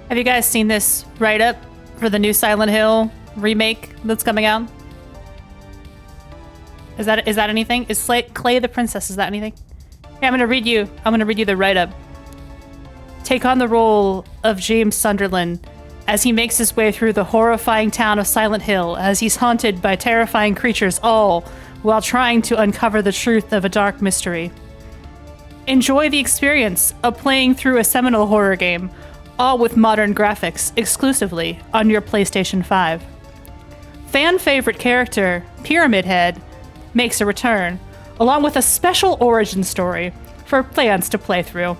Have you guys seen this write-up for the new Silent Hill remake that's coming out? Is that anything? Is Clay the Princess, is that anything? Yeah, I'm gonna read you the write-up. Take on the role of James Sunderland as he makes his way through the horrifying town of Silent Hill as he's haunted by terrifying creatures, all while trying to uncover the truth of a dark mystery. Enjoy the experience of playing through a seminal horror game, all with modern graphics, exclusively on your PlayStation 5. Fan favorite character, Pyramid Head, makes a return, along with a special origin story for fans to play through.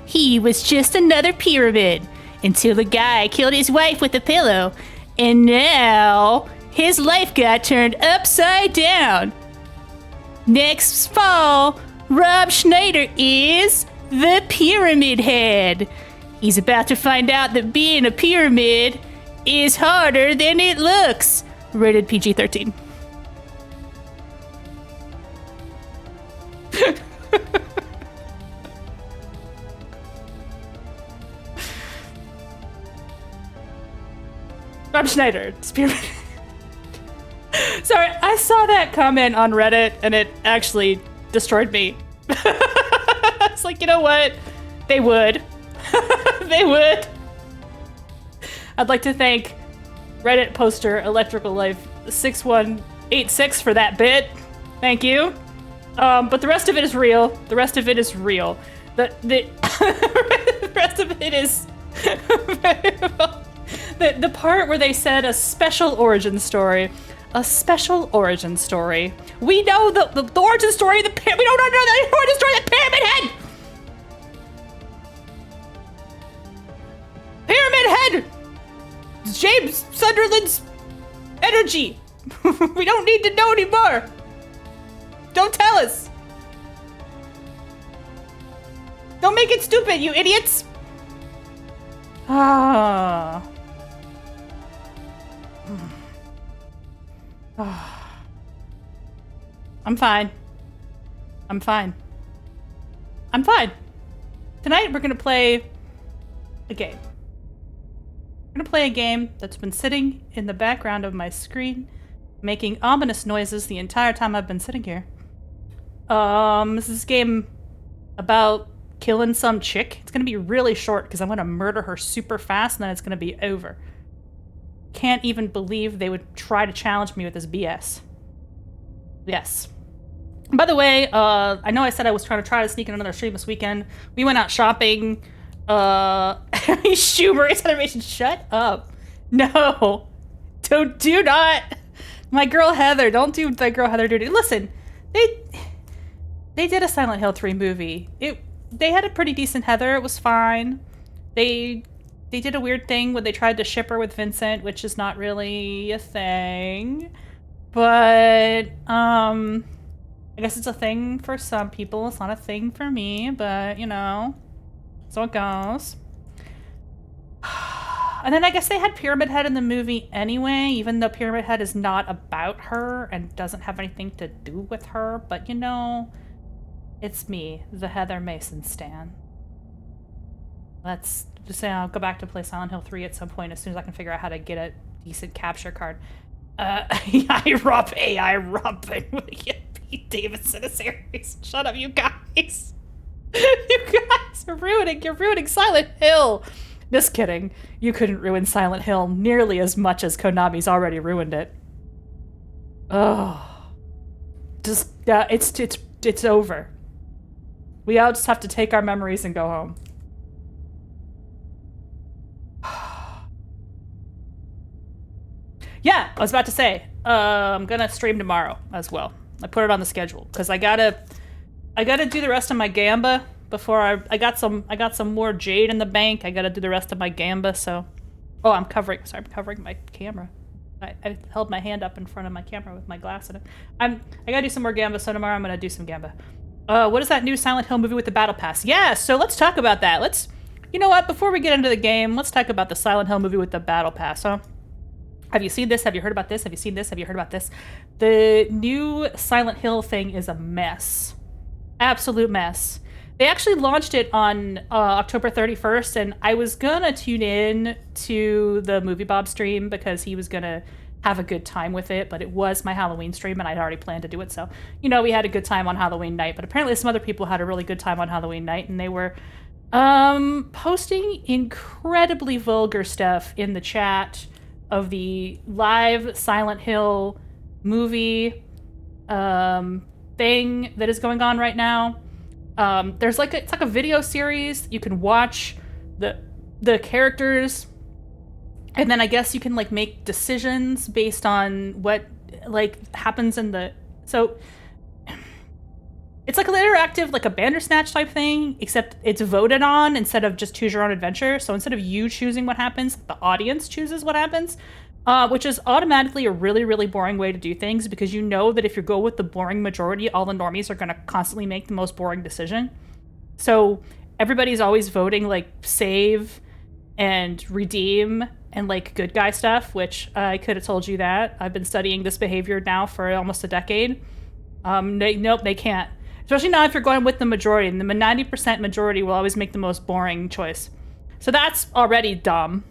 He was just another pyramid until the guy killed his wife with a pillow, and now his life got turned upside down. Next fall, Rob Schneider is the Pyramid Head. He's about to find out that being a pyramid is harder than it looks. Rated PG-13. Rob Schneider, Pyramid. Sorry, I saw that comment on Reddit and it actually destroyed me. It's like, you know what? They would. They would. I'd like to thank Reddit poster Electrical Life 6186 for that bit. Thank you. But the rest of it is real. The rest of it is real. The rest of it is the part where they said a special origin story. A special origin story. We know the origin story of the pyramid. We don't know the origin story of the Pyramid Head. Pyramid Head. James Sunderland's energy. We don't need to know anymore. Don't tell us. Don't make it stupid, you idiots. Ah. I'm fine. I'm fine. I'm fine. Tonight we're gonna play a game. We're gonna play a game that's been sitting in the background of my screen, making ominous noises the entire time I've been sitting here. This is a game about killing some chick. It's gonna be really short because I'm gonna murder her super fast and then it's gonna be over. Can't even believe they would try to challenge me with this BS. Yes. By the way, I know I said I was trying to sneak in another stream this weekend. We went out shopping. Schumer acceleration. Shut up. No. Do not. My girl Heather. Don't do the girl Heather duty. Listen, they did a Silent Hill 3 movie. They had a pretty decent Heather. It was fine. They did a weird thing when they tried to ship her with Vincent, which is not really a thing. But, I guess it's a thing for some people. It's not a thing for me, but, you know, so it goes. And then I guess they had Pyramid Head in the movie anyway, even though Pyramid Head is not about her and doesn't have anything to do with her. But, you know, it's me, the Heather Mason stan. Let's just say I'll go back to play Silent Hill 3 at some point as soon as I can figure out how to get a decent capture card. AI Rob, Pete Davidson is series. Shut up, you guys. You guys are you're ruining Silent Hill. Just kidding. You couldn't ruin Silent Hill nearly as much as Konami's already ruined it. Oh. Just, it's over. We all just have to take our memories and go home. Yeah, I was about to say, I'm gonna stream tomorrow as well. I put it on the schedule because I gotta do the rest of my Gamba before I got some more jade in the bank. I gotta do the rest of my Gamba. So, I'm covering my camera. I held my hand up in front of my camera with my glass in it. I gotta do some more Gamba. So tomorrow I'm gonna do some Gamba. What is that new Silent Hill movie with the battle pass? Yeah, so let's talk about that. You know what? Before we get into the game, let's talk about the Silent Hill movie with the battle pass, huh? Have you seen this? Have you heard about this? Have you seen this? Have you heard about this? The new Silent Hill thing is a mess. Absolute mess. They actually launched it on October 31st, and I was gonna tune in to the Movie Bob stream because he was gonna have a good time with it, but it was my Halloween stream, and I'd already planned to do it, so, you know, we had a good time on Halloween night, but apparently some other people had a really good time on Halloween night, and they were posting incredibly vulgar stuff in the chat of the live Silent Hill movie thing that is going on right now. There's like it's like a video series. You can watch the characters, and then I guess you can like make decisions based on what like happens in the. So it's like an interactive, like a Bandersnatch type thing, except it's voted on instead of just choose your own adventure. So instead of you choosing what happens, the audience chooses what happens. Which is automatically a really, really boring way to do things, because you know that if you go with the boring majority, all the normies are going to constantly make the most boring decision. So everybody's always voting like save and redeem and like good guy stuff, which I could have told you that. I've been studying this behavior now for almost a decade. Nope, they can't. Especially not if you're going with the majority. And the 90% majority will always make the most boring choice. So that's already dumb.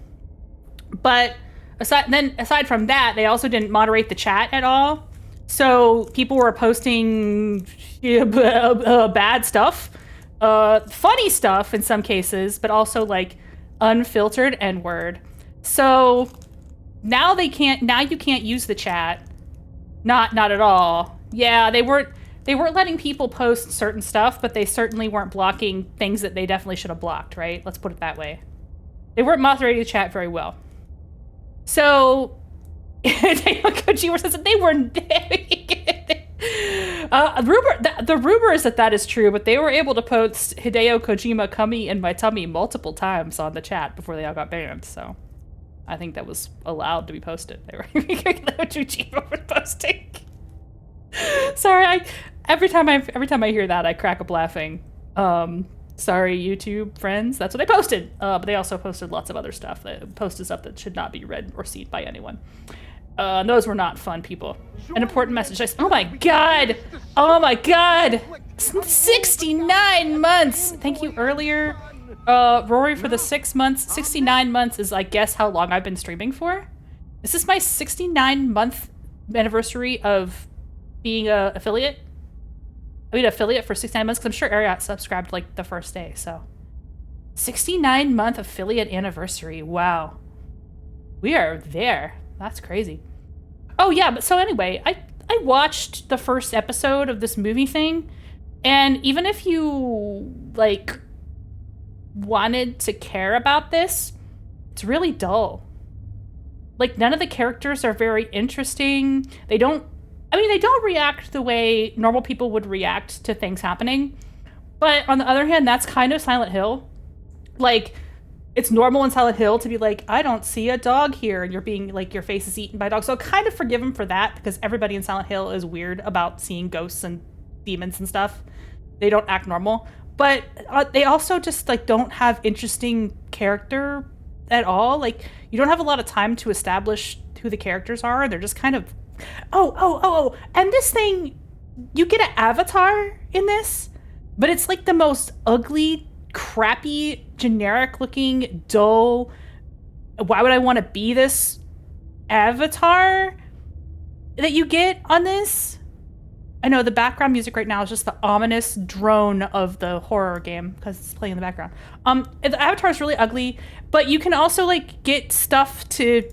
But aside from that, they also didn't moderate the chat at all. So people were posting bad stuff, funny stuff in some cases, but also like unfiltered N-word. So now you can't use the chat. Not at all. Yeah, they weren't letting people post certain stuff, but they certainly weren't blocking things that they definitely should have blocked, right? Let's put it that way. They weren't moderating the chat very well. So, Kojima says that they were. The rumor is that is true, but they were able to post Hideo Kojima "Kami in my tummy" multiple times on the chat before they all got banned. So, I think that was allowed to be posted. They were Kojima was posting. Sorry, every time I hear that, I crack up laughing. Sorry, YouTube friends. That's what they posted. But they also posted lots of other stuff. They posted stuff that should not be read or seen by anyone. Those were not fun people. An important message. Oh my god! Oh my god! 69 months! Thank you earlier, Rory, for the 6 months. 69 months is, I guess, how long I've been streaming for. Is this my 69-month anniversary of being a affiliate? Affiliate for 69 months, because I'm sure Ariat subscribed like the first day, so. 69-month affiliate anniversary, wow. We are there. That's crazy. Oh yeah, but so anyway, I watched the first episode of this movie thing, and even if you, like, wanted to care about this, it's really dull. Like, none of the characters are very interesting. They don't react the way normal people would react to things happening. But on the other hand, that's kind of Silent Hill. Like, it's normal in Silent Hill to be like, I don't see a dog here, and you're being like, your face is eaten by a dog. So kind of forgive them for that, because everybody in Silent Hill is weird about seeing ghosts and demons and stuff. They don't act normal. But they also just like don't have interesting character at all. Like, you don't have a lot of time to establish who the characters are. They're just kind of Oh, and this thing, you get an avatar in this, but it's like the most ugly, crappy, generic-looking, dull, why would I want to be this avatar that you get on this? I know the background music right now is just the ominous drone of the horror game, because it's playing in the background. The avatar is really ugly, but you can also, like, get stuff to,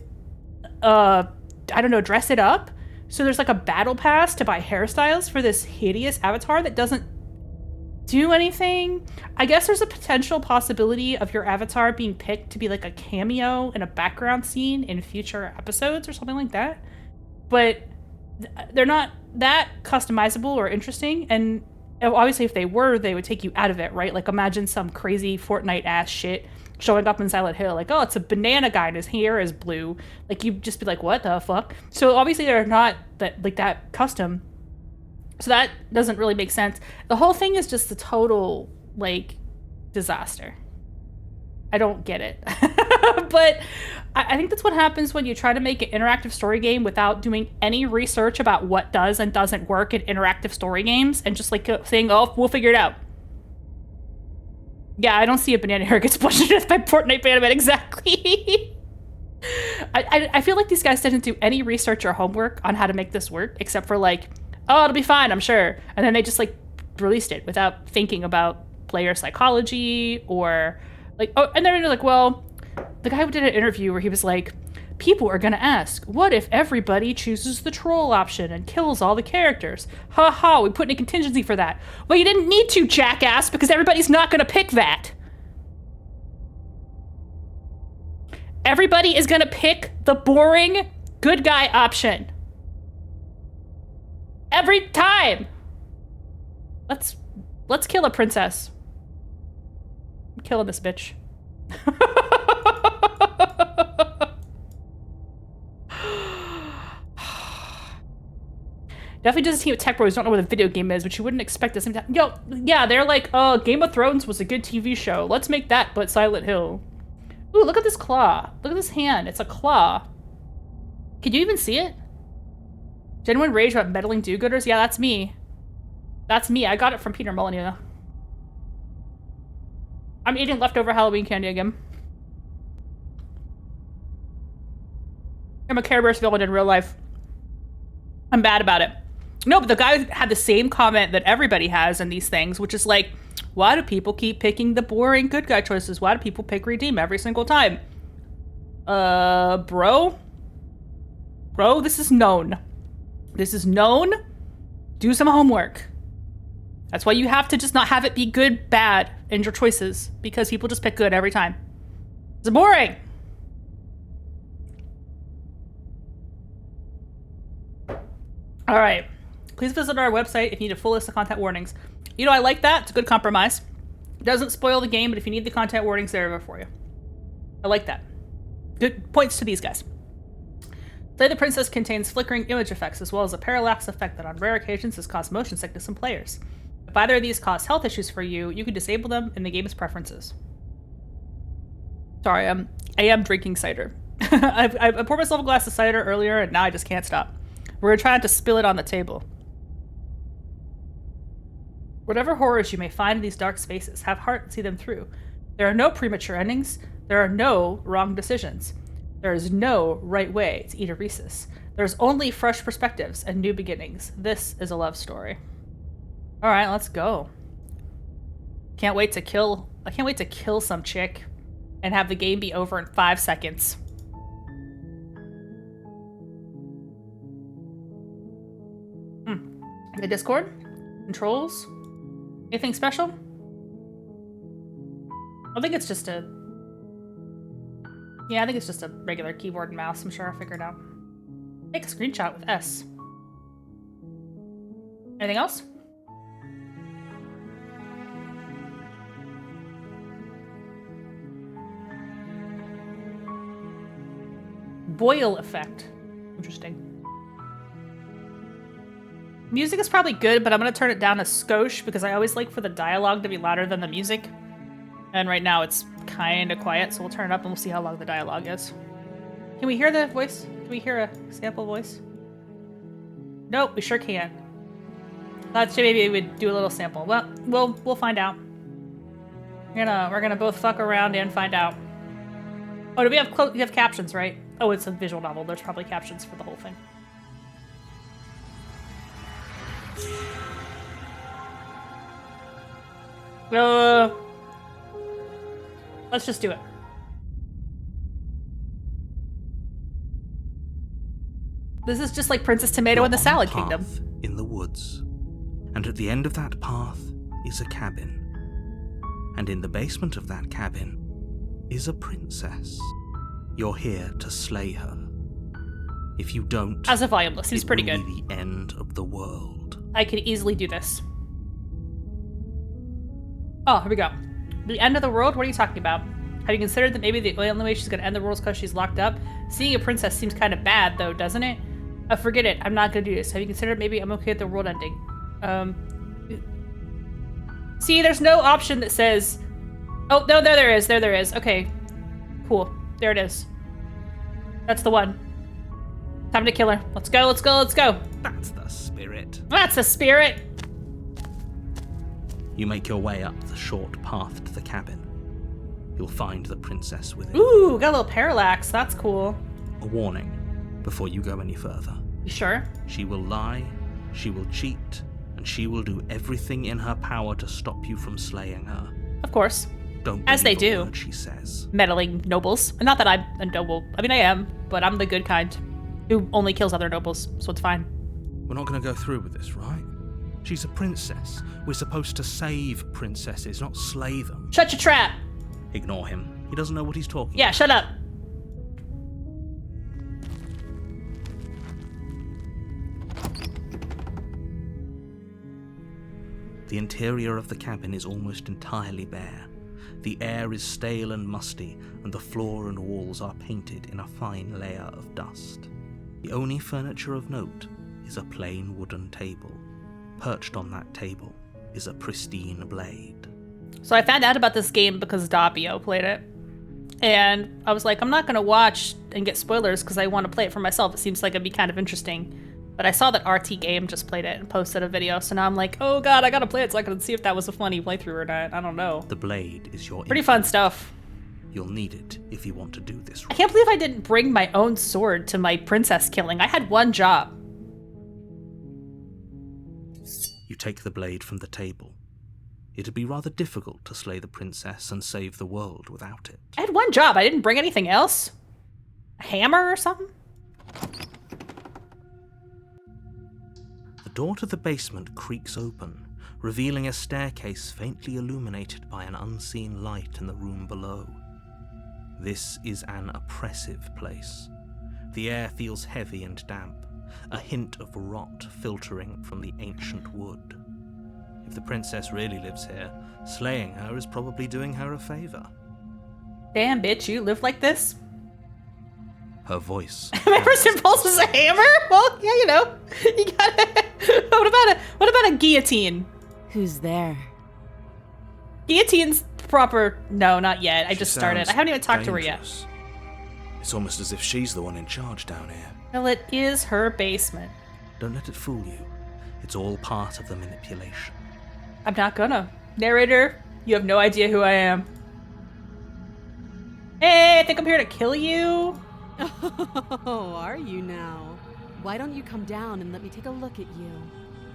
dress it up. So there's like a battle pass to buy hairstyles for this hideous avatar that doesn't do anything. I guess there's a potential possibility of your avatar being picked to be like a cameo in a background scene in future episodes or something like that. But they're not that customizable or interesting. And obviously if they were, they would take you out of it, right? Like, imagine some crazy Fortnite ass shit showing up in Silent Hill, like, oh, it's a banana guy and his hair is blue. Like, you'd just be like, what the fuck? So obviously they're not that custom. So that doesn't really make sense. The whole thing is just a total, like, disaster. I don't get it. But I think that's what happens when you try to make an interactive story game without doing any research about what does and doesn't work in interactive story games, and just like saying, oh, we'll figure it out. Yeah, I don't see a banana hair gets pushed to death by Fortnite Bannerman. Exactly. I feel like these guys didn't do any research or homework on how to make this work, except for like, oh, it'll be fine, I'm sure. And then they just like released it without thinking about player psychology or like, oh, and they're like, well, the guy who did an interview where he was like, people are gonna ask, what if everybody chooses the troll option and kills all the characters? Ha ha, we put in a contingency for that. Well, you didn't need to, jackass, because everybody's not gonna pick that. Everybody is gonna pick the boring good guy option. Every time. Let's kill a princess. I'm killing this bitch. Definitely doesn't seem tech bros don't know what a video game is, which you wouldn't expect at the same time. Yo, yeah, they're like, oh, Game of Thrones was a good TV show. Let's make that, but Silent Hill. Ooh, look at this claw. Look at this hand. It's a claw. Can you even see it? Genuine rage about meddling do-gooders? Yeah, that's me. That's me. I got it from Peter Molyneux. I'm eating leftover Halloween candy again. I'm a Care Bears villain in real life. I'm bad about it. No, but the guy had the same comment that everybody has in these things, which is like, why do people keep picking the boring good guy choices? Why do people pick redeem every single time? Bro? Bro, this is known. This is known. Do some homework. That's why you have to just not have it be good, bad in your choices, because people just pick good every time. It's boring. All right. Please visit our website if you need a full list of content warnings. You know, I like that. It's a good compromise. It doesn't spoil the game, but if you need the content warnings, they're there for you. I like that. Good points to these guys. Slay the Princess contains flickering image effects, as well as a parallax effect that on rare occasions has caused motion sickness in players. If either of these cause health issues for you, you can disable them in the game's preferences. Sorry, I am drinking cider. I poured myself a glass of cider earlier, and now I just can't stop. We're trying to spill it on the table. Whatever horrors you may find in these dark spaces, have heart and see them through. There are no premature endings. There are no wrong decisions. There is no right way to eat a Reese's. There's only fresh perspectives and new beginnings. This is a love story. All right, let's go. I can't wait to kill some chick and have the game be over in 5 seconds. The Discord? Controls? Anything special? I think it's just a regular keyboard and mouse. I'm sure I'll figure it out. Take a screenshot with S. Anything else? Boil effect. Interesting. Music is probably good, but I'm going to turn it down a skosh because I always like for the dialogue to be louder than the music. And right now it's kind of quiet, so we'll turn it up and we'll see how long the dialogue is. Can we hear the voice? Can we hear a sample voice? Nope, we sure can't. Thought maybe we would do a little sample. Well, we'll find out. We're gonna both fuck around and find out. Oh, do we have captions, right? Oh, it's a visual novel. There's probably captions for the whole thing. Let's just do it. This is just like Princess Tomato in the Salad Kingdom. In the woods, and at the end of that path is a cabin, and in the basement of that cabin is a princess. You're here to slay her. If you don't, as a volume list, seems pretty good. It will be the end of the world. I could easily do this. Oh, here we go. The end of the world? What are you talking about? Have you considered that maybe the only way she's gonna end the world is because she's locked up? Seeing a princess seems kind of bad, though, doesn't it? Forget it. I'm not gonna do this. Have you considered maybe I'm okay with the world ending? See, there's no option that says... Oh, no, there is. There is. Okay. Cool. There it is. That's the one. Time to kill her. Let's go, let's go, let's go. That's the spirit. That's the spirit. You make your way up the short path to the cabin. You'll find the princess within. Ooh, got a little parallax. That's cool. A warning before you go any further. You sure? She will lie, she will cheat, and she will do everything in her power to stop you from slaying her. Of course. Don't As they believe a do. word she says. Meddling nobles. Not that I'm a noble. I mean, I am, but I'm the good kind who only kills other nobles, so it's fine. We're not going to go through with this, right? She's a princess. We're supposed to save princesses, not slay them. Shut your trap! Ignore him. He doesn't know what he's talking Yeah, about. shut up. The interior of the cabin is almost entirely bare. The air is stale and musty, and the floor and walls are painted in a fine layer of dust. The only furniture of note is a plain wooden table. Perched on that table is a pristine blade. So I found out about this game because Doppio played it. And I was like, I'm not going to watch and get spoilers because I want to play it for myself. It seems like it'd be kind of interesting. But I saw that RT Game just played it and posted a video. So now I'm like, oh god, I got to play it so I can see if that was a funny playthrough or not. I don't know. The blade is your Pretty fun infinite. stuff. You'll need it if you want to do this I right. can't believe I didn't bring my own sword to my princess killing. I had one job. You take the blade from the table. It'd be rather difficult to slay the princess and save the world without it. I had one job. I didn't bring anything else. A hammer or something? The door to the basement creaks open, revealing a staircase faintly illuminated by an unseen light in the room below. This is an oppressive place. The air feels heavy and damp, a hint of rot filtering from the ancient wood. If the princess really lives here, slaying her is probably doing her a favor. Damn, bitch, you live like this? Her voice. My first impulse is a hammer? Well, yeah, you know. You gotta... What about a guillotine? Who's there? Guillotine's proper... No, not yet. I She just started. sounds I haven't even talked to her yet. dangerous. It's almost as if she's the one in charge down here. Well, it is her basement. Don't let it fool you. It's all part of the manipulation. I'm not gonna. Narrator, you have no idea who I am. Hey, I think I'm here to kill you. Oh, are you now? Why don't you come down and let me take a look at you?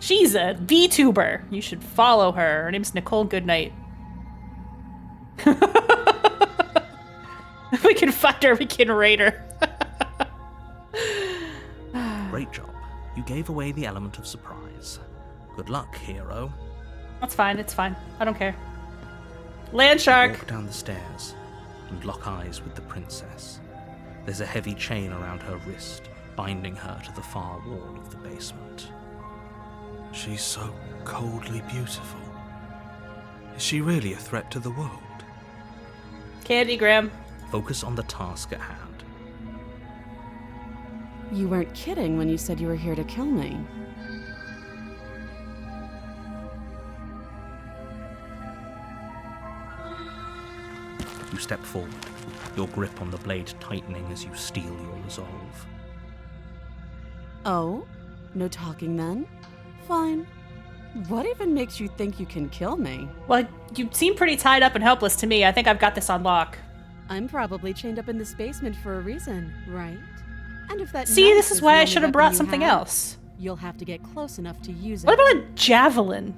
She's a Vtuber. You should follow her. Her name's Nicole Goodnight. We can find her. We can raid her. Great job. You gave away the element of surprise. Good luck, hero. That's fine. It's fine. I don't care. Land shark. Walk down the stairs and lock eyes with the princess. There's a heavy chain around her wrist, binding her to the far wall of the basement. She's so coldly beautiful. Is she really a threat to the world? Candy Graham. Focus on the task at hand. You weren't kidding when you said you were here to kill me. You step forward, your grip on the blade tightening as you steel your resolve. Oh? No talking then? Fine. What even makes you think you can kill me? Well, you seem pretty tied up and helpless to me. I think I've got this on lock. I'm probably chained up in this basement for a reason, right? And if that See, knife this is the why I only should have weapon brought you something have, else. You'll have to get close enough to use it. What about a javelin?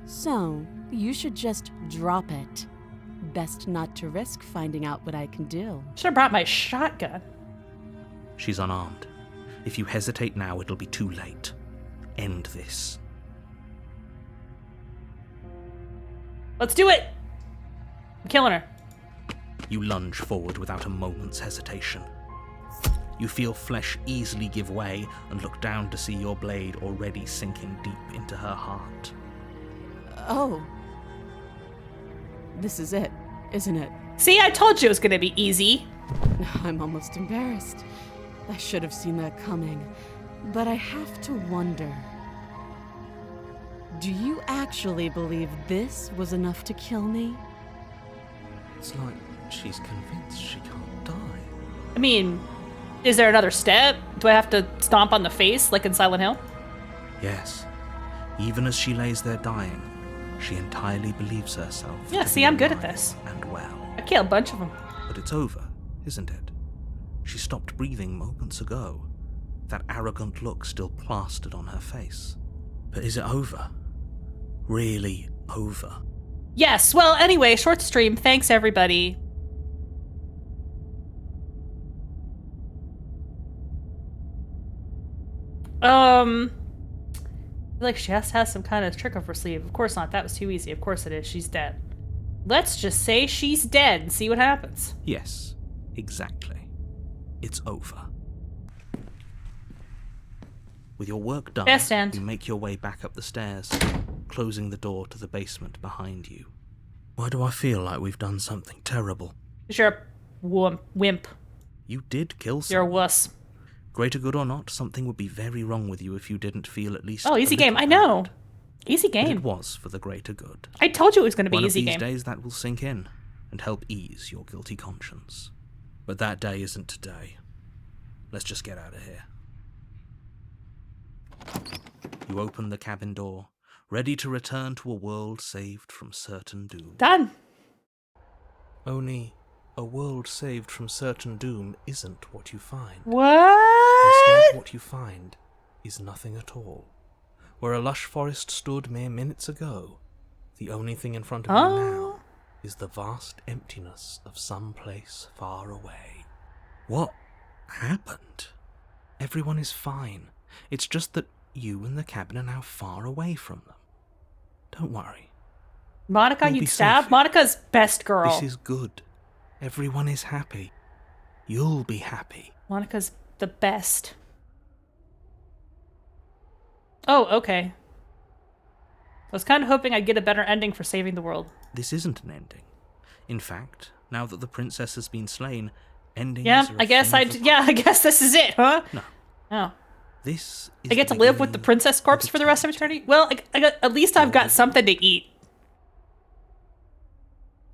So, you should just drop it. Best not to risk finding out what I can do. Should have brought my shotgun. She's unarmed. If you hesitate now, it'll be too late. End this. Let's do it. I'm killing her. You lunge forward without a moment's hesitation. You feel flesh easily give way and look down to see your blade already sinking deep into her heart. Oh. This is it, isn't it? See, I told you it was going to be easy. I'm almost embarrassed. I should have seen that coming. But I have to wonder. Do you actually believe this was enough to kill me? It's like she's convinced she can't die. I mean, is there another step? Do I have to stomp on the face like in Silent Hill? Yes. Even as she lays there dying, she entirely believes herself. Yeah, to see, be I'm good at alive this. And well. I killed a bunch of them. But it's over, isn't it? She stopped breathing moments ago, that arrogant look still plastered on her face. But is it over? Really over? Yes, well, anyway, short stream. Thanks, everybody. Like she has to have some kind of trick up her sleeve. Of course not. That was too easy. Of course it is. She's dead. Let's just say she's dead and see what happens. Yes, exactly. It's over. With your work done, Best end. you make your way back up the stairs, closing the door to the basement behind you. Why do I feel like we've done something terrible? You're a wimp. You did kill someone. You're a wuss. Greater good or not, something would be very wrong with you if you didn't feel at least. Oh, easy game. I know. Easy But game. it was for the greater good. I told you it was going to be One easy of these game. days that will sink in and help ease your guilty conscience. But that day isn't today. Let's just get out of here. You open the cabin door, ready to return to a world saved from certain doom. Done. Only a world saved from certain doom isn't what you find. What? Instead, what you find is nothing at all. Where a lush forest stood mere minutes ago, the only thing in front of you now is the vast emptiness of some place far away. What happened? Everyone is fine. It's just that you and the cabin are now far away from them. Don't worry. Monica, You'll you'd be stab? safe. Monica's best girl. This is good. Everyone is happy. You'll be happy. Monica's the best. Oh, okay. I was kind of hoping I'd get a better ending for saving the world. This isn't an ending. In fact, now that the princess has been slain, endings Yeah, are a I guess thing of the I guess this is it, huh? No. Oh. This is I get to live with the princess corpse for the rest of eternity? Well, at least I've got something to eat.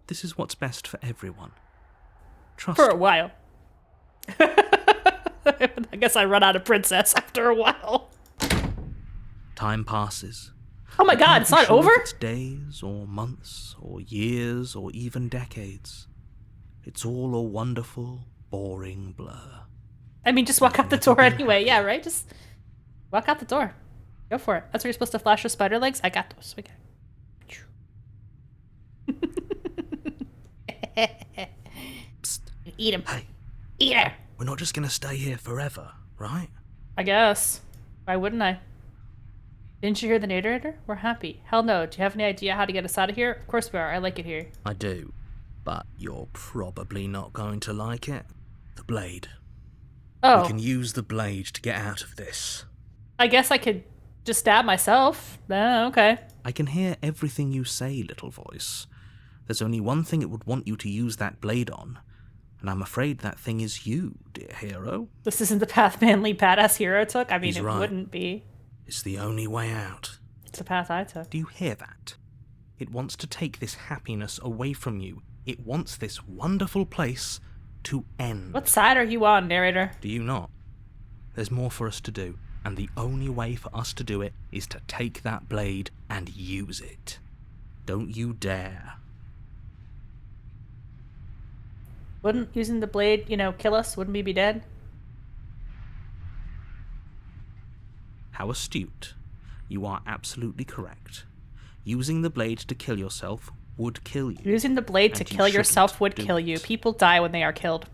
This is what's best for everyone. Trust For a me. while. I guess I run out of princess after a while. Time passes. Oh my You god, can't it's be not sure if over? It's days or months or years or even decades. It's all a wonderful, boring blur. I mean, just walk out the Never door been anyway. Yeah, happier. right? Just walk out the door. Go for it. That's where you're supposed to flash your spider legs. I got those. Okay. Psst. Eat him. Hey, Eat her. we're not just gonna stay here forever, right? I guess. Why wouldn't I? Didn't you hear the narrator? We're happy. Hell no. Do you have any idea how to get us out of here? Of course we are. I like it here. I do. But you're probably not going to like it. The blade. Oh, We can use the blade to get out of this. I guess I could just stab myself. Oh, okay. I can hear everything you say, little voice. There's only one thing it would want you to use that blade on, and I'm afraid that thing is you, dear hero. This isn't the path manly badass hero took. I mean, He's it right. wouldn't be. It's the only way out. It's the path I took. Do you hear that? It wants to take this happiness away from you. It wants this wonderful place to end. What side are you on, narrator? Do you not? There's more for us to do, and the only way for us to do it is to take that blade and use it. Don't you dare. Wouldn't using the blade, kill us? Wouldn't we be dead? How astute. You are absolutely correct. Using the blade to kill yourself would kill you. Using the blade to And you kill yourself shouldn't would do kill you. it. People die when they are killed.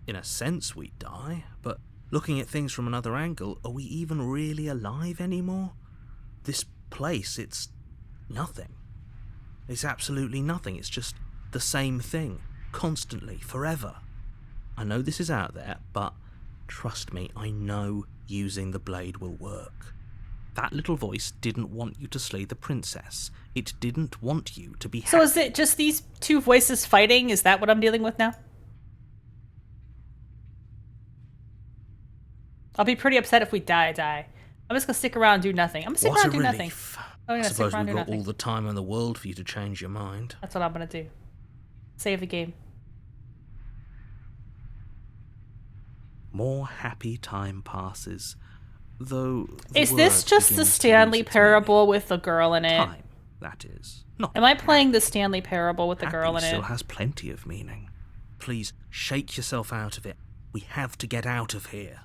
In a sense, we die, but looking at things from another angle, are we even really alive anymore? This place, it's nothing. It's absolutely nothing. It's just the same thing, constantly, forever. I know this is out there, but trust me, I know using the blade will work. That little voice didn't want you to slay the princess. It didn't want you to be happy. So is it just these two voices fighting? Is that what I'm dealing with now? I'll be pretty upset if we die. I'm just gonna stick around and do nothing. I'm gonna stick What around a and do nothing. relief. I'm I gonna stick suppose around we've and do got all nothing. the time in the world for you to change your mind. That's what I'm gonna do. Save the game. More happy time passes, Though the Is this word just the begins to Stanley lose its Parable meaning. with the girl in it? Time, that is. Not Am I playing the Stanley Parable with the girl in happy still it? has plenty of meaning. Please shake yourself out of it. We have to get out of here.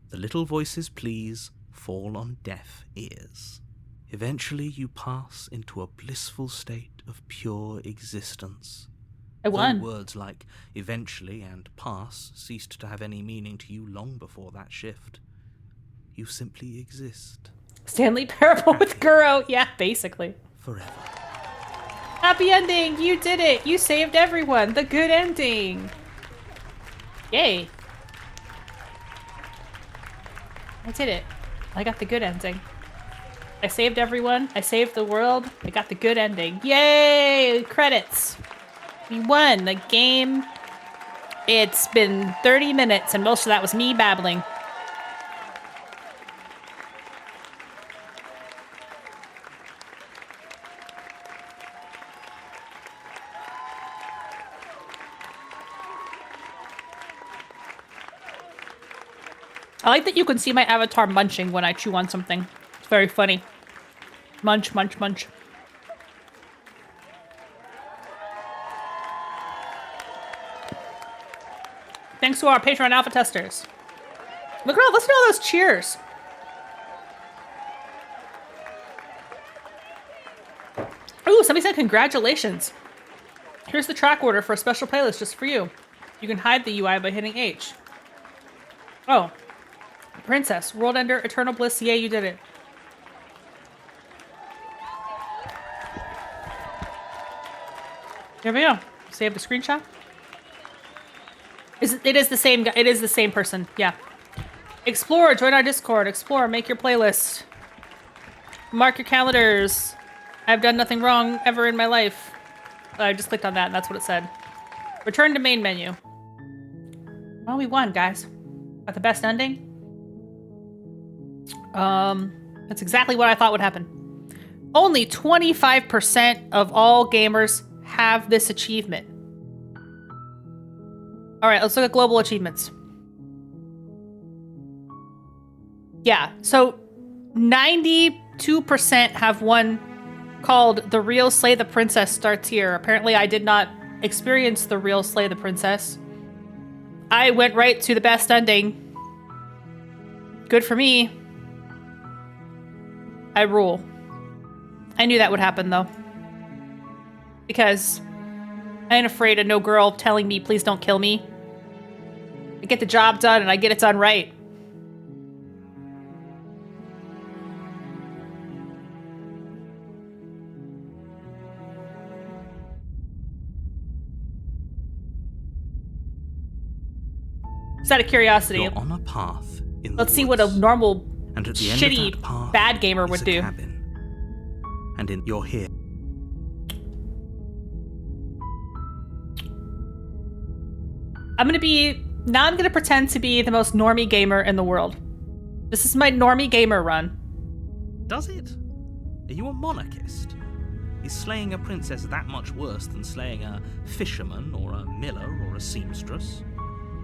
The little voices, please, fall on deaf ears. Eventually you pass into a blissful state of pure existence. I won. Though words like eventually and pass ceased to have any meaning to you long before that shift, you simply exist. Stanley Parable with Guro. Yeah, basically. Forever. Happy ending! You did it! You saved everyone! The good ending! Yay. I did it. I got the good ending. I saved everyone. I saved the world. I got the good ending. Yay! Credits. We won the game. It's been 30 minutes and most of that was me babbling. I like that you can see my avatar munching when I chew on something. It's very funny. Munch, munch, munch. Thanks to our Patreon alpha testers. Look at all, listen to all those cheers. Ooh, somebody said congratulations. Here's the track order for a special playlist just for you. You can hide the UI by hitting H. Oh. Princess, World Ender, Eternal Bliss, yay, you did it. Here we go. Save the screenshot. It is the same guy. It is the same person. Yeah. Explore, join our Discord. Explore, make your playlist. Mark your calendars. I've done nothing wrong ever in my life. I just clicked on that and that's what it said. Return to main menu. Well, we won, guys. Got the best ending. That's exactly what I thought would happen. Only 25% of all gamers have this achievement. All right, let's look at global achievements. Yeah, so 92% have one called The Real Slay the Princess starts here. Apparently I did not experience The Real Slay the Princess. I went right to the best ending. Good for me. I rule. I knew that would happen though. Because I ain't afraid of no girl telling me, please don't kill me. I get the job done and I get it done right. Just out of curiosity. You're on a path in the Let's see what a woods, normal, and at the end shitty, of that path bad gamer is would a do. cabin. And you're here. I'm gonna pretend to be the most normie gamer in the world. This is my normie gamer run. Does it? Are you a monarchist? Is slaying a princess that much worse than slaying a fisherman or a miller or a seamstress?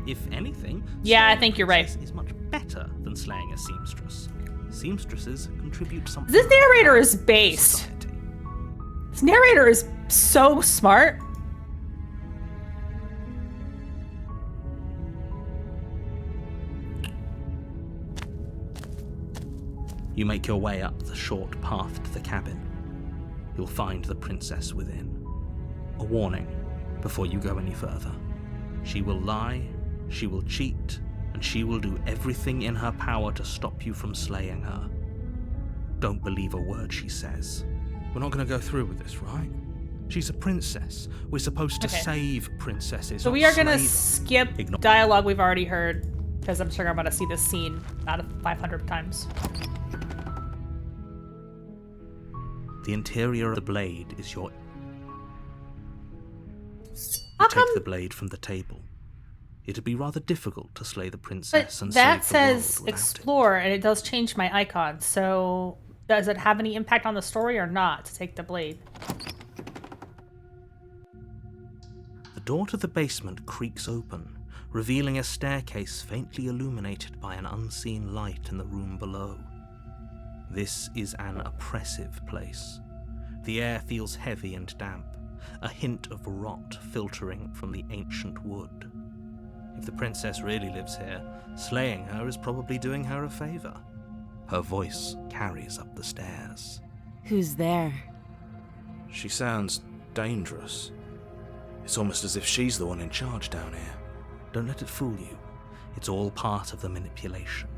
If anything, Yeah, I slaying a think you're right. princess is much better than slaying a seamstress. Seamstresses contribute something. This narrator is to based. society. This narrator is so smart. You make your way up the short path to the cabin. You'll find the princess within. A warning before you go any further. She will lie, she will cheat, and she will do everything in her power to stop you from slaying her. Don't believe a word she says. We're not going to go through with this, right? She's a princess. We're supposed to save princesses. So not we are gonna slay them. skip dialogue we've already heard because I'm sure I'm gonna see this scene out of 500 times. The interior of the blade is your... How You come? take the blade from the table. It'd be rather difficult to slay the princess But and that save the world says without explore, and it does change my icon. So does it have any impact on the story or not to take the blade? The door to the basement creaks open, revealing a staircase faintly illuminated by an unseen light in the room below. This is an oppressive place. The air feels heavy and damp, a hint of rot filtering from the ancient wood. If the princess really lives here, slaying her is probably doing her a favor. Her voice carries up the stairs. Who's there? She sounds dangerous. It's almost as if she's the one in charge down here. Don't let it fool you. It's all part of the manipulation.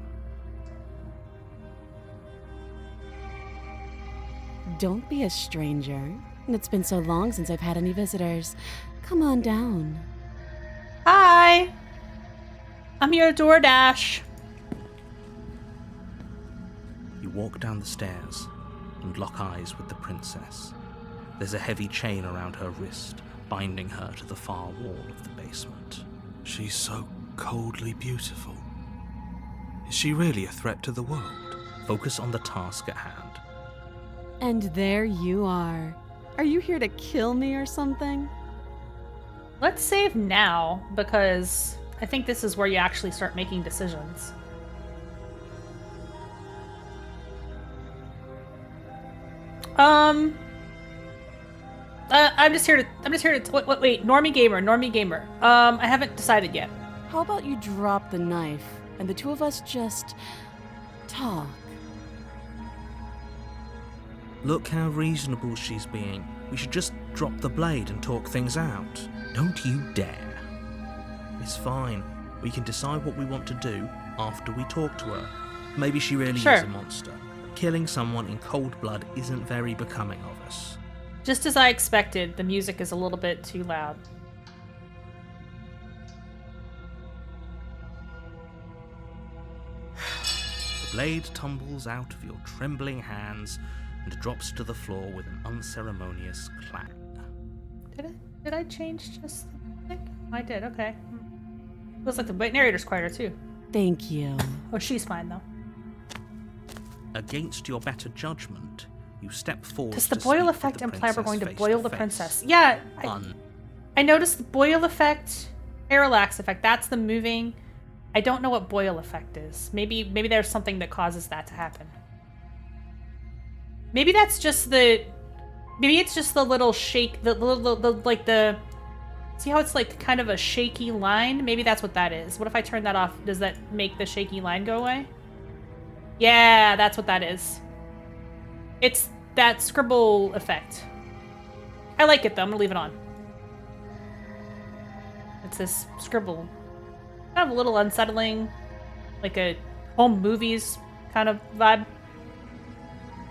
Don't be a stranger. It's been so long since I've had any visitors. Come on down. Hi! I'm your DoorDash. You walk down the stairs and lock eyes with the princess. There's a heavy chain around her wrist, binding her to the far wall of the basement. She's so coldly beautiful. Is she really a threat to the world? Focus on the task at hand. And there you are. Are you here to kill me or something? Let's save now, because I think this is where you actually start making decisions. I'm just here to wait, Normie Gamer. I haven't decided yet. How about you drop the knife and the two of us just talk? Look how reasonable she's being. We should just drop the blade and talk things out. Don't you dare. It's fine. We can decide what we want to do after we talk to her. Maybe she really is a monster. Killing someone in cold blood isn't very becoming of us. Just as I expected, the music is a little bit too loud. The blade tumbles out of your trembling hands and drops to the floor with an unceremonious clang. Did I change just the music? I did, okay. Looks like the narrator's quieter too. Thank you. Oh, she's fine though. Against your better judgment, you step forward. Does the boil effect imply we're going to boil the princess? Yeah, I noticed the boil effect, parallax effect, that's the moving. I don't know what boil effect is. Maybe there's something that causes that to happen. Maybe that's just maybe it's just the little shake, see how it's like kind of a shaky line? Maybe that's what that is. What if I turn that off? Does that make the shaky line go away? Yeah, that's what that is. It's that scribble effect. I like it though, I'm gonna leave it on. It's this scribble. Kind of a little unsettling, like a home movies kind of vibe.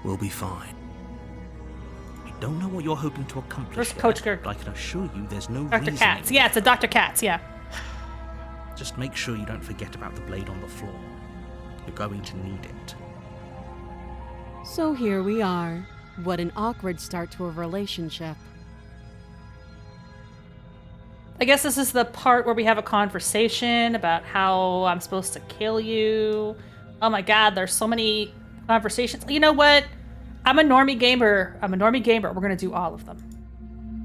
We'll be fine. I don't know what you're hoping to accomplish. Where's Coach Kirk? But I can assure you there's no Dr. reason. Katz. Yeah, it's a Dr. Katz, yeah. Just make sure you don't forget about the blade on the floor. You're going to need it. So here we are. What an awkward start to a relationship. I guess this is the part where we have a conversation about how I'm supposed to kill you. Oh my god, there's so many conversations. You know what? I'm a normie gamer. We're gonna do all of them.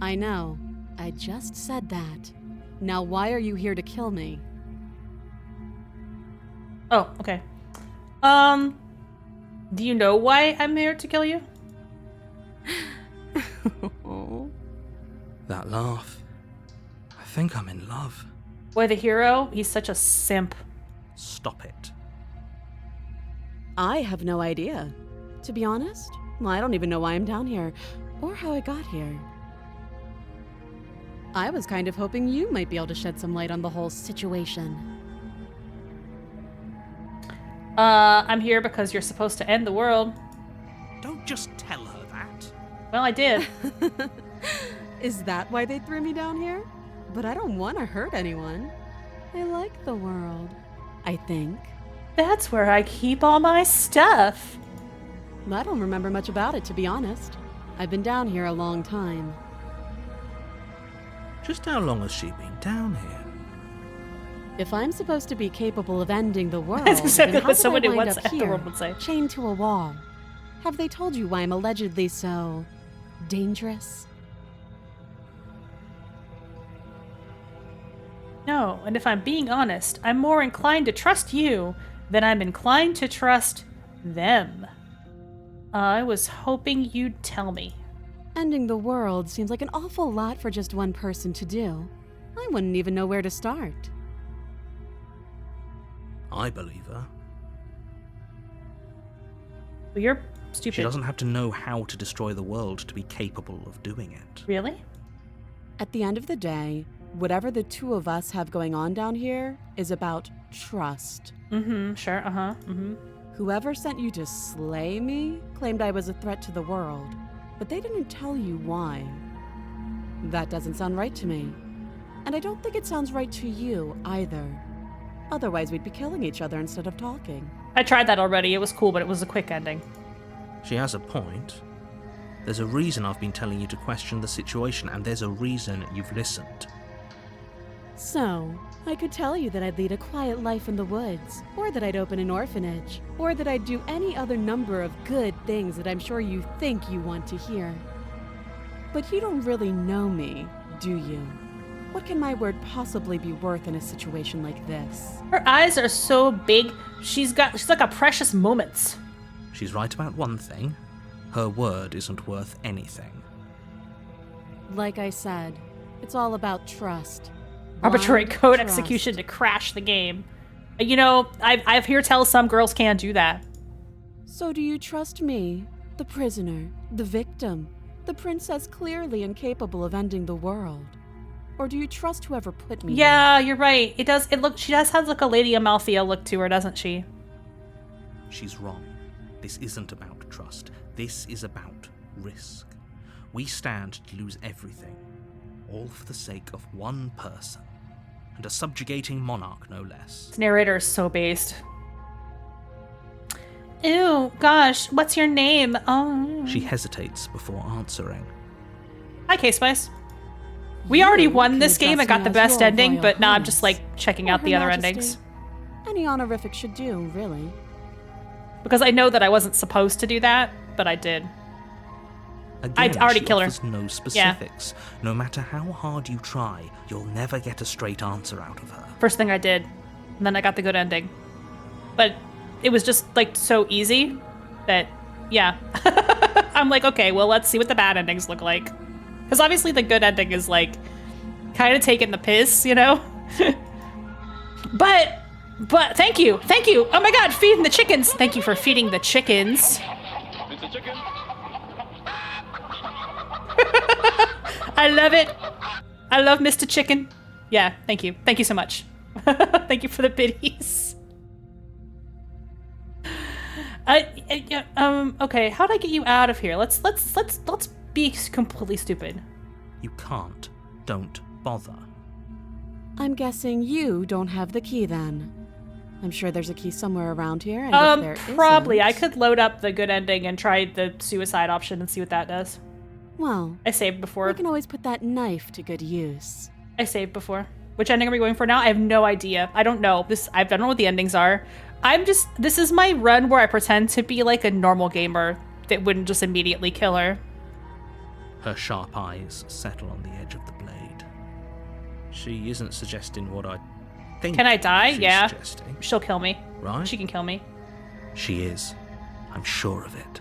I know. I just said that. Now why are you here to kill me? Oh, okay. Do you know why I'm here to kill you? That laugh. I think I'm in love. Boy, the hero, he's such a simp. Stop it. I have no idea. To be honest, I don't even know why I'm down here, or how I got here. I was kind of hoping you might be able to shed some light on the whole situation. I'm here because you're supposed to end the world. Don't just tell her that. Well, I did. Is that why they threw me down here? But I don't want to hurt anyone. I like the world, I think. That's where I keep all my stuff. I don't remember much about it, to be honest. I've been down here a long time. Just how long has she been down here? If I'm supposed to be capable of ending the world, That's exactly then how what did somebody I wind once up at the here, world would say. chained to a wall? Have they told you why I'm allegedly so dangerous? No, and if I'm being honest, I'm more inclined to trust you than I'm inclined to trust them. I was hoping you'd tell me. Ending the world seems like an awful lot for just one person to do. I wouldn't even know where to start. I believe her. Well, you're stupid. She doesn't have to know how to destroy the world to be capable of doing it. Really? At the end of the day, whatever the two of us have going on down here is about trust. Mm-hmm, sure, uh-huh, mm-hmm. Whoever sent you to slay me claimed I was a threat to the world, but they didn't tell you why. That doesn't sound right to me. And I don't think it sounds right to you either. Otherwise, we'd be killing each other instead of talking. I tried that already. It was cool, but it was a quick ending. She has a point. There's a reason I've been telling you to question the situation, and there's a reason you've listened. So, I could tell you that I'd lead a quiet life in the woods, or that I'd open an orphanage, or that I'd do any other number of good things that I'm sure you think you want to hear. But you don't really know me, do you? What can my word possibly be worth in a situation like this? Her eyes are so big. She's like a precious moment. She's right about one thing. Her word isn't worth anything. Like I said, it's all about trust. Arbitrary Blind code trust. execution to crash the game. You know, I've heard tell some girls can't do that. So do you trust me, the prisoner, the victim, the princess clearly incapable of ending the world? Or do you trust whoever put me Yeah, you're right. She does have like a Lady Amalthea look to her, doesn't she? She's wrong. This isn't about trust. This is about risk. We stand to lose everything, all for the sake of one person, and a subjugating monarch, no less. This narrator is so based. Ew, gosh, what's your name? Oh. She hesitates before answering. Hi, K-Spice. We already won this game and got the best ending, Royal but now I'm Highness, just like checking or out Her the other Majesty. endings. Any honorific should do, really. Because I know that I wasn't supposed to do that, but I did. Again, I'd already she killed her. offers no specifics. No matter how hard you try, you'll never get a straight answer out of her. First thing I did, and then I got the good ending. But it was just like so easy that, yeah. I'm like, okay, well, let's see what the bad endings look like. Because obviously the good ending is like kind of taking the piss, you know? But thank you. Oh my god, feeding the chickens. Thank you for feeding the chickens. Mr. Chicken. I love it. I love Mr. Chicken. Yeah, thank you. Thank you so much. Thank you for the biddies. Okay, how'd I get you out of here? Let's be completely stupid. You can't. Don't bother. I'm guessing you don't have the key then. I'm sure there's a key somewhere around here, and if there Probably. I isn't, could load up the good ending and try the suicide option and see what that does. well, I saved before. we can always put that knife to good use. I saved before. Which ending are we going for now? I have no idea. I don't know. I don't know what the endings are. This is my run where I pretend to be like a normal gamer that wouldn't just immediately kill her. Her sharp eyes settle on the edge of the blade. She isn't suggesting what I think. Can I die? she's Yeah. suggesting, She'll kill me. right? She can kill me. She is. I'm sure of it.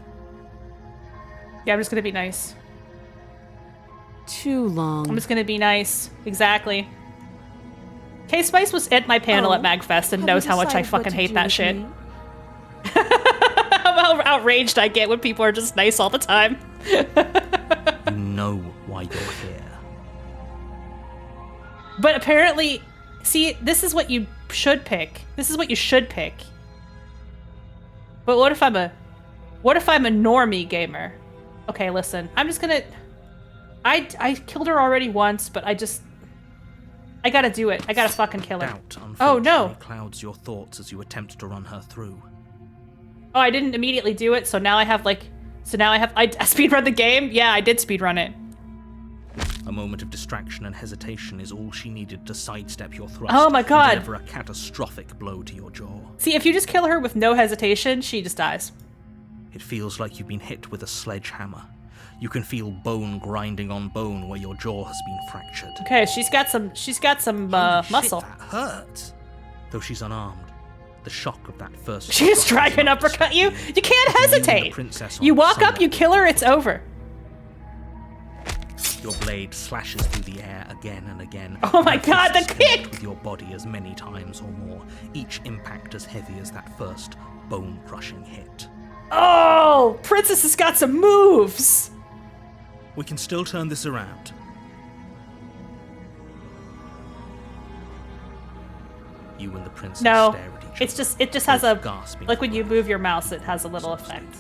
Yeah, I'm just gonna be nice. Too long. I'm just gonna be nice. Exactly. K-Spice was at my panel at MagFest and Have knows you how much I decided what fucking to hate do that with shit. me? How outraged I get when people are just nice all the time. You know why you're here. But apparently, see, this is what you should pick. This is what you should pick. But what if I'm a normie gamer? Okay, listen. I'm just gonna... I killed her already once, but I gotta do it. I gotta fucking kill her. Doubt, Oh, unfortunately, no. clouds your thoughts as you attempt to run her through. Oh, I didn't immediately do it, so now I speedrun the game? Yeah, I did speedrun it. A moment of distraction and hesitation is all she needed to sidestep your thrust. Oh my God. And deliver a catastrophic blow to your jaw. See, if you just kill her with no hesitation, she just dies. It feels like you've been hit with a sledgehammer. You can feel bone grinding on bone where your jaw has been fractured. Okay, she's got some Holy muscle. Shit, that hurt. Though she's unarmed, the shock of that first... She just try and uppercut you? You can't hesitate! You walk up, you kill her, it's over. Your blade slashes through the air again and again. Oh my god, the kick! With your body as many times or more, each impact as heavy as that first bone-crushing hit. Oh! Princess has got some moves! We can still turn this around. You and the princess No, stare at each other. it just has a, gasping like when you for move your mouse, it has a little effect.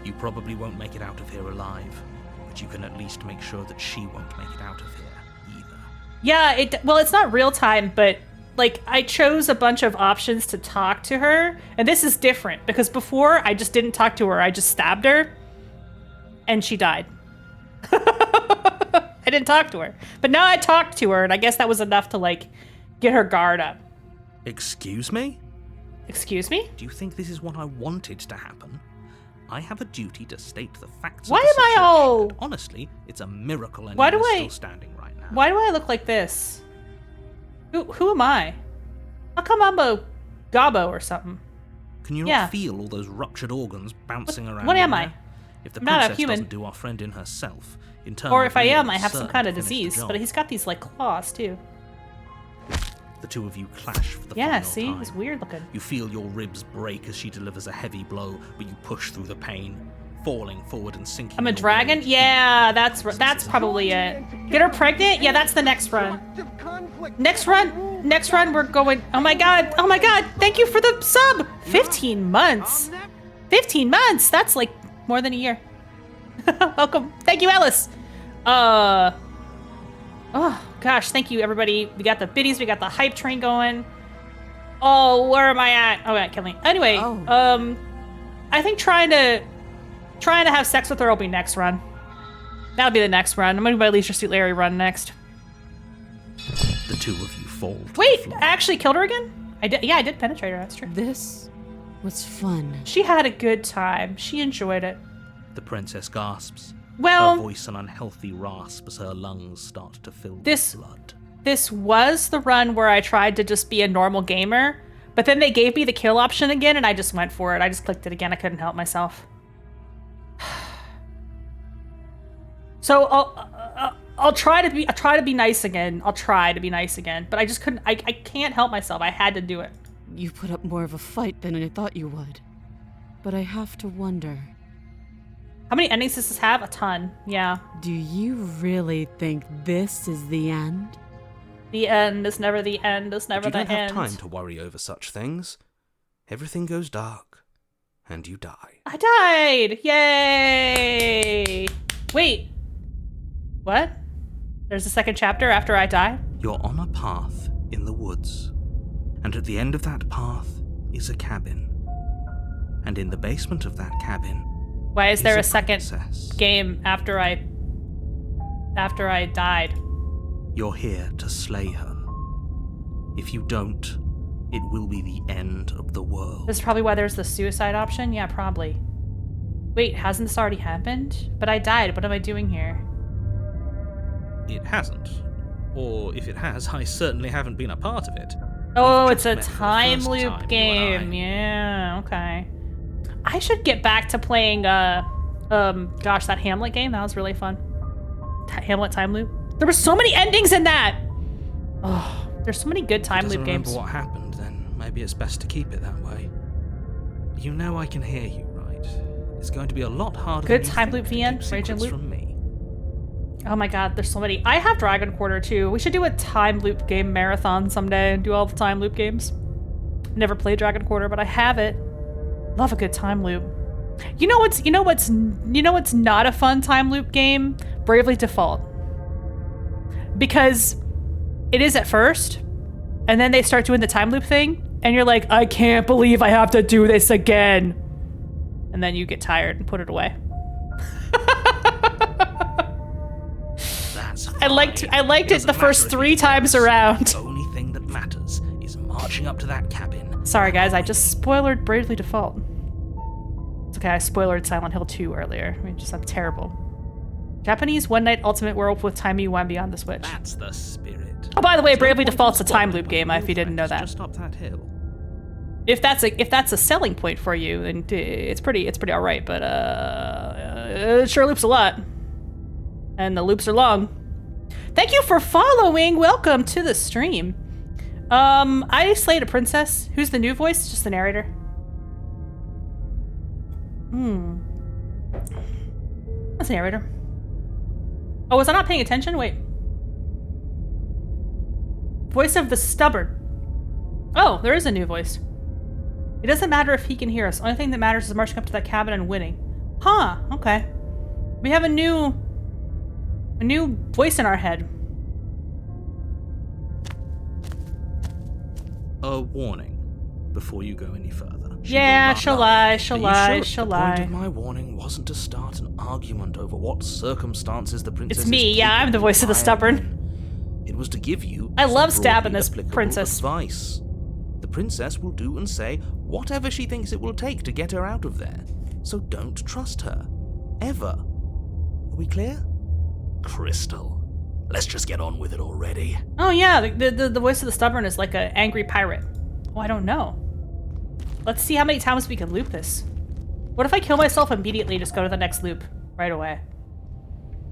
You probably won't make it out of here alive, but you can at least make sure that she won't make it out of here either. Yeah, well, it's not real time, but like I chose a bunch of options to talk to her, and this is different because before I just didn't talk to her, I just stabbed her, and she died. I didn't talk to her, but now I talked to her, and I guess that was enough to like get her guard up. Excuse me? Excuse me? Do you think this is what I wanted to happen? I have a duty to state the facts Why of the am I situation, all- and honestly, it's a miracle Why do anyone's I- still standing right now. Why do I look like this? Who am I? How come I'm a gobbo or something? Can you Yeah. not feel all those ruptured organs bouncing around? What in am I? there? If the I'm not a princess human. doesn't do our friend in herself, in turn, Or if I am, really I have some certain kind to of finish the disease, job. but he's got these like claws too. The two of you clash for the Yeah, final see? time. It's weird looking. You feel your ribs break as she delivers a heavy blow, but you push through the pain, falling forward and sinking. I'm a your dragon? blade. Yeah, that's probably it. Get her pregnant? Yeah, that's the next run. Next run, we're going... Oh my god, thank you for the sub! 15 months. 15 months, that's like more than a year. Welcome. Thank you, Ellis. Oh, gosh, thank you, everybody. We got the biddies, we got the hype train going. Oh, where am I at? Oh, yeah, killing. Anyway, I think trying to have sex with her will be next run. That'll be the next run. I'm gonna do my Leisure Suit Larry run next. The two of you fall. to Wait, the floor. I actually killed her again? I did. Yeah, I did penetrate her. That's true. This was fun. She had a good time. She enjoyed it. The princess gasps. Well, her voice an unhealthy rasp as her lungs start to fill This- with blood. this was the run where I tried to just be a normal gamer, but then they gave me the kill option again, and I just went for it. I just clicked it again. I couldn't help myself. So I'll try to be nice again. I'll try to be nice again, but I just couldn't. I can't help myself. I had to do it. You put up more of a fight than I thought you would. But I have to wonder, How many endings does this have? A ton. Yeah. do you really think this is the end? The end is never the end. Is never But you the don't end. have time to worry over such things. Everything goes dark, and you die. I died! Yay! Wait. What? There's a second chapter after I die? You're on a path in the woods, and at the end of that path is a cabin. And in the basement of that cabin Why is there a is second princess. game after I died? You're here to slay her. If you don't, it will be the end of the world. This is probably why there's the suicide option? Yeah, probably. Wait, hasn't this already happened? But I died. What am I doing here? It hasn't. Or if it has, I certainly haven't been a part of it. Oh, We've it's just a met for the time first loop time, you and game. I. Yeah, okay. I should get back to playing, gosh, that Hamlet game. That was really fun. Hamlet time loop. There were so many endings in that! Oh, there's so many good time If he loop doesn't games. remember what happened, then maybe it's best to keep it that way. You know I can hear you, right? It's going to be a lot harder Good than you time think loop to VN, keep Raging secrets Loop. from me. Oh my god, there's so many. I have Dragon Quarter too. We should do a time loop game marathon someday and do all the time loop games. Never played Dragon Quarter, but I have it. Love a good time loop. You know what's not a fun time loop game? Bravely Default. Because it is at first, and then they start doing the time loop thing, and you're like, I can't believe I have to do this again. And then you get tired and put it away. That's I liked fine. it Doesn't the first matter if 3 you times lose. around. The only thing that matters is marching up to that cabin. Sorry guys, I just spoilered Bravely Default. It's okay, I spoilered Silent Hill 2 earlier. I'm terrible. Japanese one-night ultimate werewolf with timey-wimey on the Switch. That's the spirit. Oh, by the way, There's no Bravely point Default's a in time squabbling loop when game, the if you didn't know real threat that. is just up that hill. If that's a selling point for you, then it's pretty all right. But it sure loops a lot, and the loops are long. Thank you for following. Welcome to the stream. I slayed a princess. Who's the new voice? Just the narrator. That's the narrator. Oh, was I not paying attention? Wait. Voice of the stubborn. Oh, there is a new voice. It doesn't matter if he can hear us. Only thing that matters is marching up to that cabin and winning. Huh, okay. We have a new voice in our head. A warning before you go any further. Yeah, shall I? The point of my warning wasn't to start an argument over what circumstances the princess It's me, yeah, I'm the voice of the stubborn. It was to give you I love some stabbing broadly this applicable princess. advice. The princess will do and say whatever she thinks it will take to get her out of there. So don't trust her. Ever. Are we clear? Crystal. Let's just get on with it already. Oh yeah, the voice of the stubborn is like an angry pirate. Oh, I don't know. Let's see how many times we can loop this. What if I kill myself immediately and just go to the next loop right away?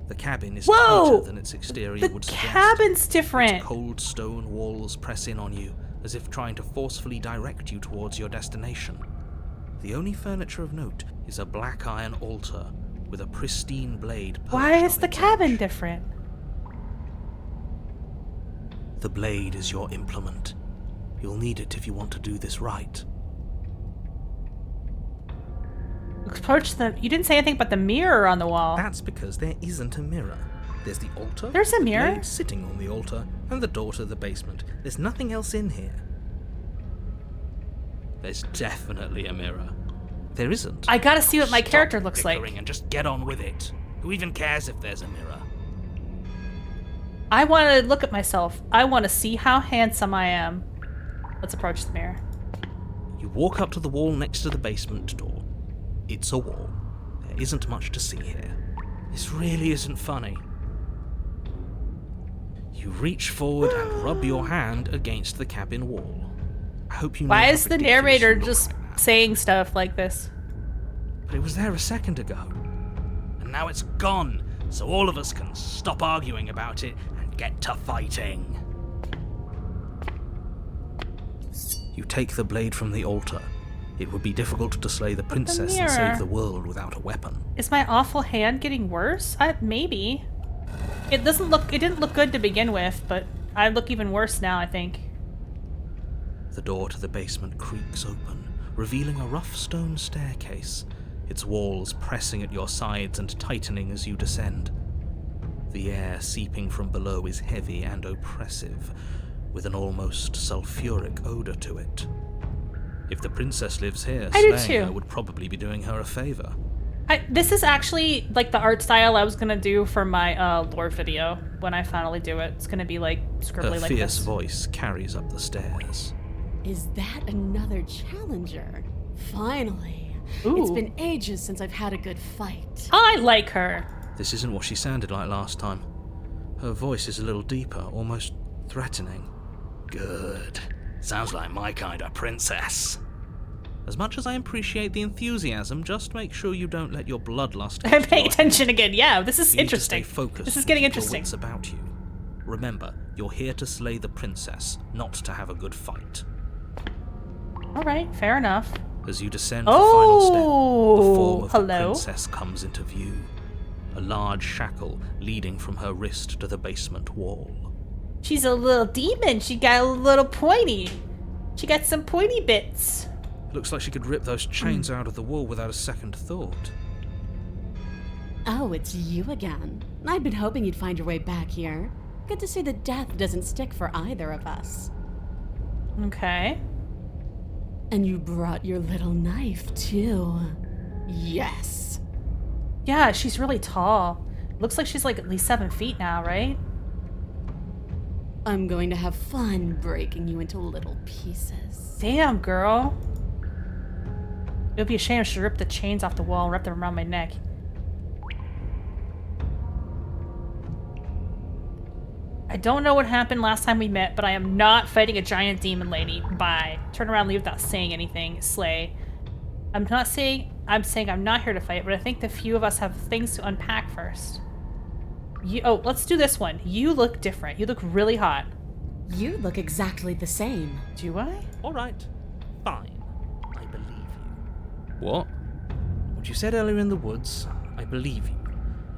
The cabin is Whoa! tighter than its exterior The would suggest. cabin's different. Its cold stone walls press in on you, as if trying to forcefully direct you towards your destination. The only furniture of note is a black iron altar with a pristine blade perched Why is on the its cabin edge. different? The blade is your implement. You'll need it if you want to do this right. Approach the. You didn't say anything about the mirror on the wall. That's because there isn't a mirror. There's the altar. There's a mirror? The blade sitting on the altar, and the door to the basement. There's nothing else in here. There's definitely a mirror. There isn't. I gotta see what my Stop character looks like. bickering and just get on with it. Who even cares if there's a mirror? I want to look at myself. I want to see how handsome I am. Let's approach the mirror. You walk up to the wall next to the basement door. It's a wall. There isn't much to see here. This really isn't funny. You reach forward and rub your hand against the cabin wall. I hope you know Why how is the ridiculous narrator you look just right now. saying stuff like this? But it was there a second ago. And now it's gone, so all of us can stop arguing about it and get to fighting. You take the blade from the altar. It would be difficult to slay the princess and mirror. save the world without a weapon. Is my awful hand getting worse? Maybe. It didn't look good to begin with, but I look even worse now, I think. The door to the basement creaks open, revealing a rough stone staircase, its walls pressing at your sides and tightening as you descend. The air seeping from below is heavy and oppressive, with an almost sulfuric odor to it. If the princess lives here, I do slaying too. her would probably be doing her a favor. This is actually like the art style I was gonna do for my lore video when I finally do it. It's gonna be like scribbly Her like fierce this. voice carries up the stairs. Is that another challenger? Finally. Ooh. It's been ages since I've had a good fight. I like her. This isn't what she sounded like last time. Her voice is a little deeper, almost threatening. Good. Sounds like my kind of princess. As much as I appreciate the enthusiasm, just make sure you don't let your bloodlust get to Pay your attention again. Yeah, this is You need to interesting. stay focused. This is getting and keep your interesting. wits about you. Remember, you're here to slay the princess, not to have a good fight. All right, fair enough. As you descend the final step, the form of the hello. princess comes into view. A large shackle leading from her wrist to the basement wall. She's a little demon. She got a little pointy. She got some pointy bits. Looks like she could rip those chains out of the wall without a second thought. Oh, it's you again. I'd been hoping you'd find your way back here. Good to see that death doesn't stick for either of us. Okay. And you brought your little knife, too. Yes. Yeah, she's really tall. Looks like she's like at least 7 feet now, right? I'm going to have fun breaking you into little pieces. Damn, girl. It would be a shame if she ripped the chains off the wall and wrapped them around my neck. I don't know what happened last time we met, but I am not fighting a giant demon lady. Bye. Turn around, leave without saying anything. Slay. I'm saying I'm not here to fight, but I think the few of us have things to unpack first. Oh, let's do this one. You look different. You look really hot. You look exactly the same. Do I? All right, fine. I believe you. What? What you said earlier in the woods, I believe you.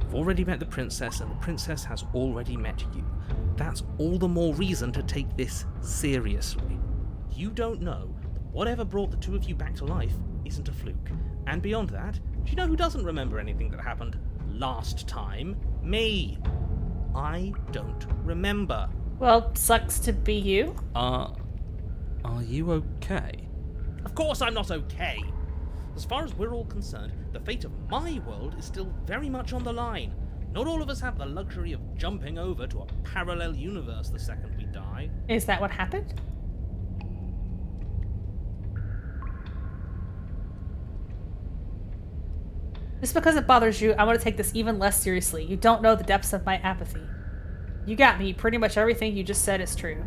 You've already met the princess, and the princess has already met you. That's all the more reason to take this seriously. You don't know that whatever brought the two of you back to life isn't a fluke. And beyond that, do you know who doesn't remember anything that happened last time? Me. I don't remember. Well, sucks to be you. Are you okay? Of course I'm not okay. As far as we're all concerned, the fate of my world is still very much on the line. Not all of us have the luxury of jumping over to a parallel universe the second we die. Is that what happened? Just because it bothers you, I'm going to take this even less seriously. You don't know the depths of my apathy. You got me. Pretty much everything you just said is true.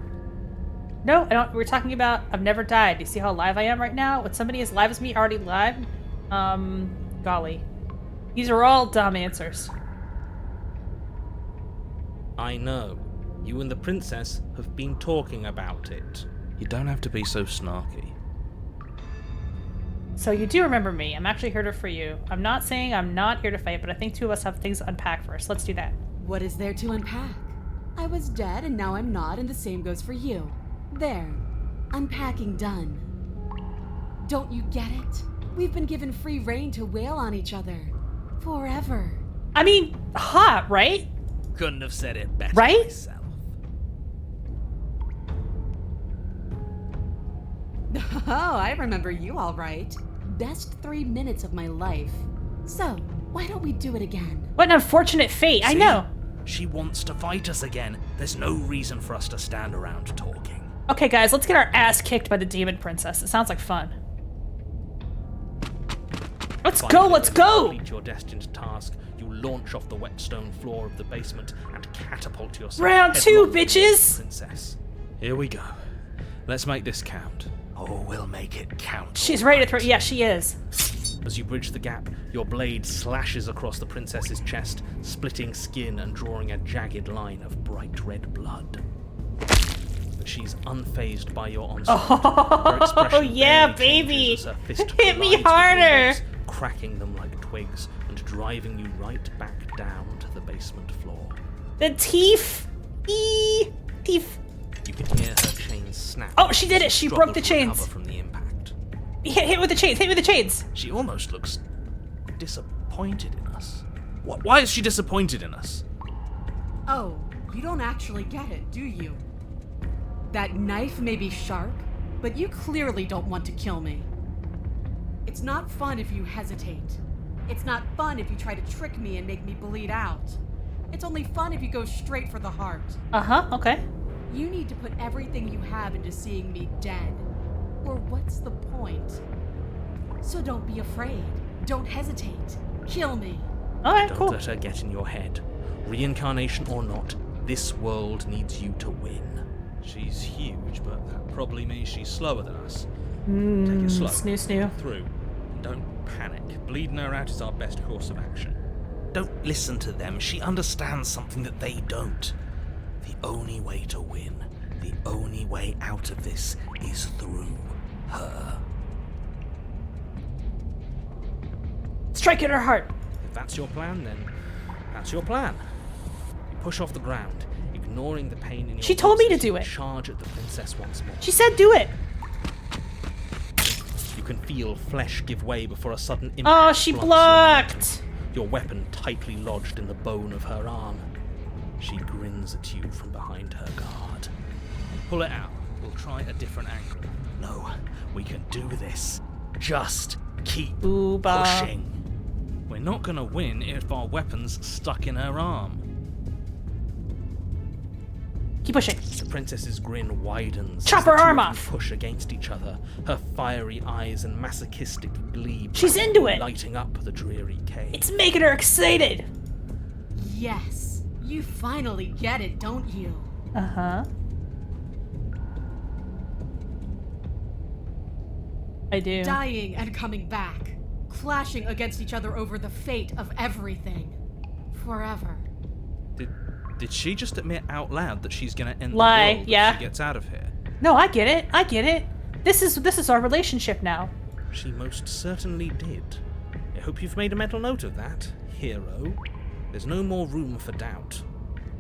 No, I don't. We're talking about I've never died. Do you see how alive I am right now? With somebody as alive as me already alive? Golly. These are all dumb answers. I know. You and the princess have been talking about it. You don't have to be so snarky. So you do remember me. I'm actually here to free you. I'm not saying I'm not here to fight, but I think two of us have things to unpack first. Let's do that. What is there to unpack? I was dead and now I'm not, and the same goes for you. There. Unpacking done. Don't you get it? We've been given free rein to wail on each other. Forever. I mean, hot, right? Couldn't have said it better Right? myself. Oh, I remember you all right. Best 3 minutes of my life. So, why don't we do it again? What an unfortunate fate. I See? know. She wants to fight us again. There's no reason for us to stand around talking. Okay, guys, let's get our ass kicked by the demon princess. It sounds like fun. Let's go, Finally, let's when you go! complete your destined task, you launch off the wet stone floor of the basement and catapult yourself Round two, headlong towards bitches! the princess. Here we go. Let's make this count. Oh, we'll make it count. She's all ready to right. throw. Yeah, she is. As you bridge the gap, your blade slashes across the princess's chest, splitting skin and drawing a jagged line of bright red blood. But she's unfazed by your onslaught. Her Oh, expression yeah, barely changes baby! as her fist Hit me collides with your harder! ribs, cracking them like twigs and driving you right back down to the basement floor. The teeth! Teeth. You can hear her chains snap. Oh, she did it! as She struggle broke the to recover chains! from the impact. Hit with the chains! Hit with the chains! She almost looks disappointed in us. Why is she disappointed in us? Oh, you don't actually get it, do you? That knife may be sharp, but you clearly don't want to kill me. It's not fun if you hesitate. It's not fun if you try to trick me and make me bleed out. It's only fun if you go straight for the heart. Uh-huh, okay. You need to put everything you have into seeing me dead. Or what's the point? So don't be afraid. Don't hesitate. Kill me. Alright, Don't cool. let her get in your head. Reincarnation or not, this world needs you to win. She's huge, but that probably means she's slower than us. Take it slow. Snoo. Through. And don't panic. Bleeding her out is our best course of action. Don't listen to them. She understands something that they don't. The only way to win, the only way out of this is through her. Strike at her heart. If that's your plan, then that's your plan. You push off the ground, ignoring the pain in your She told me to ribs as do you it. Charge at the princess once more. She said do it. You can feel flesh give way before a sudden impact. Oh, she blunts blocked. your weapon tightly lodged in the bone of her arm. She grins at you from behind her guard. Pull it out. We'll try a different angle. No, we can do this. Just keep Booba. pushing. We're not gonna win if our weapon's stuck in her arm. Keep pushing. The princess's grin widens. Chop as the her two arm of you off. Push against each other, her fiery eyes and masochistic glee. She's into it. Lighting up the dreary cave. It's making her excited. Yes. You finally get it, don't you? Uh-huh. I do. Dying and coming back. Clashing against each other over the fate of everything. Forever. Did she just admit out loud that she's gonna end Lie, the world yeah. if she gets out of here? No, I get it. I get it. This is our relationship now. She most certainly did. I hope you've made a mental note of that, hero. There's no more room for doubt.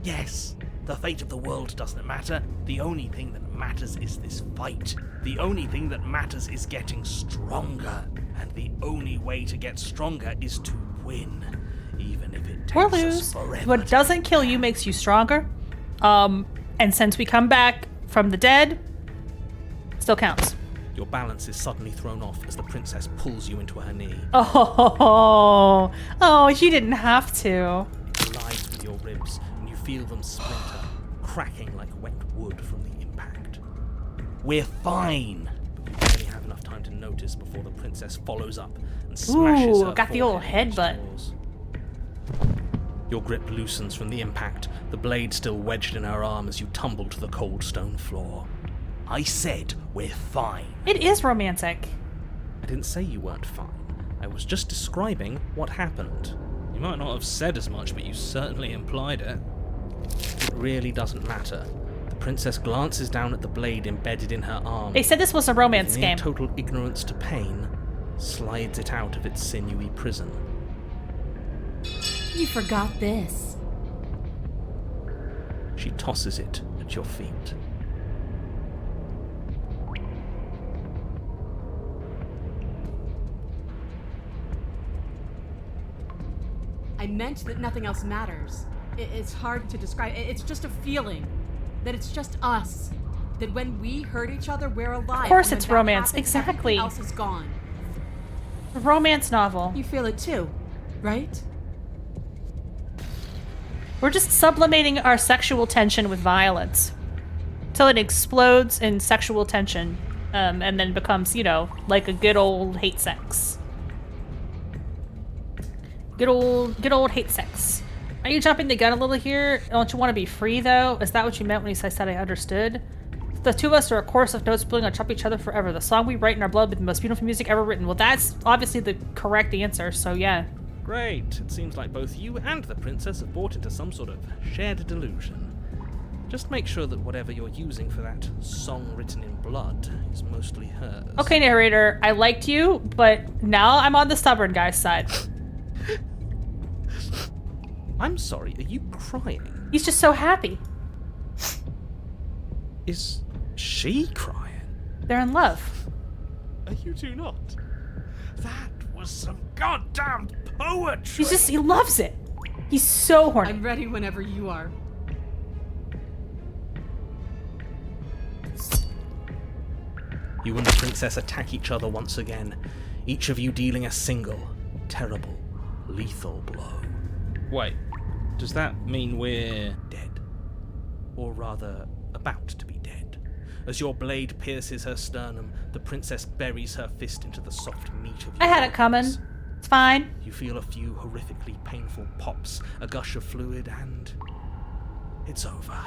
Yes, the fate of the world doesn't matter. The only thing that matters is this fight. The only thing that matters is getting stronger. And the only way to get stronger is to win. Even if it Or takes us lose. forever. What doesn't kill you makes you stronger. And since we come back from the dead, still counts. Your balance is suddenly thrown off as the princess pulls you into her knee. Oh, you didn't have to. It collides with your ribs, and you feel them splinter, cracking like wet wood from the impact. We're fine! But you barely have enough time to notice before the princess follows up and smashes her got the old forehead against headbutt. yours. Your grip loosens from the impact, the blade still wedged in her arm as you tumble to the cold stone floor. I said we're fine. It is romantic. I didn't say you weren't fine. I was just describing what happened. You might not have said as much, but you certainly implied it. It really doesn't matter. The princess glances down at the blade embedded in her arm. They said this was a romance With near game. total ignorance to pain, slides it out of its sinewy prison. You forgot this. She tosses it at your feet. I meant that nothing else matters. It's hard to describe. It's just a feeling. That it's just us. That when we hurt each other, we're alive. Of course and when it's that romance. happens, Exactly. everything else is gone. A romance novel. You feel it too, right? We're just sublimating our sexual tension with violence. Till it explodes in sexual tension. And then becomes, like a good old hate sex. Good old hate sex. Are you jumping the gun a little here? Don't you want to be free, though? Is that what you meant when you said I understood? The two of us are a chorus of notes pulling on top of each other forever. The song we write in our blood with the most beautiful music ever written. Well, that's obviously the correct answer, so yeah. Great. It seems like both you and the princess have bought into some sort of shared delusion. Just make sure that whatever you're using for that song written in blood is mostly hers. Okay, narrator, I liked you, but now I'm on the stubborn guy's side. I'm sorry, are you crying? He's just so happy. Is she crying? They're in love. Are you two not? That was some goddamn poetry! He loves it. He's so horny. I'm ready whenever you are. You and the princess attack each other once again, each of you dealing a single, terrible, lethal blow. Wait, does that mean we're dead? Or rather, about to be dead. As your blade pierces her sternum, the princess buries her fist into the soft meat of your I had it coming. organs. It's fine. You feel a few horrifically painful pops, a gush of fluid, and it's over.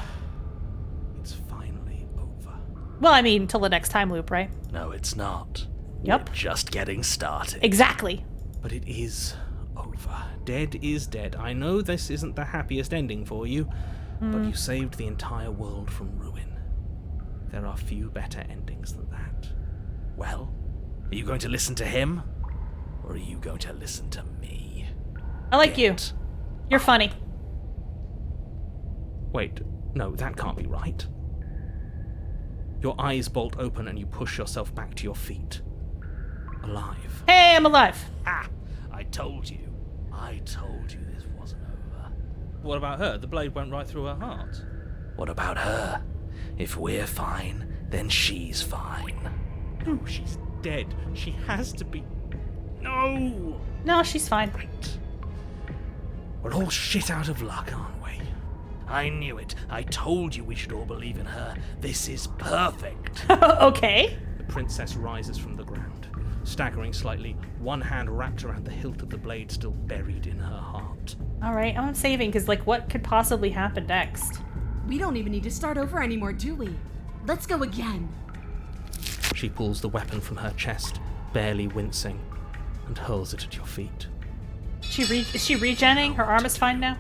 It's finally over. Well, I mean, till the next time loop, right? No, it's not. Yep. We're just getting started. Exactly. But it is over. Dead is dead. I know this isn't the happiest ending for you, but you saved the entire world from ruin. There are few better endings than that. Well, are you going to listen to him? Or are you going to listen to me? I like you. Get You're funny. Wait, no, that can't be right. Your eyes bolt open and you push yourself back to your feet. Alive. Hey, I'm alive. Ah! I told you. I told you this wasn't over. What about her? The blade went right through her heart. What about her? If we're fine, then she's fine. No, she's dead. She has to be... No! No, she's fine. Right. We're all shit out of luck, aren't we? I knew it. I told you we should all believe in her. This is perfect. Okay. The princess rises from the ground, staggering slightly, one hand wrapped around the hilt of the blade still buried in her heart. All right, I'm saving because, what could possibly happen next? We don't even need to start over anymore, do we? Let's go again. She pulls the weapon from her chest, barely wincing, and hurls it at your feet. Is she regenning? Her arm is fine now?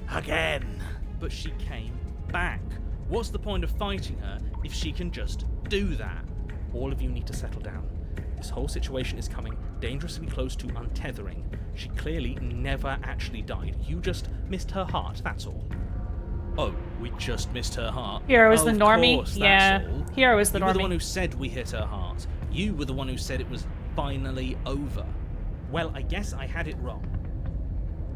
Again! But she came back. What's the point of fighting her if she can just do that? All of you need to settle down. This whole situation is coming dangerously close to untethering. She clearly never actually died. You just missed her heart, that's all. Oh, we just missed her heart? Hero is the Of normie? course, Yeah. that's all. Hero is the You were the normie. one who said we hit her heart. You were the one who said it was finally over. Well, I guess I had it wrong.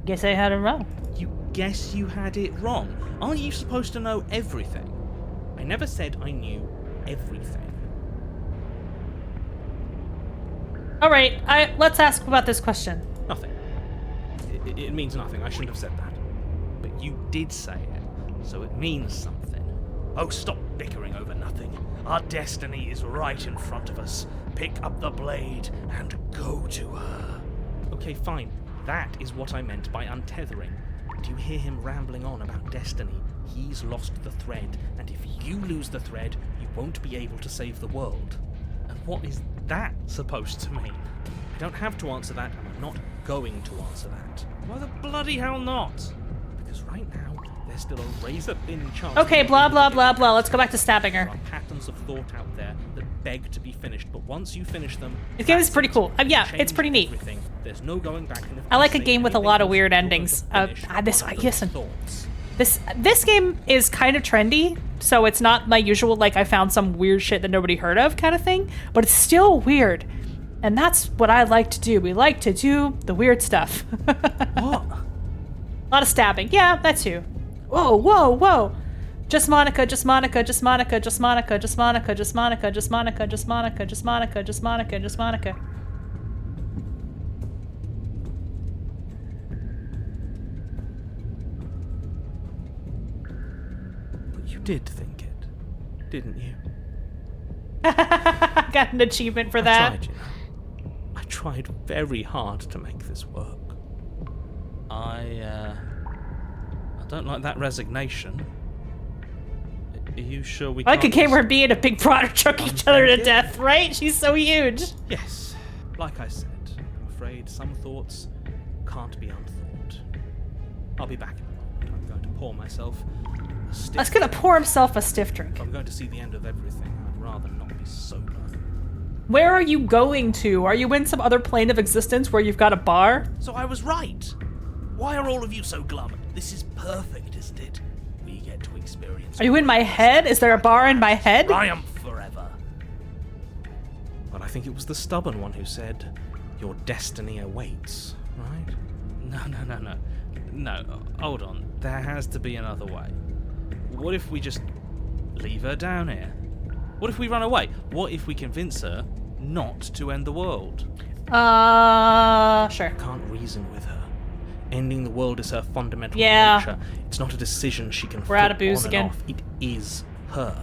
Guess I had it wrong. You guess you had it wrong. Aren't you supposed to know everything? I never said I knew everything. Alright, let's ask about this question. Nothing. It means nothing. I shouldn't have said that. But you did say it, so it means something. Oh, stop bickering over nothing. Our destiny is right in front of us. Pick up the blade and go to her. Okay, fine. That is what I meant by untethering. Do you hear him rambling on about destiny? He's lost the thread, and if you lose the thread, you won't be able to save the world. And what is that supposed to mean? I don't have to answer that, and I'm not going to answer that. Why the bloody hell not? Because right now, there's still a razor-thin chance... Okay, blah, blah, blah, blah. Let's go back to stabbing her. There are patterns of thought out there that beg to be finished, but once you finish them... This game is that's pretty it. cool. Yeah, Change it's pretty neat. everything. There's no going back. And if I like a say game with a anything lot of else, weird you're going to endings. finish one of those Listen. thoughts. This game is kind of trendy, so it's not my usual, like, I found some weird shit that nobody heard of kind of thing, but it's still weird. And that's what I like to do. We like to do the weird stuff. What? A lot of stabbing. Yeah, that too. Whoa, whoa, whoa. Just Monica, just Monica, just Monica, just Monica, just Monica, just Monica, just Monica, just Monica, just Monica, just Monica, just Monica. But you did think it, didn't you? Got an achievement for I that. tried, you know. I tried very hard to make this work. I don't like that resignation. Are you sure we I like a can't game just- where me and a big brother choke each other to Unbreak it? death, right? She's so huge. Yes, like I said, I'm afraid some thoughts can't be unthought. I'll be back in a moment. I'm going to pour myself a stiff I was gonna pour himself a stiff drink. If I'm going to see the end of everything, I'd rather not be sober. Where are you going to? Are you in some other plane of existence where you've got a bar? So I was right. Why are all of you so glum? This is perfect, isn't it? We get to experience. Are you in my head? Is there a bar in my head? Triumph forever. But I think it was the stubborn one who said, "Your destiny awaits." Right? No. Hold on. There has to be another way. What if we just leave her down here? What if we run away? What if we convince her not to end the world? Sure. Can't reason with her. Ending the world is her fundamental Yeah. nature. It's not a decision she can We're out of flip booze on again. and off. It is her.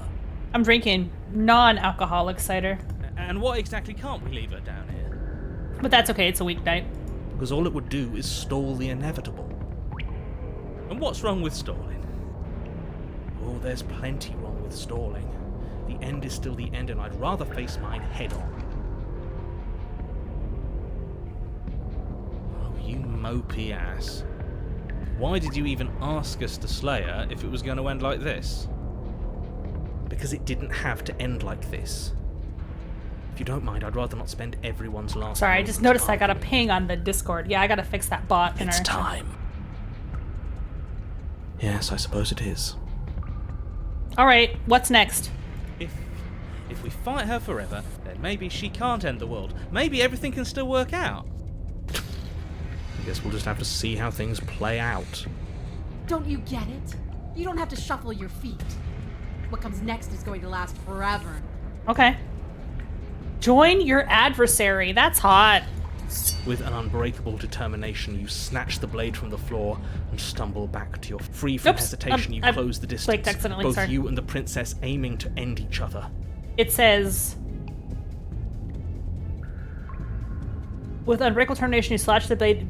I'm drinking non-alcoholic cider. And what exactly can't we leave her down here? But that's okay, it's a weeknight. Because all it would do is stall the inevitable. And what's wrong with stalling? Oh, there's plenty wrong with stalling. The end is still the end, and I'd rather face mine head on. Oh, you mopey ass. Why did you even ask us to slay her if it was going to end like this? Because it didn't have to end like this. If you don't mind, I'd rather not spend everyone's last Sorry, I just moments noticed I got a arguing. ping on the Discord. Yeah, I gotta fix that bot. It's time. Yes, I suppose it is. Alright, what's next? If we fight her forever, then maybe she can't end the world. Maybe everything can still work out. I guess we'll just have to see how things play out. Don't you get it? You don't have to shuffle your feet. What comes next is going to last forever. Okay. Join your adversary. That's hot. With an unbreakable determination, you snatch the blade from the floor and stumble back to your free from Oops, hesitation. You I close the distance. clicked accidentally, Both sorry. you and the princess aiming to end each other. It says, with unbreakable determination, you slash the blade,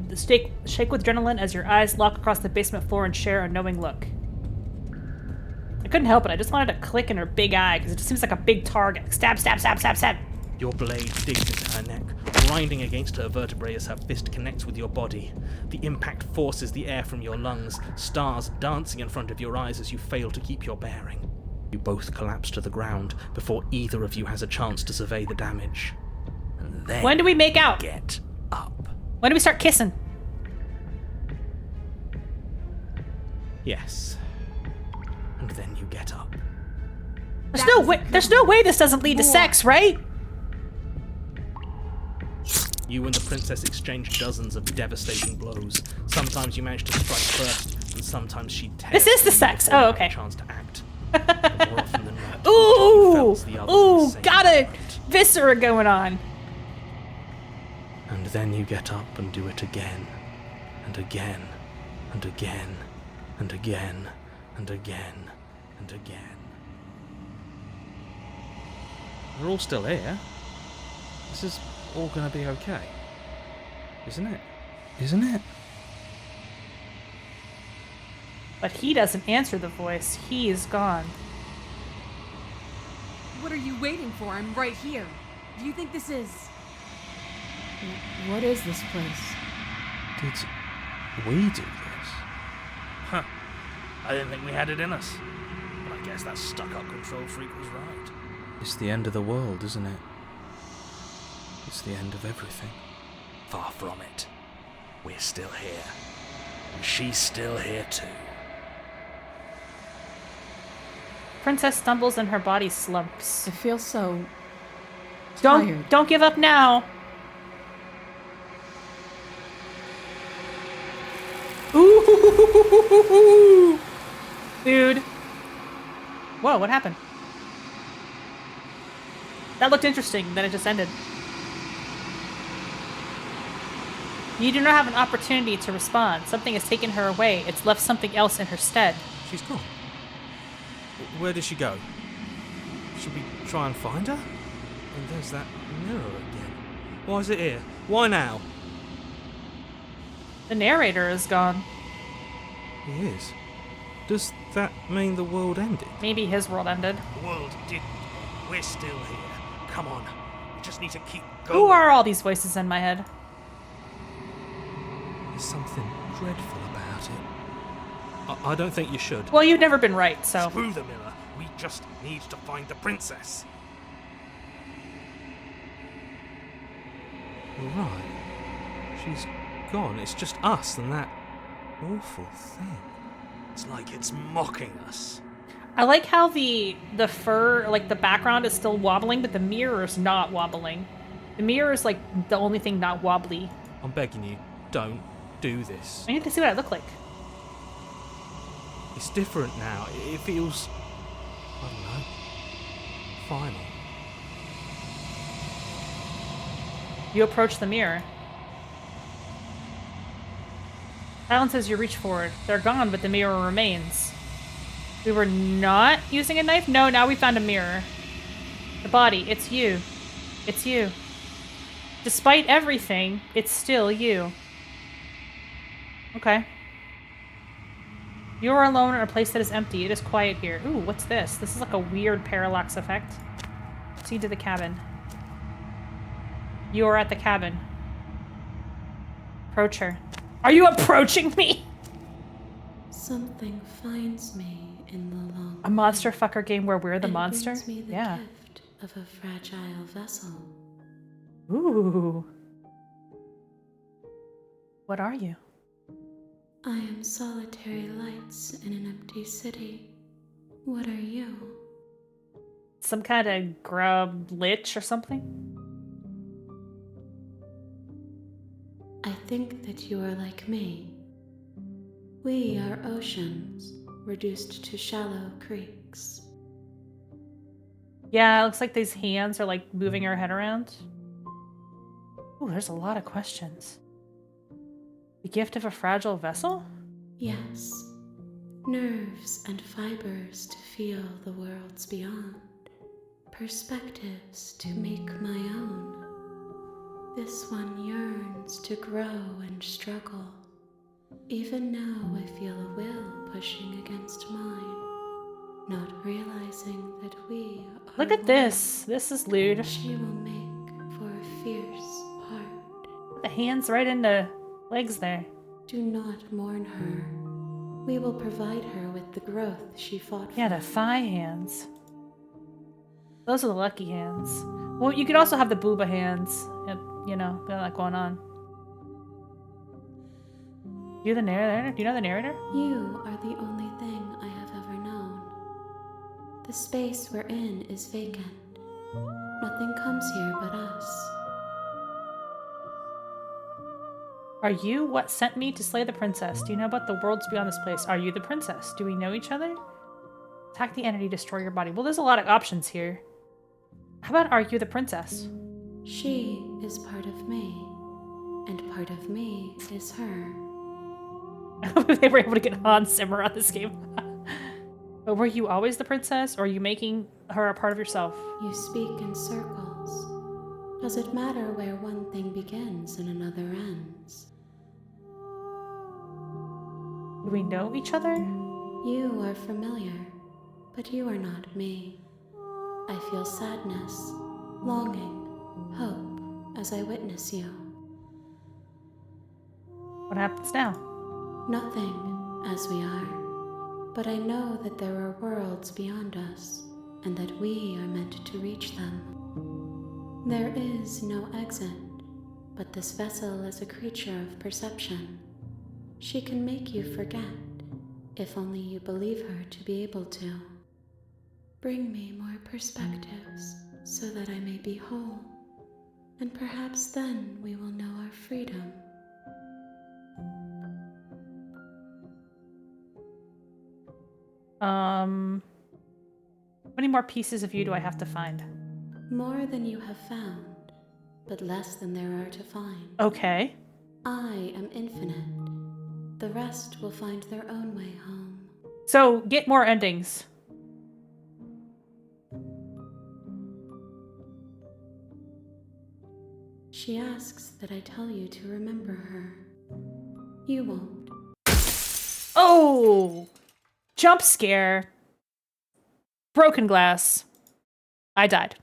shake with adrenaline as your eyes lock across the basement floor and share a knowing look. I couldn't help it. I just wanted to click in her big eye because it just seems like a big target. Stab, stab, stab, stab, stab. Your blade digs into her neck, grinding against her vertebrae as her fist connects with your body. The impact forces the air from your lungs, stars dancing in front of your eyes as you fail to keep your bearing. You both collapse to the ground before either of you has a chance to survey the damage. And then When do we make out? get up. When do we start kissing? Yes. And then you get up. There's no way this doesn't lead to sex, right? You and the princess exchange dozens of devastating blows. Sometimes you manage to strike first, and sometimes she tears This is the through sex. before you Oh, have okay. a chance to act. But more often than not, Ooh! she fells the other Ooh! in the same Got a moment. viscera going on. And then you get up and do it again, and again, and again, and again, and again, and again. We're all still here. This is all gonna be okay. Isn't it? Isn't it? But he doesn't answer the voice. He is gone. What are you waiting for? I'm right here. Do you think this is... What is this place? Did we do this? Huh. I didn't think we had it in us. But I guess that stuck-up control freak was right. It's the end of the world, isn't it? It's the end of everything. Far from it. We're still here. And she's still here too. Princess stumbles and her body slumps. I feel so tired. Don't give up now. Ooh, dude. Whoa, what happened? That looked interesting. Then it just ended. You do not have an opportunity to respond. Something has taken her away. It's left something else in her stead. She's gone. Where did she go? Should we try and find her? And there's that mirror again. Why is it here? Why now? The narrator is gone. He is. Does that mean the world ended? Maybe his world ended. The world didn't. We're still here. Come on. We just need to keep going. Who are all these voices in my head? There's something dreadful about it. I don't think you should. Well, you've never been right, so. Screw the mirror. We just need to find the princess. You're right. She's gone. It's just us and that awful thing. It's like it's mocking us. I like how the fur, like the background is still wobbling, but the mirror is not wobbling. The mirror is like the only thing not wobbly. I'm begging you, don't do this. I need to see what I look like. It's different now. It feels, I don't know, final. You approach the mirror. Silence as you reach forward. They're gone, but the mirror remains. We were not using a knife? No, now we found a mirror. The body, it's you. It's you. Despite everything, it's still you. Okay. You are alone in a place that is empty. It is quiet here. Ooh, what's this? This is like a weird parallax effect. Proceed to the cabin. You are at the cabin. Approach her. Are you approaching me? Something finds me in the long. A monster fucker game where we're the and monster? brings me the Yeah. gift of a fragile vessel. Ooh. What are you? I am solitary lights in an empty city. What are you? Some kind of grub lich or something? I think that you are like me. We are oceans, reduced to shallow creeks. Yeah, it looks like these hands are like moving her head around. Ooh, there's a lot of questions. The gift of a fragile vessel? Yes, nerves and fibers to feel the worlds beyond, perspectives to make my own. This one yearns to grow and struggle. Even now I feel a will pushing against mine. not realizing that we are Look at one. this. This is lewd. She will make for a fierce part. The hands right into legs there. Do not mourn her. We will provide her with the growth she fought Yeah, for. the thigh hands. Those are the lucky hands. Well, you could also have the booba hands. You know, got that going on. You the narrator? Do you know the narrator? You are the only thing I have ever known. The space we're in is vacant. Nothing comes here but us. Are you what sent me to slay the princess? Do you know about the worlds beyond this place? Are you the princess? Do we know each other? Attack the entity, destroy your body. Well, there's a lot of options here. How about are you the princess? She is part of me, and part of me is her. They were able to get Hans Zimmer on this game. But were you always the princess, or are you making her a part of yourself? You speak in circles. Does it matter where one thing begins and another ends? Do we know each other? You are familiar, but you are not me. I feel sadness, longing, hope as I witness you. What happens now? Nothing, as we are, but I know that there are worlds beyond us, and that we are meant to reach them. There is no exit, but this vessel is a creature of perception. She can make you forget, if only you believe her to be able to. Bring me more perspectives, so that I may be whole, and perhaps then we will know our freedom. How many more pieces of you do I have to find? More than you have found, but less than there are to find. Okay. I am infinite. The rest will find their own way home. So, get more endings. She asks that I tell you to remember her. You won't. Oh! Jump scare. Broken glass. I died.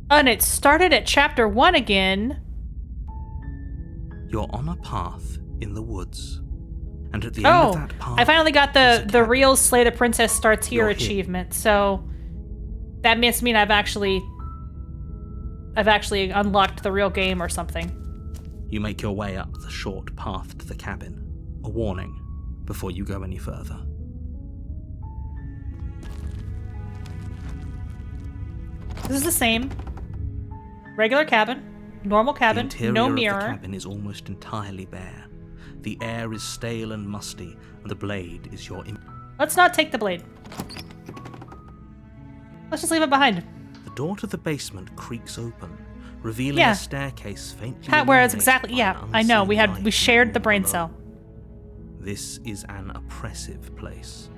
And it started at chapter 1 again. You're on a path in the woods. And at the end of that path, I finally got is a the cabin. real Slay the Princess Starts Here You're here. achievement. So that must mean I've actually unlocked the real game or something. You make your way up the short path to the cabin. A warning before you go any further. This is the same. Regular cabin, normal The cabin, interior no of mirror. the cabin is almost entirely bare. The air is stale and musty, and the blade is your Let's not take the blade. Let's just leave it behind. The door to the basement creaks open, revealing Yeah. a staircase faintly Whereas illuminated exactly, by yeah, an I know. unseen We light shared the from brain below. cell. This is an oppressive place.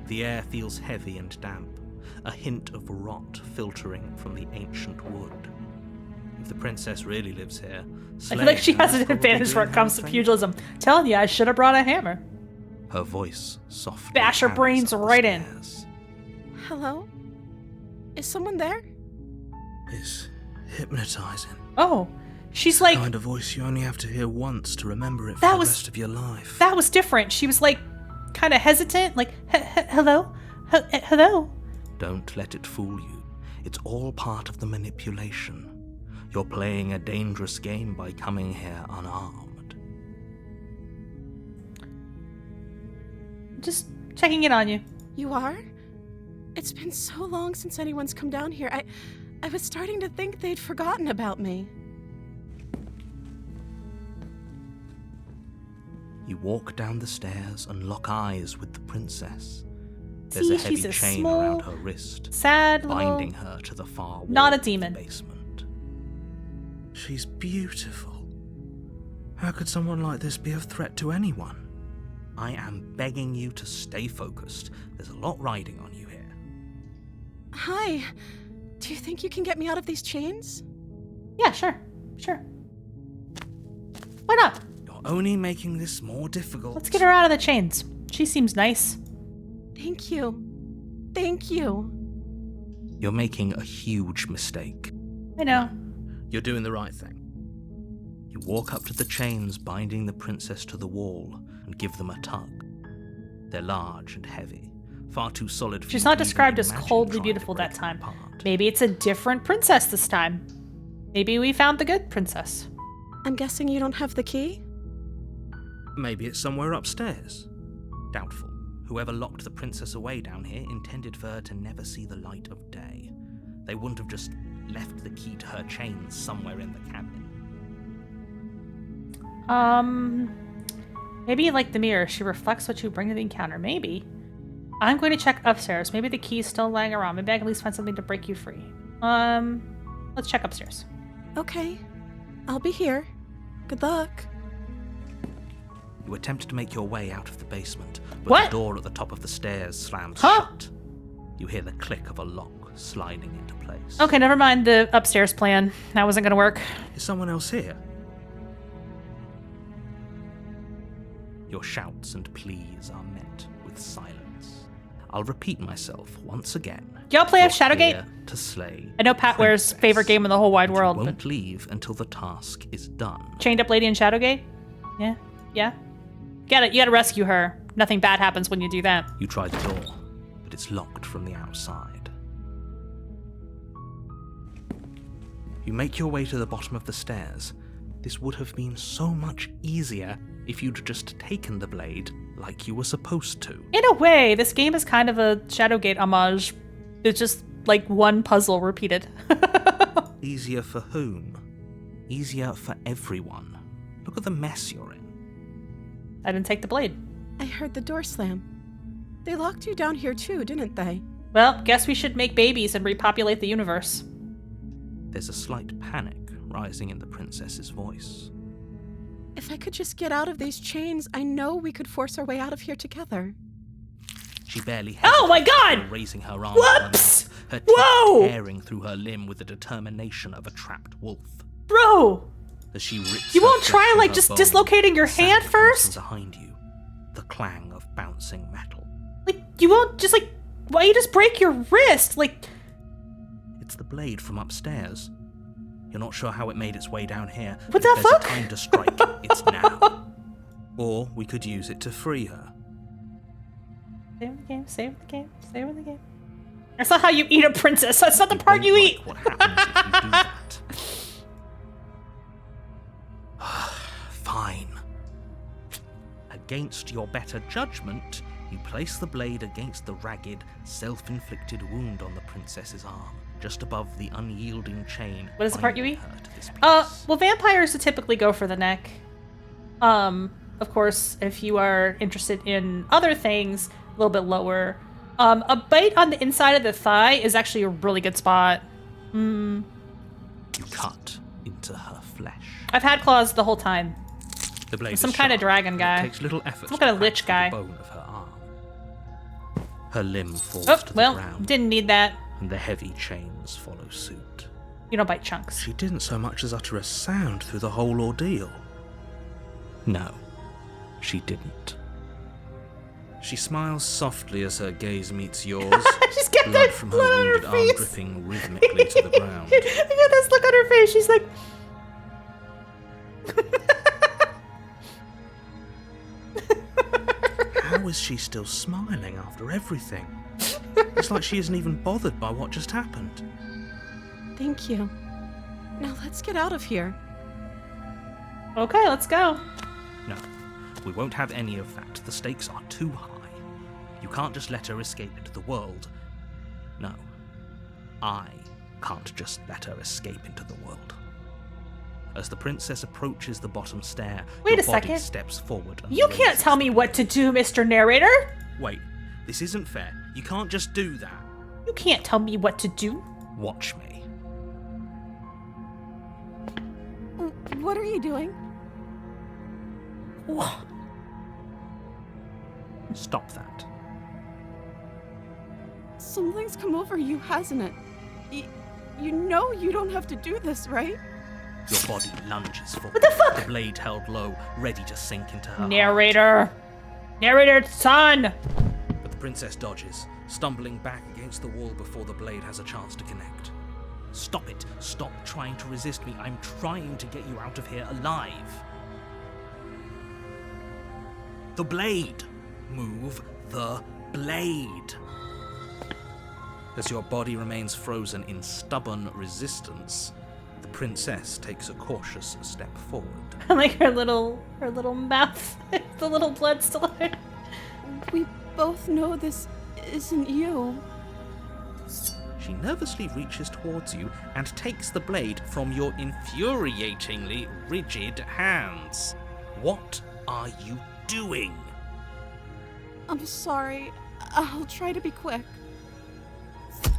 The air feels heavy and damp, a hint of rot filtering from the ancient wood. If the princess really lives here, I feel like she has an probably advantage where doing it comes her to a pugilism. Telling you, I should have brought a hammer. Her voice softly Bash her hammers brains up the right in. stairs. Hello? Is someone there? It's hypnotizing. Oh, she's like, Kind of voice you only have to hear once to remember it for That the was- rest of your life. that was different. She was like, kind of hesitant, like, hello? Hello? Don't let it fool you. It's all part of the manipulation. You're playing a dangerous game by coming here unarmed. Just checking in on you. You are? It's been so long since anyone's come down here. I was starting to think they'd forgotten about me. You walk down the stairs and lock eyes with the princess. There's See, a heavy she's a chain small, around her wrist, sad little... binding her to the far wall Not a of the demon. basement. She's beautiful. How could someone like this be of threat to anyone? I am begging you to stay focused. There's a lot riding on you here. Hi. Do you think you can get me out of these chains? Yeah, sure. Why not? You're only making this more difficult. Let's get her out of the chains. She seems nice. Thank you. Thank you. You're making a huge mistake. I know. You're doing the right thing. You walk up to the chains binding the princess to the wall and give them a tug. They're large and heavy, far too solid for She's you not to even described as imagine coldly trying to beautiful break that them time. apart. Maybe it's a different princess this time. Maybe we found the good princess. I'm guessing you don't have the key? Maybe it's somewhere upstairs. Doubtful. Whoever locked the princess away down here intended for her to never see the light of day. They wouldn't have just left the key to her chains somewhere in the cabin. Maybe like the mirror, she reflects what you bring to the encounter. Maybe. I'm going to check upstairs. Maybe the key's still lying around. Maybe I can at least find something to break you free. Let's check upstairs. Okay. I'll be here. Good luck. You attempt to make your way out of the basement, but What? the door at the top of the stairs slams Huh? shut. You hear the click of a lock sliding into place. Okay, never mind the upstairs plan. That wasn't going to work. Is someone else here? Your shouts and pleas are met with silence. I'll repeat myself once again. Y'all play You're Shadowgate? here to slay I know Pat Ware's princess, favorite game in the whole wide and world, You but won't leave until the task is done. Chained Up Lady in Shadowgate? Yeah? Yeah? You gotta rescue her. Nothing bad happens when you do that. You try the door, but it's locked from the outside. You make your way to the bottom of the stairs. This would have been so much easier if you'd just taken the blade like you were supposed to. In a way, this game is kind of a Shadowgate homage. It's just like one puzzle repeated. Easier for whom? Easier for everyone. Look at the mess you're in. I didn't take the blade. I heard the door slam. They locked you down here too, didn't they? Well, guess we should make babies and repopulate the universe. There's a slight panic rising in the princess's voice. If I could just get out of these chains, I know we could force our way out of here together. She barely Oh my hesitates God! before raising her arm, Whoops! her teeth Whoa! tearing through her limb with the determination of a trapped wolf. Bro! As she rips You her won't flesh try from like her just bone, dislocating your sound hand comes first? from behind you, the clang of bouncing metal. Like, you won't just like, why you just break your wrist? Like, It's the blade from upstairs. You're not sure how it made its way down here. What but the if there's fuck? a time to strike, it's now. Or we could use it to free her. save the game, save the game, save the game. That's not how you eat a princess. That's not the part won't you like eat. What happens if you do that? Fine. Against your better judgment, you place the blade against the ragged, self-inflicted wound on the princess's arm, just above the unyielding chain. What is the part you binding eat? her to this piece. Well, vampires typically go for the neck. Of course, if you are interested in other things, a little bit lower. A bite on the inside of the thigh is actually a really good spot. You cut into her flesh. I've had claws the whole time. The blade Some is kind of sharp, dragon and guy. It takes little effort Some to kind of cut lich through guy. the bone of her arm. Her limb falls Oh, to the well, ground, didn't need that. and the heavy chains follow suit. You don't bite chunks. She didn't so much as utter a sound through the whole ordeal. No, she didn't. She smiles softly as her gaze meets yours. She's got blood that from blood her on her wounded arm face. dripping rhythmically to the ground. I got this look on her face. She's like, How is she still smiling after everything? It's like she isn't even bothered by what just happened. Thank you. Now let's get out of here. okay, let's go. No, we won't have any of that. The stakes are too high. You can't just let her escape into the world. No, I can't just let her escape into the world. As the princess approaches the bottom stair, Wait your a body second. steps forward. And You can't raises tell me what to do, Mr. Narrator. Wait, this isn't fair. You can't just do that. You can't tell me what to do. Watch me. What are you doing? Stop that. Something's come over you, hasn't it? You know you don't have to do this, right? Your body lunges forward. What the fuck? The blade held low, ready to sink into her heart. Narrator. Narrator, son. But the princess dodges, stumbling back against the wall before the blade has a chance to connect. Stop it! Stop trying to resist me. I'm trying to get you out of here alive. The blade! Move the blade! As your body remains frozen in stubborn resistance, the princess takes a cautious step forward. I like her little mouth. The little blood still out. We both know this isn't you. She nervously reaches towards you and takes the blade from your infuriatingly rigid hands. What are you doing? I'm sorry. I'll try to be quick.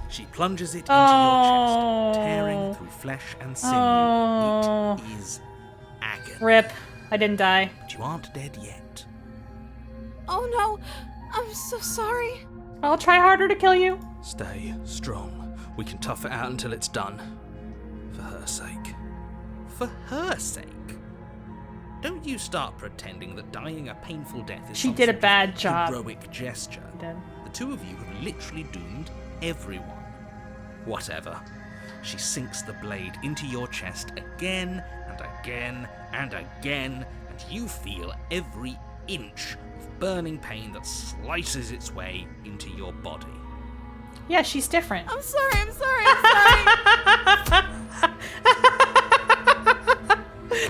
She plunges it into your chest, tearing through flesh and sinew. It is agony. Rip. I didn't die. But you aren't dead yet. Oh no, I'm so sorry. I'll try harder to kill you. Stay strong. We can tough it out until it's done. For her sake. For her sake? Don't you start pretending that dying a painful death is She some did a sort of bad job. heroic gesture. Did. The two of you have literally doomed everyone. Whatever. She sinks the blade into your chest again and again and again, and you feel every inch of burning pain that slices its way into your body. Yeah, she's different. I'm sorry.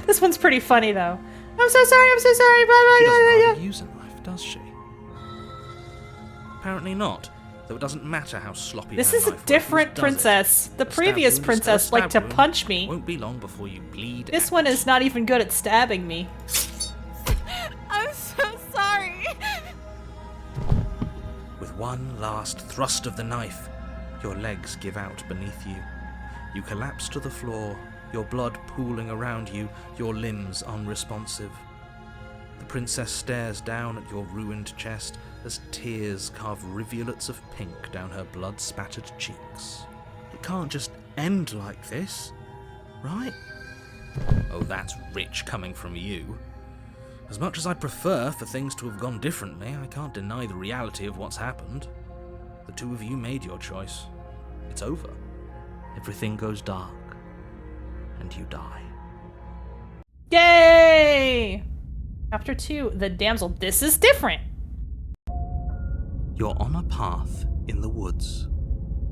This one's pretty funny though. I'm so sorry. She doesn't know how Bye. to use a knife, does she? Apparently not, though it doesn't matter how sloppy This her is a knife work, different who does princess. it? The A stab previous wound is princess still a liked to stab wound. punch me. Won't be long before you bleed This out. one is not even good at stabbing me. I'm so sorry. With one last thrust of the knife, your legs give out beneath you. You collapse to the floor, your blood pooling around you, your limbs unresponsive. The princess stares down at your ruined chest as tears carve rivulets of pink down her blood-spattered cheeks. It can't just end like this, right? Oh, that's rich coming from you. As much as I'd prefer for things to have gone differently, I can't deny the reality of what's happened. The two of you made your choice. It's over. Everything goes dark, and you die. Yay! Chapter 2, The Damsel. This is different. You're on a path in the woods,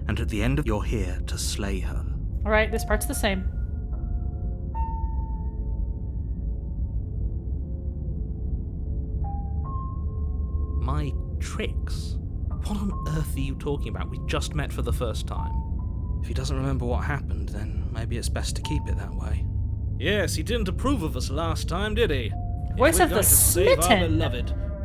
and at the end of you're here to slay her. Alright, this part's the same. My tricks? What on earth are you talking about? We just met for the first time. If he doesn't remember what happened, then maybe it's best to keep it that way. Yes, he didn't approve of us last time, did he? Voice of the Smitten.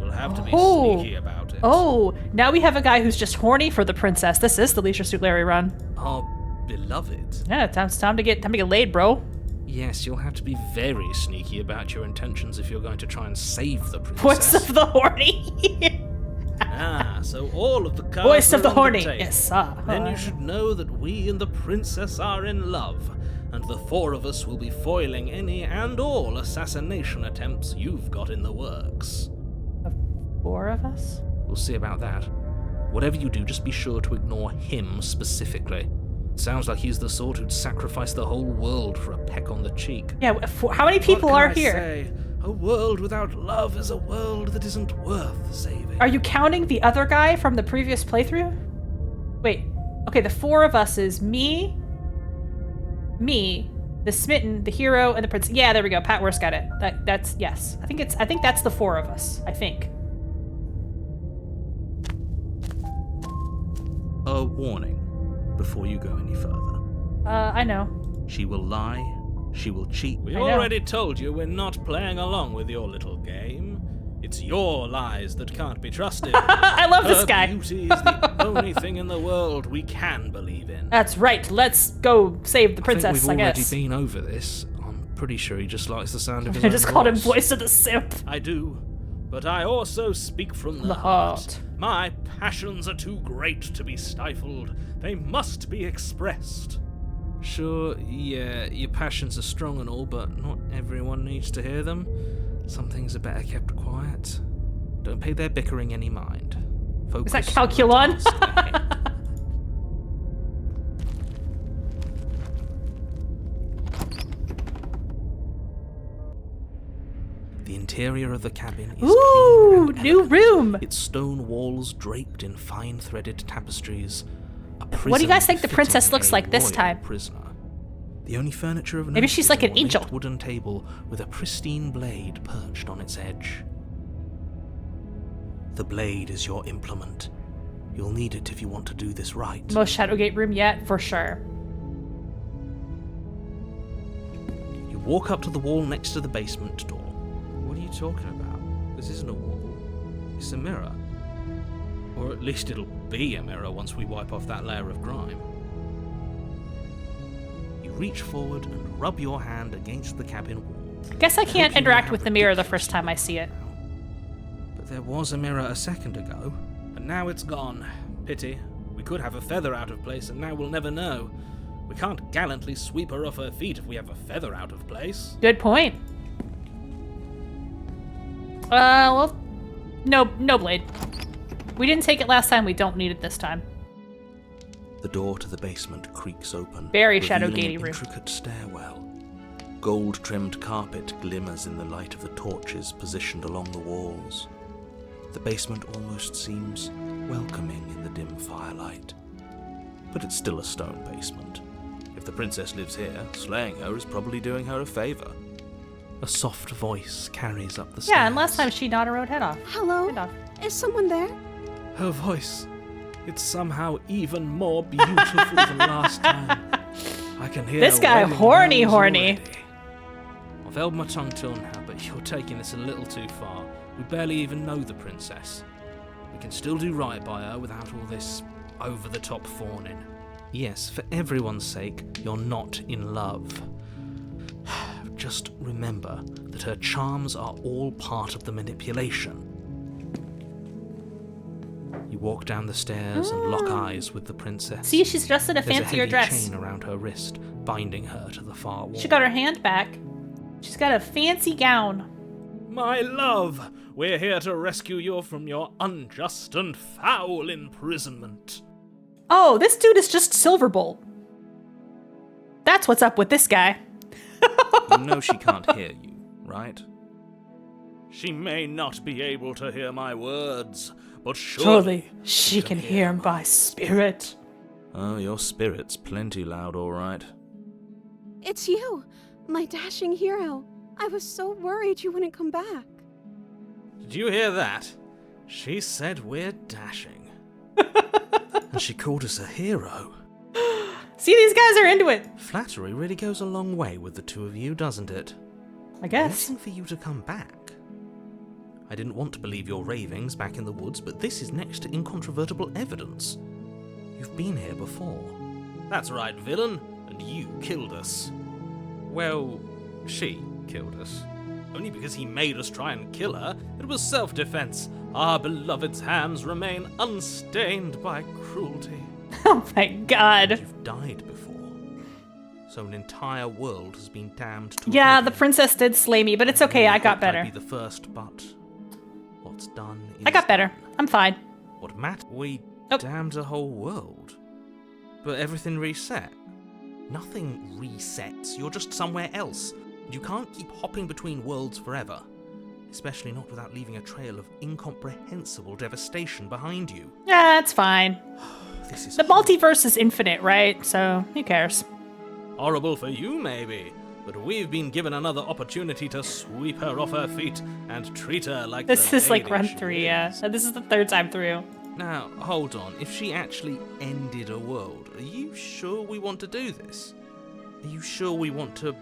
We'll have to be Oh. sneaky about it. Oh, now we have a guy who's just horny for the princess. This is the Leisure Suit Larry run. Our beloved. Yeah, it's time to get laid, bro. Yes, you'll have to be very sneaky about your intentions if you're going to try and save the princess. Voice of the horny. Ah, so all of the cards Voice of are the on horny. table. Yes, Then you should know that we and the princess are in love, and the four of us will be foiling any and all assassination attempts you've got in the works. Four of us? We'll see about that. Whatever you do, just be sure to ignore him specifically. It sounds like he's the sort who'd sacrifice the whole world for a peck on the cheek. Yeah, how many people What are can I here? say? A world without love is a world that isn't worth saving. Are you counting the other guy from the previous playthrough? Wait. Okay, the four of us is me, the Smitten, the hero, and the prince. Yeah, there we go. Pat Worst got it. That's yes. I think that's the four of us. I think. A warning before you go any further. I know. She will lie. She will cheat. We I know. already told you we're not playing along with your little game. It's your lies that can't be trusted. I love this Her guy. beauty is the only thing in the world we can believe in. That's right. Let's go save the princess, I think we've already guess. been over this. I'm pretty sure he just likes the sound of his I own just called him voice. Voice of the Simp. I do. But I also speak from the The heart. My passions are too great to be stifled. They must be expressed. Sure, yeah, your passions are strong and all, but not everyone needs to hear them. Some things are better kept quiet. Don't pay their bickering any mind. Focus that on the Calculon? task ahead. The interior of the cabin is Ooh, clean and new elegant, room. its stone walls draped in fine threaded tapestries. What do you guys think the prison princess looks befitting like this a royal time? Prisoner. The only furniture of note Maybe she's is like an an angel. ornate wooden table with a pristine blade perched on its edge. The blade is your implement. You'll need it if you want to do this right. Most Shadowgate room yet, for sure. You walk up to the wall next to the basement door. What are you talking about? This isn't a wall. It's a mirror. Or at least it'll be a mirror once we wipe off that layer of grime. You reach forward and rub your hand against the cabin wall. Guess I can't hope you interact know with how the mirror the ridiculous first time I it see is it. now. But there was a mirror a second ago, and now it's gone. Pity. We could have a feather out of place, and now we'll never know. We can't gallantly sweep her off her feet if we have a feather out of place. Good point. Well, no blade. We didn't take it last time, we don't need it this time. The door to the basement creaks open, Very revealing Shadowgatey an room. intricate stairwell. Gold-trimmed carpet glimmers in the light of the torches positioned along the walls. The basement almost seems welcoming in the dim firelight. But it's still a stone basement. If the princess lives here, slaying her is probably doing her a favor. A soft voice carries up the stairs. Yeah, and last time she gnawed her own head off. Hello? Head off. Is someone there? Her voice. It's somehow even more beautiful than last time. I can hear This guy wedding horny, bells horny. already. I've held my tongue till now, but you're taking this a little too far. We barely even know the princess. We can still do right by her without all this over-the-top fawning. Yes, for everyone's sake, you're not in love. Just remember that her charms are all part of the manipulation. You walk down the stairs and lock eyes with the princess. See, she's dressed in a There's fancier a heavy dress. chain around her wrist, binding her to the far wall. She got her hand back. She's got a fancy gown. My love, we're here to rescue you from your unjust and foul imprisonment. Oh, this dude is just Silverbolt. That's what's up with this guy. You know she can't hear you, right? She may not be able to hear my words, but Surely she can hear by spirit. Oh, your spirit's plenty loud, all right. It's you, my dashing hero. I was so worried you wouldn't come back. Did you hear that? She said we're dashing. And she called us a hero. See, these guys are into it. Flattery really goes a long way with the two of you, doesn't it? I guess. Waiting for you to come back. I didn't want to believe your ravings back in the woods, but this is next to incontrovertible evidence. You've been here before. That's right, villain, and you killed us. Well, she killed us. Only because he made us try and kill her. It was self-defense. Our beloved's hands remain unstained by cruelty. Oh my god. You've died before. So an entire world has been damned to Yeah, the oblivion. princess did slay me, but it's okay, I got I'd better. be the first, but what's done is I got better. done. I'm fine. What matter? We Oh. damned a whole world. But everything reset. Nothing resets. You're just somewhere else. You can't keep hopping between worlds forever. Especially not without leaving a trail of incomprehensible devastation behind you. Yeah, it's fine. This is The multiverse is infinite, right? So, who cares? horrible for you, maybe. But we've been given another opportunity to sweep her off her feet and treat her like This the is like lady run she 3, yeah. is. So this is the third time through. Now, hold on. If she actually ended a world, are you sure we want to do this? Are you sure we want to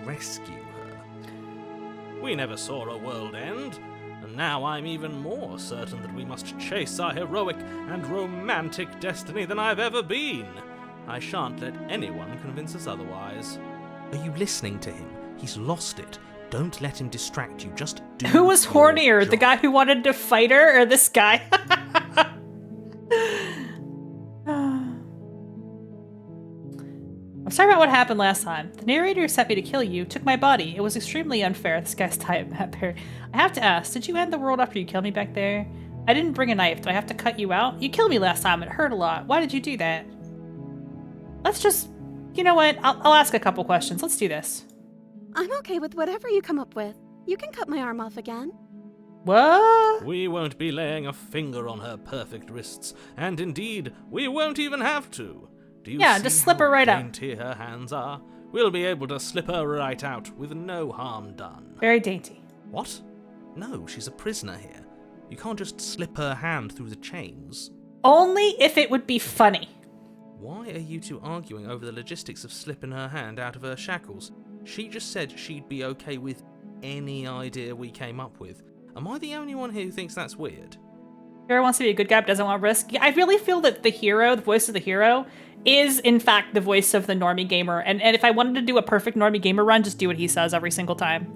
rescue her? We never saw a world end, and now I'm even more certain that we must chase our heroic and romantic destiny than I've ever been. I shan't let anyone convince us otherwise. Are you listening to him? He's lost it. Don't let him distract you. Just do Who was your hornier, the job. guy who wanted to fight her or this guy? I'm sorry about what happened last time. The narrator who sent me to kill you took my body. It was extremely unfair. This guy's type. I have to ask, did you end the world after you killed me back there? I didn't bring a knife. Do I have to cut you out? You killed me last time. It hurt a lot. Why did you do that? Let's just... You know what? I'll ask a couple questions. Let's do this. I'm okay with whatever you come up with. You can cut my arm off again. What? We won't be laying a finger on her perfect wrists, and indeed, we won't even have to. Do you Yeah, see just slip her how right out. dainty her hands are? We'll be able to slip her right out with no harm done. Very dainty. What? No, she's a prisoner here. You can't just slip her hand through the chains. Only if it would be funny. Why are you two arguing over the logistics of slipping her hand out of her shackles? She just said she'd be okay with any idea we came up with. Am I the only one here who thinks that's weird? Hero wants to be a good guy but doesn't want risk. Yeah, I really feel that the hero, the voice of the hero, is in fact the voice of the normie gamer. And if I wanted to do a perfect normie gamer run, just do what he says every single time.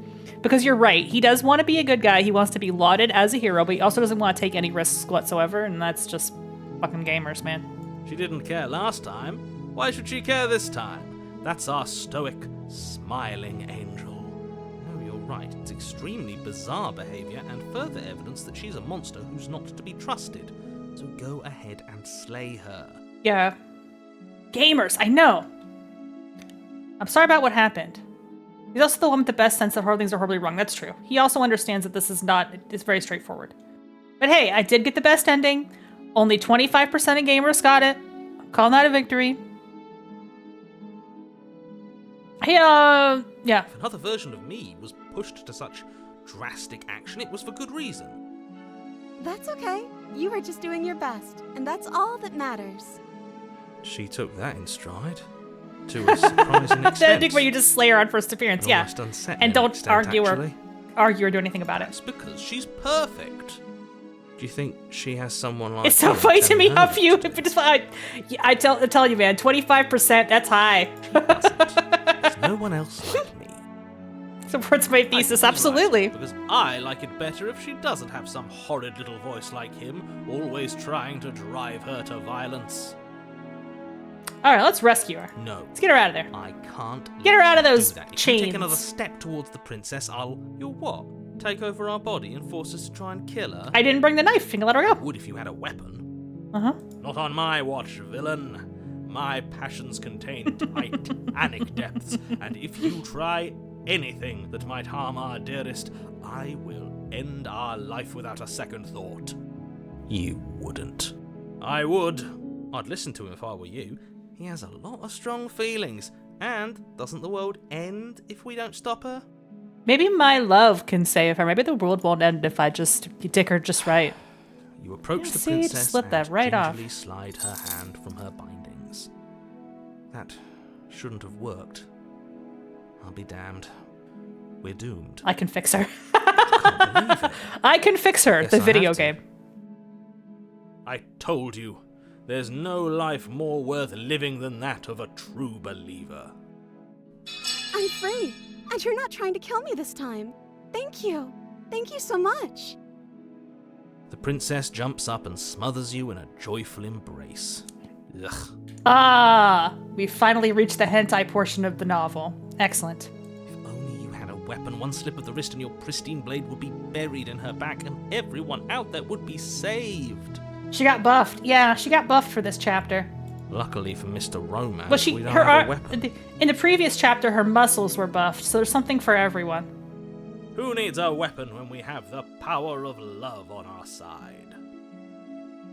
Because you're right, he does want to be a good guy. He wants to be lauded as a hero, but he also doesn't want to take any risks whatsoever. And that's just fucking gamers, man. She didn't care last time. Why should she care this time? That's our stoic, smiling angel. No, you're right. It's extremely bizarre behavior and further evidence that she's a monster who's not to be trusted. So go ahead and slay her. Yeah. Gamers, I know. I'm sorry about what happened. He's also the one with the best sense that horrible things are horribly wrong. That's true. He also understands that this is not, it's very straightforward. But hey, I did get the best ending. Only 25% of gamers got it. I'm calling that a victory. Hey, yeah. If another version of me was pushed to such drastic action, it was for good reason. That's okay. You were just doing your best, and that's all that matters. She took that in stride. To a surprising The extent. ending where you just slay her on first appearance, An yeah. almost unsettling And don't extent, argue actually. or do anything about it. That's because she's perfect. Do you think she has someone like It's so you funny to telling me her how what few. to do? I tell you, man, 25%. That's high. There's no one else like me. Supports my thesis, Right, absolutely. because I like it better if she doesn't have some horrid little voice like him, always trying to drive her to violence. All right, let's rescue her. No, Let's get her out of there. I can't. Get her let out of you those do that. If chains. you take another step towards the princess, You'll what? Take over our body and force us to try and kill her? I didn't bring the knife. You can let her I go. would if you had a weapon. Uh-huh. Not on my watch, villain. My passions contain titanic depths, and if you try anything that might harm our dearest, I will end our life without a second thought. You wouldn't. I would. I'd listen to him if I were you. He has a lot of strong feelings, and doesn't the world end if we don't stop her? Maybe my love can save her. Maybe the world won't end if I just dick her just right. You approach Yeah, the see, princess just slip and that right off. gingerly slide her hand from her bindings. That shouldn't have worked. I'll be damned. We're doomed. I can fix her. Can't believe it. I can fix her. Guess The I video have to. game. I told you, there's no life more worth living than that of a true believer. I'm free, and you're not trying to kill me this time. Thank you. Thank you so much. The princess jumps up and smothers you in a joyful embrace. Ugh. Ah, we finally reached the hentai portion of the novel. Excellent. If only you had a weapon, one slip of the wrist and your pristine blade would be buried in her back, and everyone out there would be saved. She got buffed. Yeah, she got buffed for this chapter. Luckily for Mr. Romance, Well, we don't have a weapon. in the previous chapter, her muscles were buffed, so there's something for everyone. Who needs a weapon when we have the power of love on our side?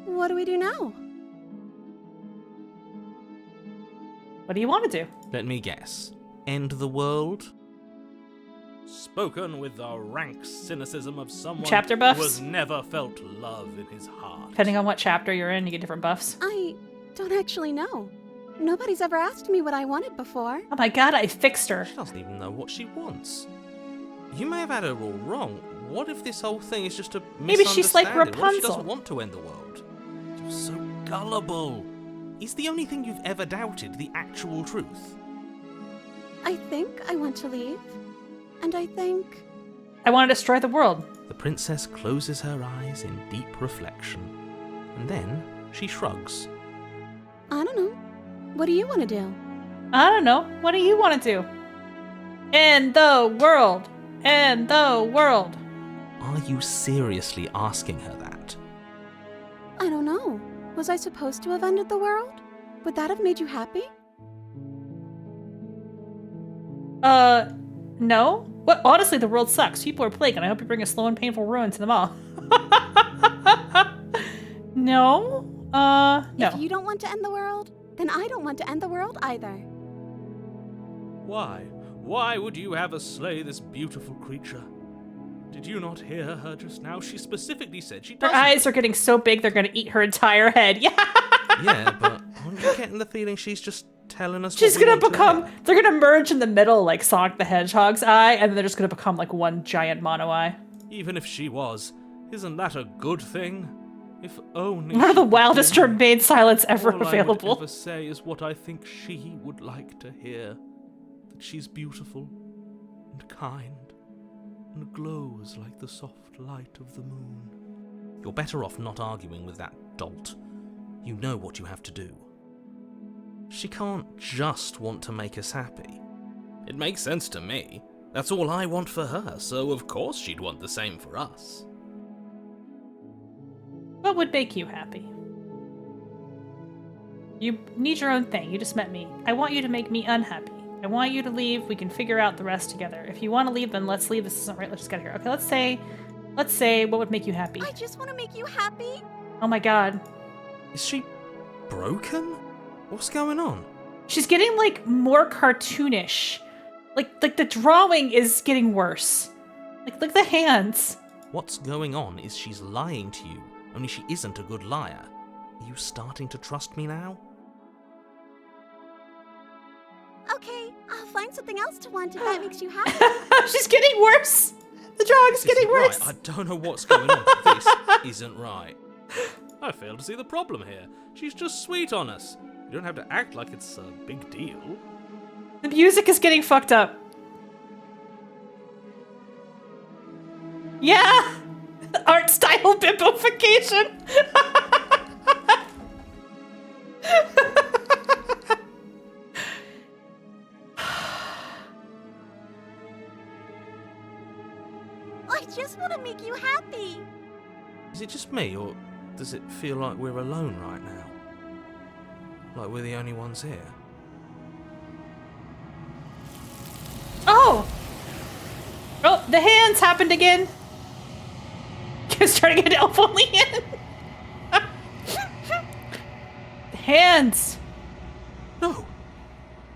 What do we do now? What do you want to do? Let me guess. End the world? Spoken with the rank cynicism of someone Chapter buffs? who has never felt love in his heart. Depending on what chapter you're in, you get different buffs. I don't actually know. Nobody's ever asked me what I wanted before. Oh my god, I fixed her. She doesn't even know what she wants. You may have had her all wrong. What if this whole thing is just a Maybe she's like misunderstanding? What if she Rapunzel. doesn't want to end the world? You're so gullible. Is the only thing you've ever doubted the actual truth? I think I want to leave. And I think... I want to destroy the world. The princess closes her eyes in deep reflection, and then she shrugs. I don't know. What do you want to do? I don't know. What do you want to do? End the world. End the world. Are you seriously asking her that? I don't know. Was I supposed to have ended the world? Would that have made you happy? No? Well, honestly, the world sucks. People are plagued, and I hope you bring a slow and painful ruin to them all. No? No. If you don't want to end the world, then I don't want to end the world either. Why? Why would you have us slay this beautiful creature? Did you not hear her just now? She specifically said she Her doesn't. eyes are getting so big they're gonna eat her entire head. Yeah. Yeah, but aren't you getting the feeling she's just telling us She's what we gonna need to become, hear? they're gonna merge in the middle like Sonic the Hedgehog's eye, and then they're just gonna become like one giant mono eye. Even if she was, isn't that a good thing? If only One of the she could wildest hear me. remained silence ever All I would available. ever say is what I think she would like to hear. That she's beautiful and kind and glows like the soft light of the moon. You're better off not arguing with that dolt. You know what you have to do. She can't just want to make us happy. It makes sense to me. That's all I want for her, so of course she'd want the same for us. What would make you happy? You need your own thing. You just met me. I want you to make me unhappy. I want you to leave. We can figure out the rest together. If you want to leave, then let's leave. This isn't right. Let's just get here. Okay, let's say what would make you happy? I just want to make you happy. Oh my god. Is she broken? What's going on? She's getting like more cartoonish. Like the drawing is getting worse. Like the hands. What's going on is she's lying to you, only she isn't a good liar. Are you starting to trust me now? Okay, I'll find something else to want if that makes you happy. She's getting worse. The drawing's This getting isn't worse. Right. I don't know what's going on. This isn't right. I fail to see the problem here. She's just sweet on us. You don't have to act like it's a big deal. The music is getting fucked up. Yeah! Art style bimbofication! I just want to make you happy. Is it just me, or does it feel like we're alone right now? Like we're the only ones here? Oh! Oh, the hands happened again. Just trying to get elf only in. Hands. No!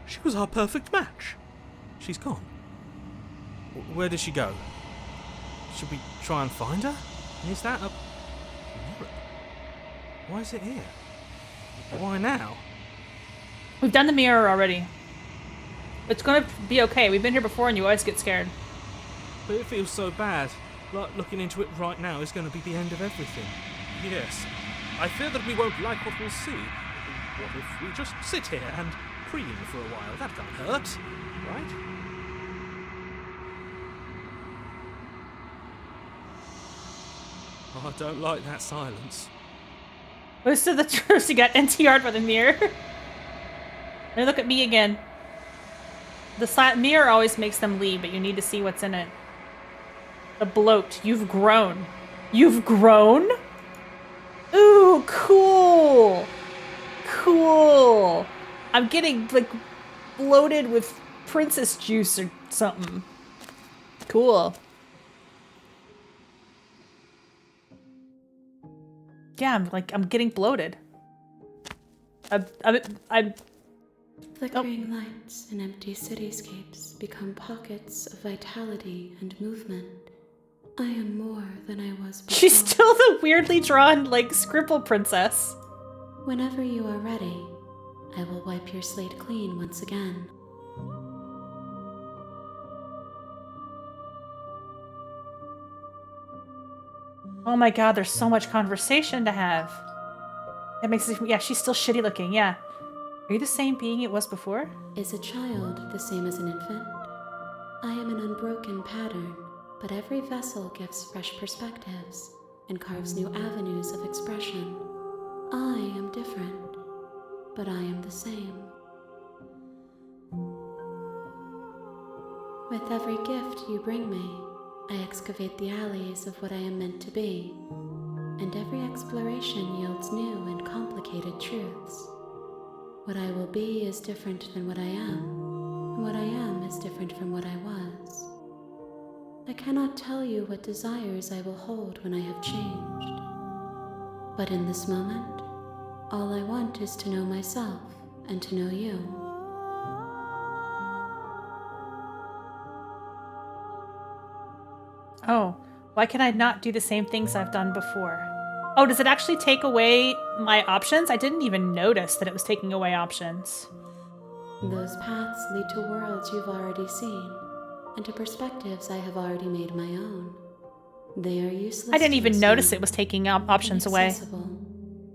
She was our perfect match. She's gone. Where did she go? Should we try and find her? And is that a mirror? Why is it here? Why now? We've done the mirror already. It's gonna be okay. We've been here before and you always get scared. But it feels so bad. Like looking into it right now is going to be the end of everything. Yes. I fear that we won't like what we'll see. What if we just sit here and preen for a while? That can't hurt, right? Oh, I don't like that silence. Most of the tourists got NTR'd by the mirror. They look at me again. The mirror always makes them leave, but you need to see what's in it. The bloat. You've grown. You've grown? Ooh, cool. Cool. I'm getting, like, bloated with princess juice or something. Cool. Yeah, I'm getting bloated. I'm Flickering lights and empty cityscapes become pockets of vitality and movement. I am more than I was before. She's still the weirdly drawn, like, scribble princess. Whenever you are ready, I will wipe your slate clean once again. Oh my god, there's so much conversation to have. That makes it, yeah, she's still shitty looking, yeah. Are you the same being it was before? Is a child the same as an infant? I am an unbroken pattern, but every vessel gives fresh perspectives and carves new avenues of expression. I am different, but I am the same. With every gift you bring me, I excavate the alleys of what I am meant to be, and every exploration yields new and complicated truths. What I will be is different than what I am, and what I am is different from what I was. I cannot tell you what desires I will hold when I have changed. But in this moment, all I want is to know myself and to know you. Oh, why can I not do the same things I've done before? Oh, does it actually take away my options? I didn't even notice that it was taking away options. Those paths lead to worlds you've already seen, and to perspectives I have already made my own. They are useless. I didn't even to us notice now, it was taking options away inaccessible.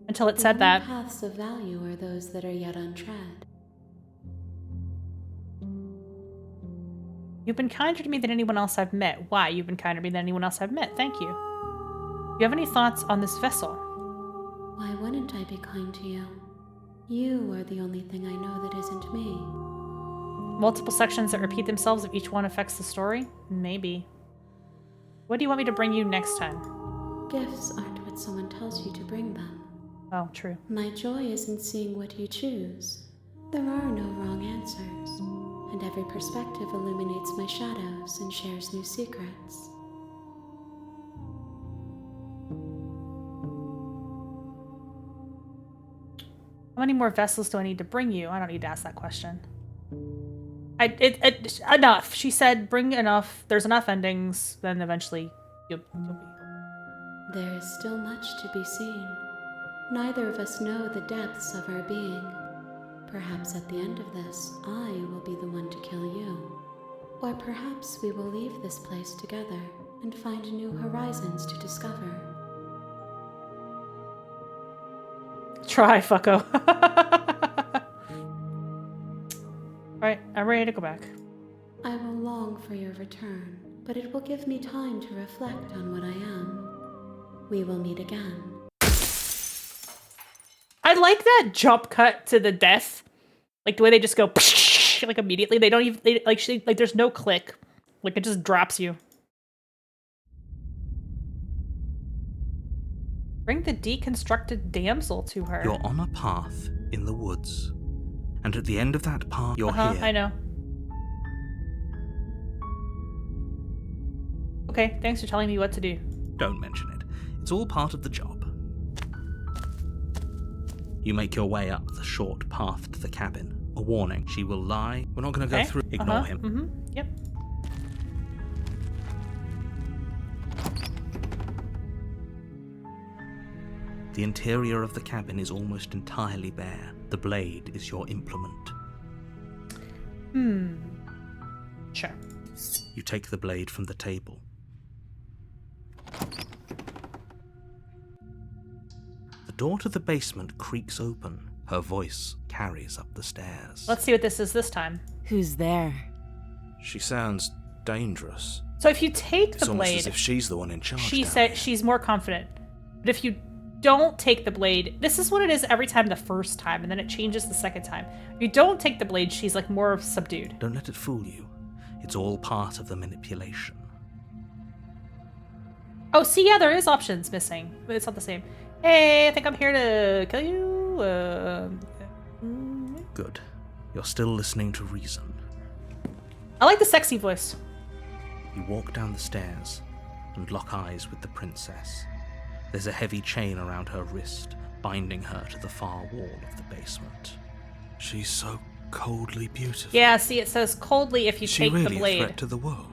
until it The said only that. paths of value are those that are yet untread. You've been kinder to me than anyone else I've met. Why? You've been kinder to me than anyone else I've met. Thank you. Do you have any thoughts on this vessel? Why wouldn't I be kind to you? You are the only thing I know that isn't me. Multiple sections that repeat themselves if each one affects the story? Maybe. What do you want me to bring you next time? Gifts aren't what someone tells you to bring them. Oh, true. My joy is in seeing what you choose. There are no wrong answers, and every perspective illuminates my shadows and shares new secrets. How many more vessels do I need to bring you? I don't need to ask that question. Enough. She said, bring enough. There's enough endings. Then eventually, you'll be. There is still much to be seen. Neither of us know the depths of our being. Perhaps at the end of this, I will be the one to kill you. Or perhaps we will leave this place together and find new horizons to discover. Try, fucko. Alright, I'm ready to go back. I will long for your return, but it will give me time to reflect on what I am. We will meet again. I like that jump cut to the death. Like the way they just go like immediately. They don't even like there's no click. Like it just drops you. Bring the deconstructed damsel to her. You're on a path in the woods. And at the end of that path, you're here. I know. Okay, thanks for telling me what to do. Don't mention it. It's all part of the job. You make your way up the short path to the cabin. A warning, she will lie. We're not going to go through. Ignore him. Mm-hmm. Yep. The interior of the cabin is almost entirely bare. The blade is your implement. Sure. You take the blade from the table. The door to the basement creaks open. Her voice carries up the stairs. Let's see what this is this time. Who's there? She sounds dangerous. So if you take the It's almost blade, as if she's the one in charge. she down said here. she's more confident. But if you don't take the blade, this is what it is every time the first time, and then it changes the second time. If you don't take the blade, she's like more subdued. Don't let it fool you. It's all part of the manipulation. Oh, see, yeah, there is options missing, but it's not the same. Hey, I think I'm here to kill you. Good. You're still listening to reason. I like the sexy voice. You walk down the stairs and lock eyes with the princess. There's a heavy chain around her wrist, binding her to the far wall of the basement. She's so coldly beautiful. Yeah, see, it says coldly if you Is she take really the a blade. threat to the world?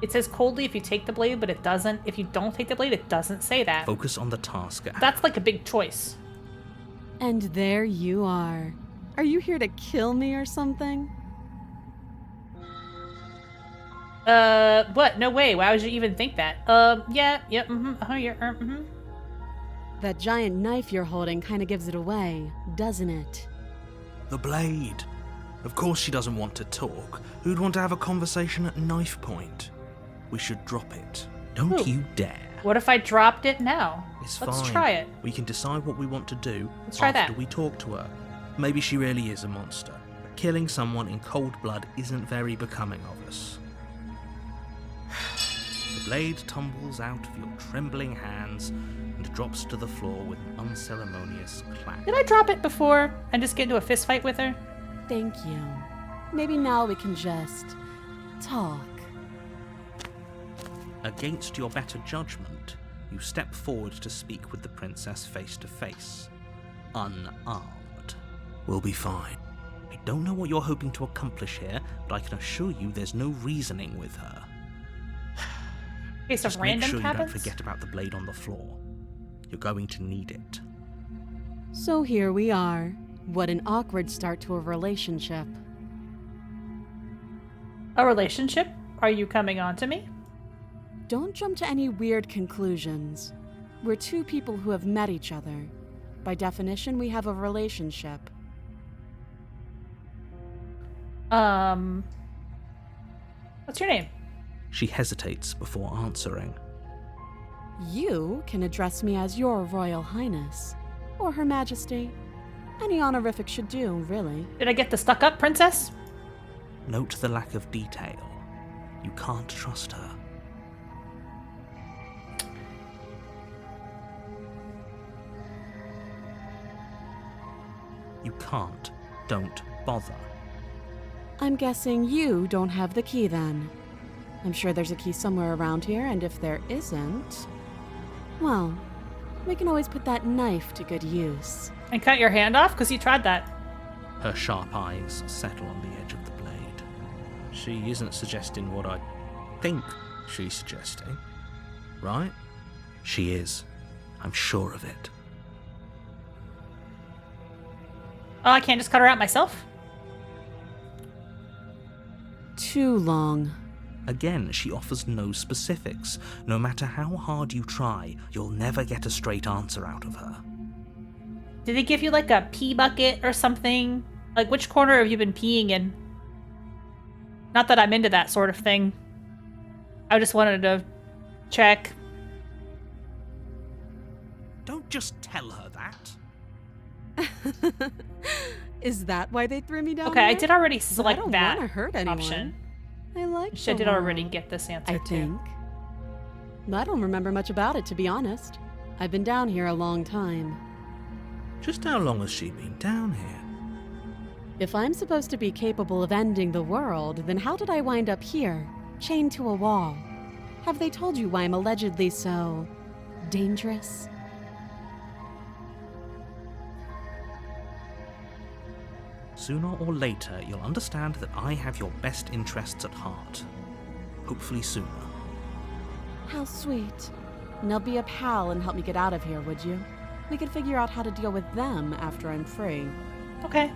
It says coldly if you take the blade, but it doesn't. If you don't take the blade, it doesn't say that. Focus on the task at hand. That's like a big choice. And there you are. Are you here to kill me or something? What? No way. Why would you even think that? Yeah, That giant knife you're holding kind of gives it away, doesn't it? The blade. Of course she doesn't want to talk. Who'd want to have a conversation at knife point? We should drop it. Don't Ooh. you dare. What if I dropped it now? It's Let's fine. try it. We can decide what we want to do Let's try after that. we talk to her. Maybe she really is a monster. But killing someone in cold blood isn't very becoming of us. The blade tumbles out of your trembling hands and drops to the floor with an unceremonious clack. Did I drop it before and just get into a fist fight with her? Thank you. Maybe now we can just talk. Against your better judgment, you step forward to speak with the princess face to face, unarmed. We'll be fine. I don't know what you're hoping to accomplish here, but I can assure you there's no reasoning with her. Case of Just random make sure cabins? you don't forget about the blade on the floor. You're going to need it. So here we are. What an awkward start to a relationship. A relationship? Are you coming on to me? Don't jump to any weird conclusions. We're two people who have met each other. By definition, we have a relationship. What's your name? She hesitates before answering. You can address me as Your Royal Highness, or Her Majesty. Any honorific should do, really. Did I get the stuck up princess? Note the lack of detail. You can't trust her. You can't. Don't bother. I'm guessing you don't have the key then. I'm sure there's a key somewhere around here, and if there isn't, well, we can always put that knife to good use. And cut your hand off? Because you tried that. Her sharp eyes settle on the edge of the blade. She isn't suggesting what I think she's suggesting, right? She is. I'm sure of it. Oh, I can't just cut her out myself? Too long. Again, she offers no specifics. No matter how hard you try, you'll never get a straight answer out of her. Did they give you like a pee bucket or something? Like, which corner have you been peeing in? Not that I'm into that sort of thing. I just wanted to check. Don't just tell her that. Is that why they threw me down Okay, I there? did already But I select don't that want to hurt anyone. option. I like She the did already world, get this answer I too. think. I don't remember much about it, to be honest. I've been down here a long time. Just how long has she been down here? If I'm supposed to be capable of ending the world, then how did I wind up here, chained to a wall? Have they told you why I'm allegedly so dangerous? Sooner or later, you'll understand that I have your best interests at heart. Hopefully sooner. How sweet. Now be a pal and help me get out of here, would you? We could figure out how to deal with them after I'm free. Okay.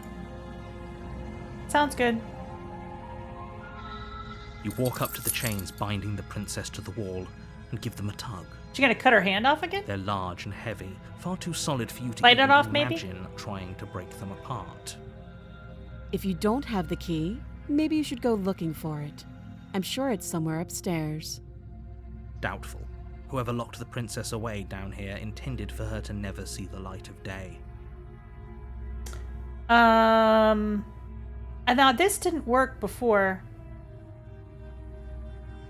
Sounds good. You walk up to the chains binding the princess to the wall and give them a tug. She gonna cut her hand off again? They're large and heavy, far too solid for you to Bite even it off, maybe? imagine trying to break them apart. If you don't have the key, maybe you should go looking for it. I'm sure it's somewhere upstairs. Doubtful. Whoever locked the princess away down here intended for her to never see the light of day. And now this didn't work before.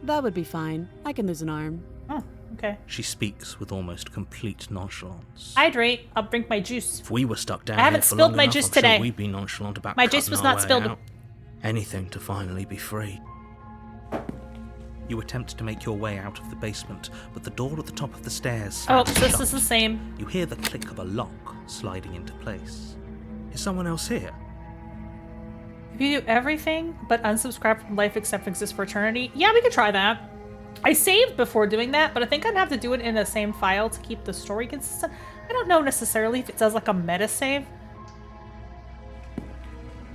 That would be fine. I can lose an arm. Oh, okay. She speaks with almost complete nonchalance. Hydrate. I'll drink my juice. If we were stuck down I haven't here for spilled long my enough, juice I'm today. sure we'd be nonchalant about My juice cutting was our not way spilled. out. Anything to finally be free. You attempt to make your way out of the basement, but the door at the top of the stairs Oh, slams this shut. is the same. You hear the click of a lock sliding into place. Is someone else here? If you do everything but unsubscribe from life except exist for eternity, yeah, we could try that. I saved before doing that, but I think I'd have to do it in the same file to keep the story consistent. I don't know necessarily if it does like a meta save.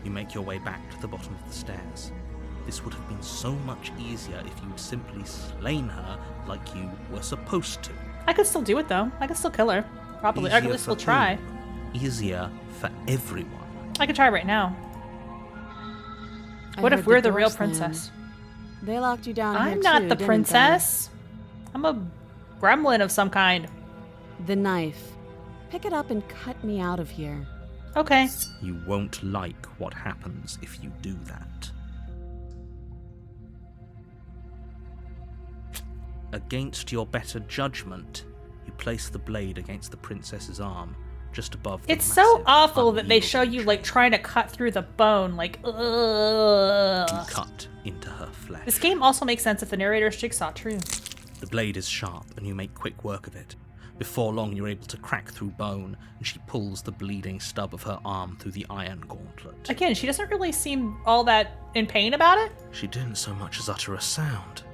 You make your way back to the bottom of the stairs. This would have been so much easier if you'd simply slain her like you were supposed to. I could still do it though. I could still kill her. Probably. Or at Easier least for we'll try. whom? Easier for everyone. I could try right now. I What if heard we're the real door princess? slam. They locked you down here I'm not too, the didn't princess. I'm a gremlin of some kind. they? The knife. Pick it up and cut me out of here. Okay. You won't like what happens if you do that. Against your better judgment, you place the blade against the princess's arm, just above the It's so massive, awful that they unyielding show you, like, tree. trying to cut through the bone, like, ugh. You cut into her flesh. This game also makes sense if the narrator's jigsaw true. The blade is sharp, and you make quick work of it. Before long, you're able to crack through bone, and she pulls the bleeding stub of her arm through the iron gauntlet. Again, she doesn't really seem all that in pain about it. She didn't so much as utter a sound.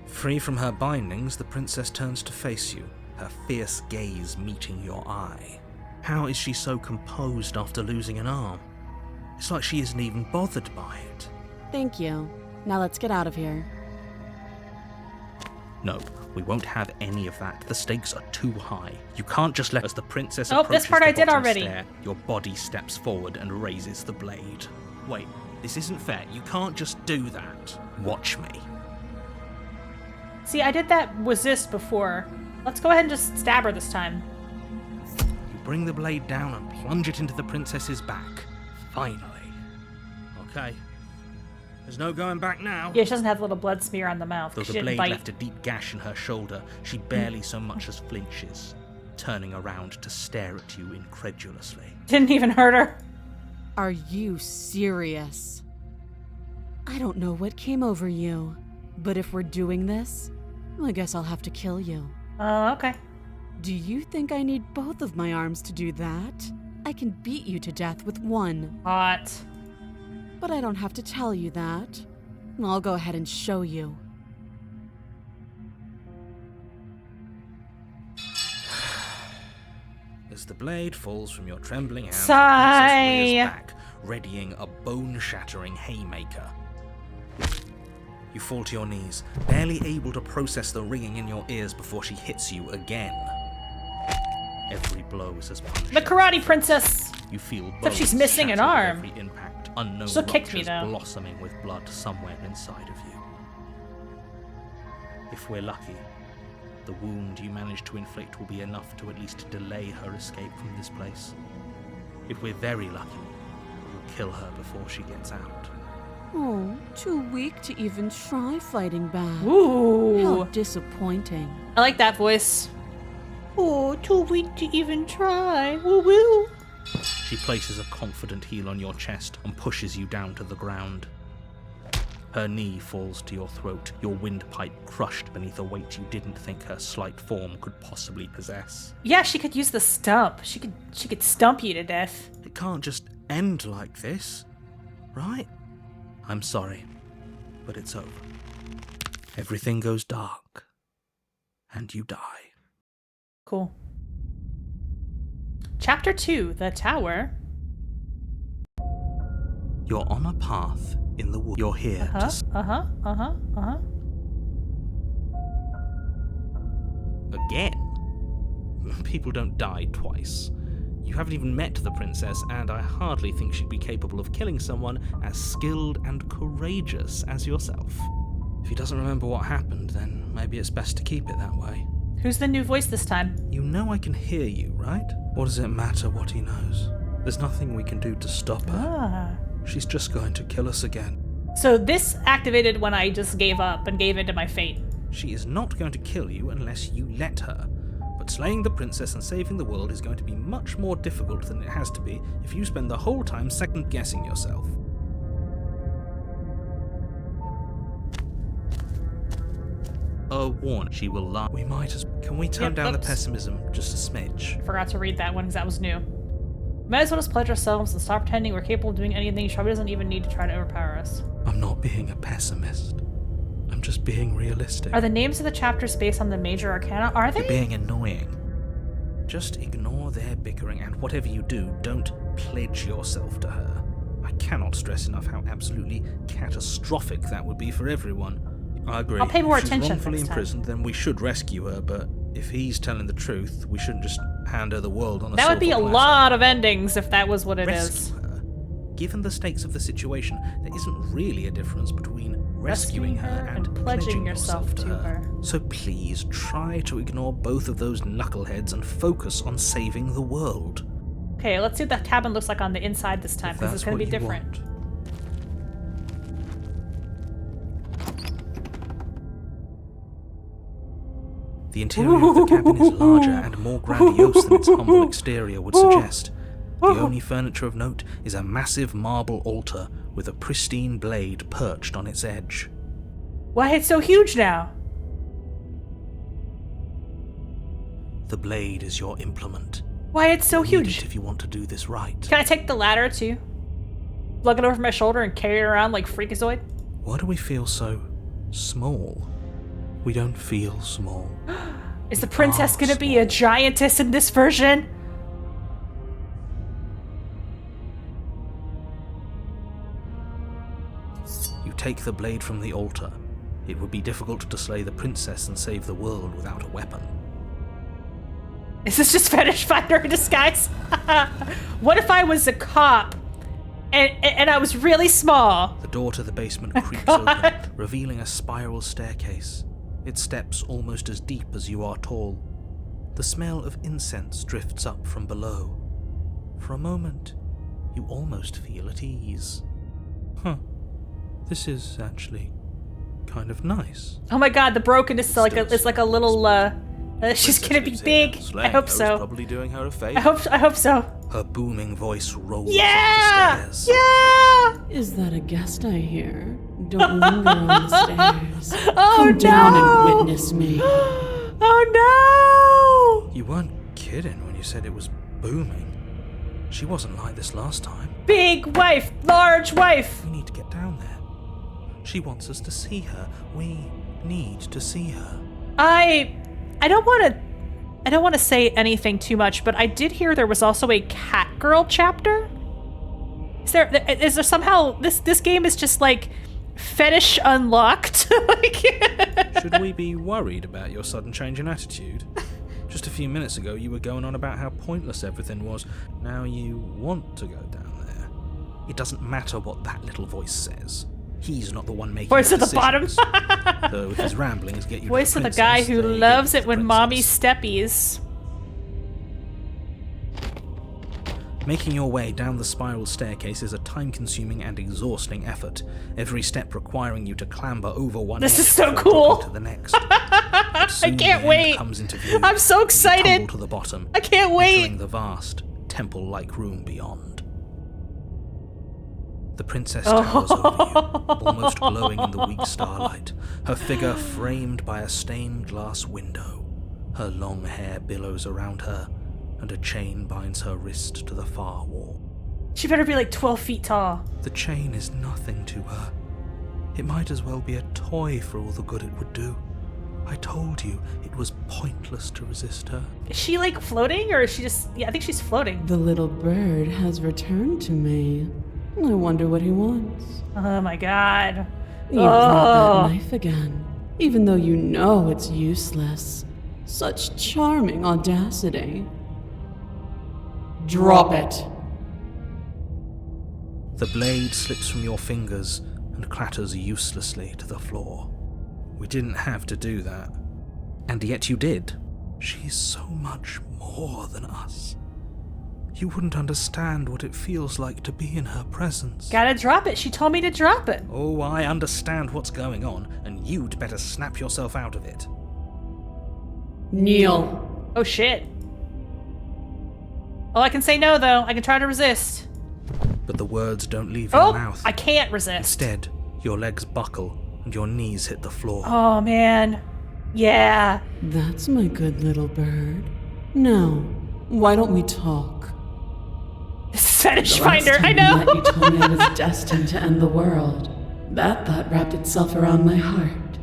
Free from her bindings, the princess turns to face you, her fierce gaze meeting your eye. How is she so composed after losing an arm? It's like she isn't even bothered by it. Thank you. Now let's get out of here. No, we won't have any of that. The stakes are too high. You can't just let as the princess Oh, approaches this part the I did bottom already. stair, your body steps forward and raises the blade. Wait, this isn't fair. You can't just do that. Watch me. See, I did that resist before. Let's go ahead and just stab her this time. You bring the blade down and plunge it into the princess's back. Finally. Okay. There's no going back now. Yeah, she doesn't have the little blood smear on the mouth. Though She the didn't blade bite. left a deep gash in her shoulder, she barely so much as flinches, turning around to stare at you incredulously. Didn't even hurt her. Are you serious? I don't know what came over you, but if we're doing this, I guess I'll have to kill you. Oh, okay. Do you think I need both of my arms to do that? I can beat you to death with one, Hot. but I don't have to tell you that. I'll go ahead and show you. As the blade falls from your trembling hand, Sigh. the princess rears back, readying a bone-shattering haymaker. You fall to your knees, barely able to process the ringing in your ears before she hits you again. Every blow is as punishing. The karate princess. You feel Except she's bones missing an shatter with arm. every impact, unknown Still kicked me, ruptures though. blossoming with blood somewhere inside of you. If we're lucky, the wound you manage to inflict will be enough to at least delay her escape from this place. If we're very lucky, we'll kill her before she gets out. Oh, too weak to even try fighting back. Ooh. How disappointing. I like that voice. Oh, too weak to even try. Woo woo. She places a confident heel on your chest and pushes you down to the ground. Her knee falls to your throat, your windpipe crushed beneath a weight you didn't think her slight form could possibly possess. Yeah, she could use the stump. She could stump you to death. It can't just end like this, right? I'm sorry, but it's over. Everything goes dark, and you die. Cool. Chapter 2, The Tower. You're on a path in the woods. You're here to Again? People don't die twice. You haven't even met the princess, and I hardly think she'd be capable of killing someone as skilled and courageous as yourself. If he doesn't remember what happened, then maybe it's best to keep it that way. Who's the new voice this time? You know I can hear you, right? What does it matter what he knows? There's nothing we can do to stop her. She's just going to kill us again. So this activated when I just gave up and gave into my fate. She is not going to kill you unless you let her. But slaying the princess and saving the world is going to be much more difficult than it has to be if you spend the whole time second-guessing yourself. Warn, she will lie. We might as... Can we turn down the oops. pessimism just a smidge? Forgot to read that one because that was new. Might as well just pledge ourselves and stop pretending we're capable of doing anything. She probably doesn't even need to try to overpower us. I'm not being a pessimist. I'm just being realistic. Are the names of the chapters based on the major arcana? Are they? You're being annoying. Just ignore their bickering, and whatever you do, don't pledge yourself to her. I cannot stress enough how absolutely catastrophic that would be for everyone. I agree. I'll pay more if she's attention wrongfully next time. imprisoned, then we should rescue her, but if he's telling the truth, we shouldn't just hand her the world on a That would be a silver platter. lot of endings if that was what it is. Rescue her. Given the stakes of the situation, there isn't really a difference between rescuing her and pledging yourself to her. So please try to ignore both of those knuckleheads and focus on saving the world. Okay, let's see what the cabin looks like on the inside this time, If because it's that's going to what be you different. want. The interior of the cabin is larger and more grandiose than its humble exterior would suggest. The only furniture of note is a massive marble altar with a pristine blade perched on its edge. Why it's so huge now? The blade is your implement. Why it's so You need huge? it if you want to do this right. Can I take the ladder too? Plug it over my shoulder and carry it around like Freakazoid? Why do we feel so small? We don't feel small. Is the princess gonna be a giantess in this version? You take the blade from the altar. It would be difficult to slay the princess and save the world without a weapon. Is this just fetish finder in disguise? What if I was a cop and I was really small? The door to the basement creaks open, revealing a spiral staircase. Its steps almost as deep as you are tall. The smell of incense drifts up from below. For a moment, you almost feel at ease. This is actually kind of nice. Oh my god, the brokenness is like a little she's gonna be big. I hope so. Probably doing her a favor. I hope so. Her booming voice rolls Yeah! up the stairs. Yeah! Is that a guest I hear? Don't linger on the stairs. Oh Come no! down and witness me. Oh no! You weren't kidding when you said it was booming. She wasn't like this last time. Big wife, large wife. We need to get down there. She wants us to see her. We need to see her. I don't want to say anything too much, but I did hear there was also a Catgirl chapter. Is there somehow this game is just like fetish unlocked? Like Should we be worried about your sudden change in attitude? Just a few minutes ago you were going on about how pointless everything was. Now you want to go down there. It doesn't matter what that little voice says. He's not the one making Voice the at the bottom. decisions. Though if his ramblings get you Voice to of the the guy princess, who they get loves you it to when the mommy princess. steppies. Making your way down the spiral staircase is a time-consuming and exhausting effort, every step requiring you to clamber over one This edge is so before cool. jumping to the next. But soon the can't end wait. Comes into view. I'm so You excited. tumble to the bottom, I can't wait. entering the vast, temple-like room beyond. The princess towers over you, almost glowing in the weak starlight, her figure framed by a stained glass window. Her long hair billows around her, and a chain binds her wrist to the far wall. She better be like 12 feet tall. The chain is nothing to her. It might as well be a toy for all the good it would do. I told you it was pointless to resist her. Is she like floating or is she just... Yeah, I think she's floating. The little bird has returned to me. I wonder what he wants. Oh my god. You brought that knife again, even though you know it's useless. Such charming audacity. Drop it. The blade slips from your fingers and clatters uselessly to the floor. We didn't have to do that. And yet you did. She's so much more than us. You wouldn't understand what it feels like to be in her presence. Gotta drop it. She told me to drop it. Oh, I understand what's going on, and you'd better snap yourself out of it. Kneel. Oh shit. Oh, I can say no though. I can try to resist. But the words don't leave your Oh, mouth. I can't resist. Instead, your legs buckle and your knees hit the floor. Oh man. Yeah. That's my good little bird. Now, why don't we talk? This is fetish The last finder. I time know. we met, you told me I was destined to end the world. That thought wrapped itself around my heart.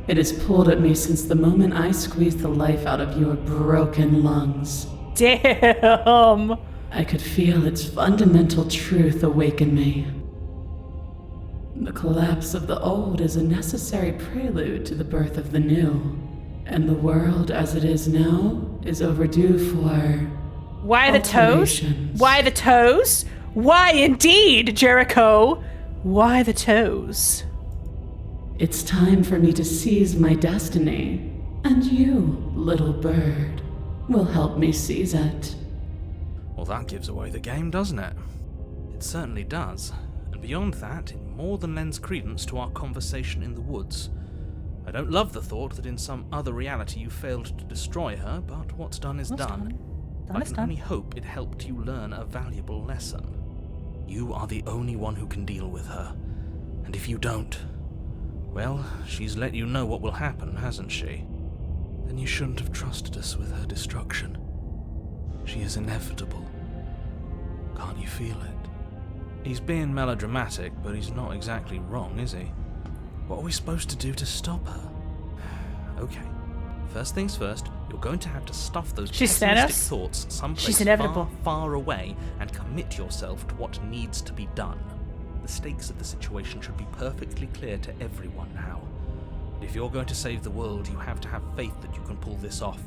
It has pulled at me since the moment I squeezed the life out of your broken lungs. Damn. I could feel its fundamental truth awaken me. The collapse of the old is a necessary prelude to the birth of the new, and the world as it is now is overdue for... Why the toes? alterations. Why the toes? Why indeed, Jericho? Why the toes? It's time for me to seize my destiny, and you, little bird, will help me seize it. Well, that gives away the game, doesn't it? It certainly does. And beyond that, it more than lends credence to our conversation in the woods. I don't love the thought that in some other reality you failed to destroy her, but what's done is done. I can only hope it helped you learn a valuable lesson. You are the only one who can deal with her, and if you don't, well, she's let you know what will happen, hasn't she? Then you shouldn't have trusted us with her destruction. She is inevitable. Can't you feel it? He's being melodramatic, but he's not exactly wrong, is he? What are we supposed to do to stop her? Okay. First things first, you're going to have to stuff those pessimistic thoughts someplace far, far away and commit yourself to what needs to be done. The stakes of the situation should be perfectly clear to everyone now. And if you're going to save the world, you have to have faith that you can pull this off.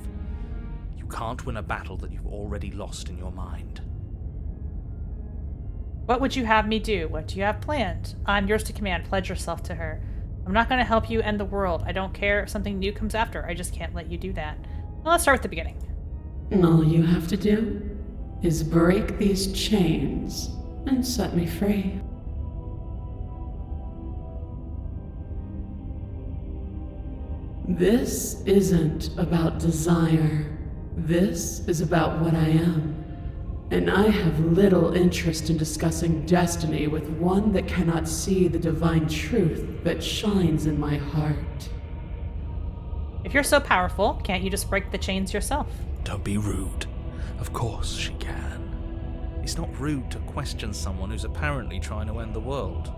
You can't win a battle that you've already lost in your mind. What would you have me do? What do you have planned? I'm yours to command. Pledge yourself to her. I'm not going to help you end the world. I don't care if something new comes after. I just can't let you do that. Well, let's start with the beginning. All you have to do is break these chains and set me free. This isn't about desire. This is about what I am. And I have little interest in discussing destiny with one that cannot see the divine truth that shines in my heart. If you're so powerful, can't you just break the chains yourself? Don't be rude. Of course she can. It's not rude to question someone who's apparently trying to end the world.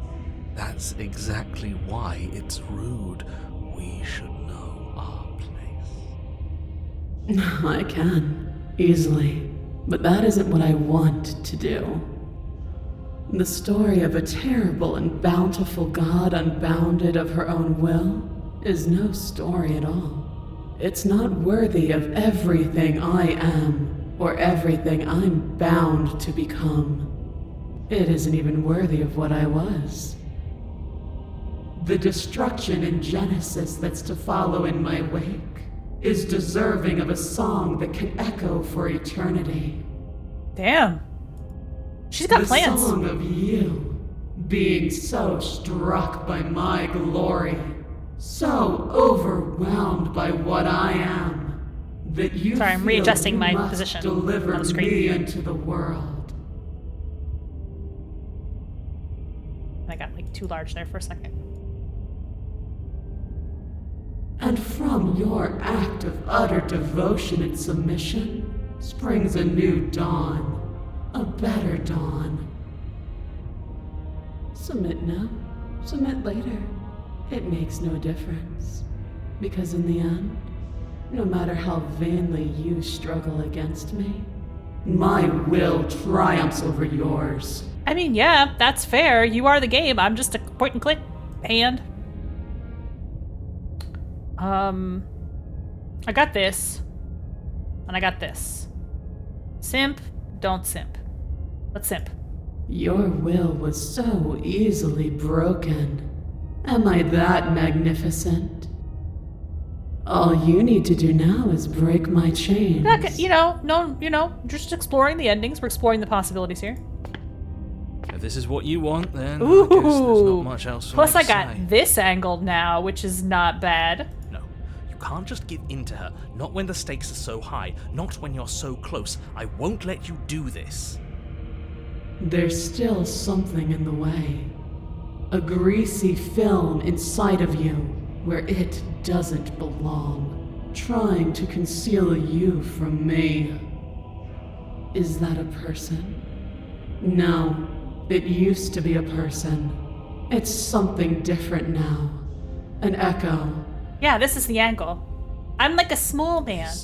That's exactly why it's rude. We should know our place. I can, easily. But that isn't what I want to do. The story of a terrible and bountiful God unbounded of her own will is no story at all. It's not worthy of everything I am or everything I'm bound to become. It isn't even worthy of what I was. The destruction in Genesis that's to follow in my wake is deserving of a song that can echo for eternity. Damn. She's got plans. The song of you, being so struck by my glory, so overwhelmed by what I am, that you Sorry, I'm feel readjusting you my must position deliver on the screen. me into the world. I got like too large there for a second. And from your act of utter devotion and submission springs a new dawn, a better dawn. Submit now, submit later. It makes no difference. Because in the end, no matter how vainly you struggle against me, my will triumphs over yours. I mean, yeah, that's fair. You are the game. I'm just a point and click hand. I got this. And I got this. Simp, don't simp. Let's simp. Your will was so easily broken. Am I that magnificent? All you need to do now is break my chains. Just exploring the endings. We're exploring the possibilities here. If this is what you want, then I guess there's not much else for me Plus, to I got say. this angled now, which is not bad. No, you can't just give in to her. Not when the stakes are so high. Not when you're so close. I won't let you do this. There's still something in the way. A greasy film inside of you where it doesn't belong, trying to conceal you from me. Is that a person? No, it used to be a person. It's something different now. An echo. Yeah, this is the angle. I'm like a small man.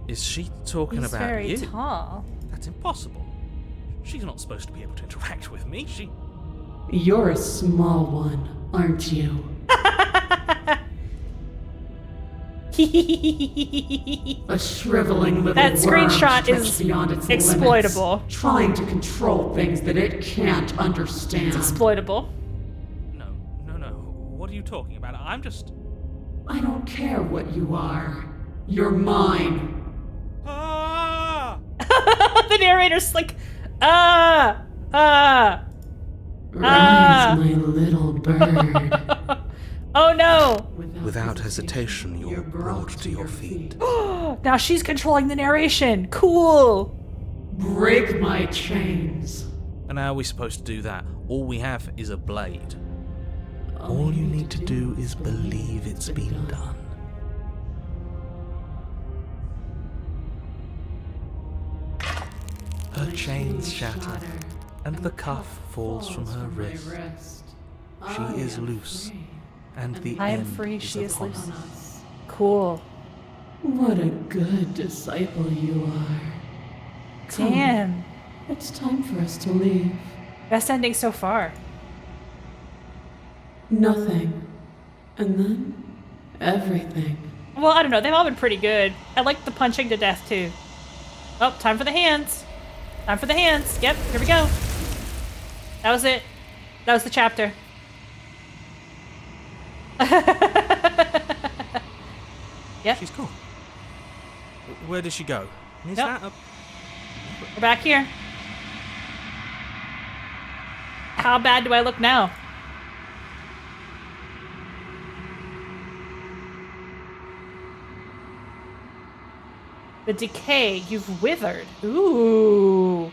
Is she talking He's about very you? tall. That's impossible. She's not supposed to be able to interact with me. You're a small one, aren't you? A shriveling little That worm screenshot stretched is beyond its exploitable. limits, trying to control things that it can't understand. It's exploitable. No. What are you talking about? I'm just... I don't care what you are. You're mine. Ah! The narrator's like, Rise, my little bird. Oh no! Without Without hesitation, you're brought to your feet. Now she's controlling the narration. Cool. Break my chains. And how are we supposed to do that? All we have is a blade. All you need to do is believe it's been done. Her chains shatter, and the cuff falls from her wrist. She is loose, and the I am end free, is she is upon loose. us. Cool. What a good disciple you are. Come, Damn. it's time for us to leave. Best ending so far. Nothing. And then, everything. Well, I don't know. They've all been pretty good. I like the punching to death, too. Oh, time for the hands. Time for the hands. Yep, here we go. That was it. That was the chapter. Yep, She's cool. Where does she go? Is Yep. that a... we're back here. How bad do I look now? The decay, you've withered. Ooh.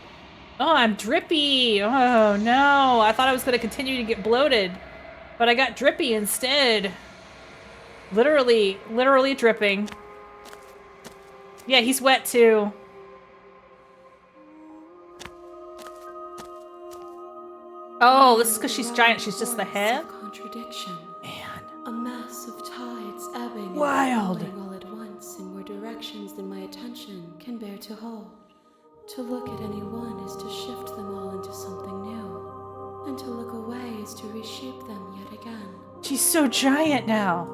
Oh, I'm drippy. Oh, no. I thought I was going to continue to get bloated, but I got drippy instead. Literally dripping. Yeah, he's wet too. Oh, this is because she's giant. She's just the head? Contradiction. Man. A mass of tides ebbing Wild. and flowing all at once in more directions than my attention can bear to hold. To look at any one is to shift them all into something new, and to look away is to reshape them yet again. She's so giant now.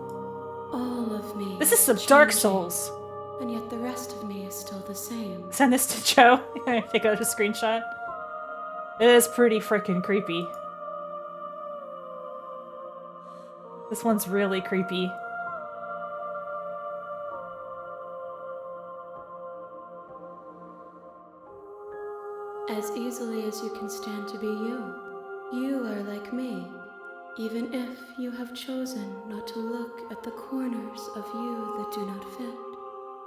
All of me. This is some changing, Dark Souls. and yet the rest of me is still the same. Send this to Joe. Take out a screenshot. It is pretty freaking creepy. This one's really creepy. As easily as you can stand to be you, you are like me, even if you have chosen not to look at the corners of you that do not fit,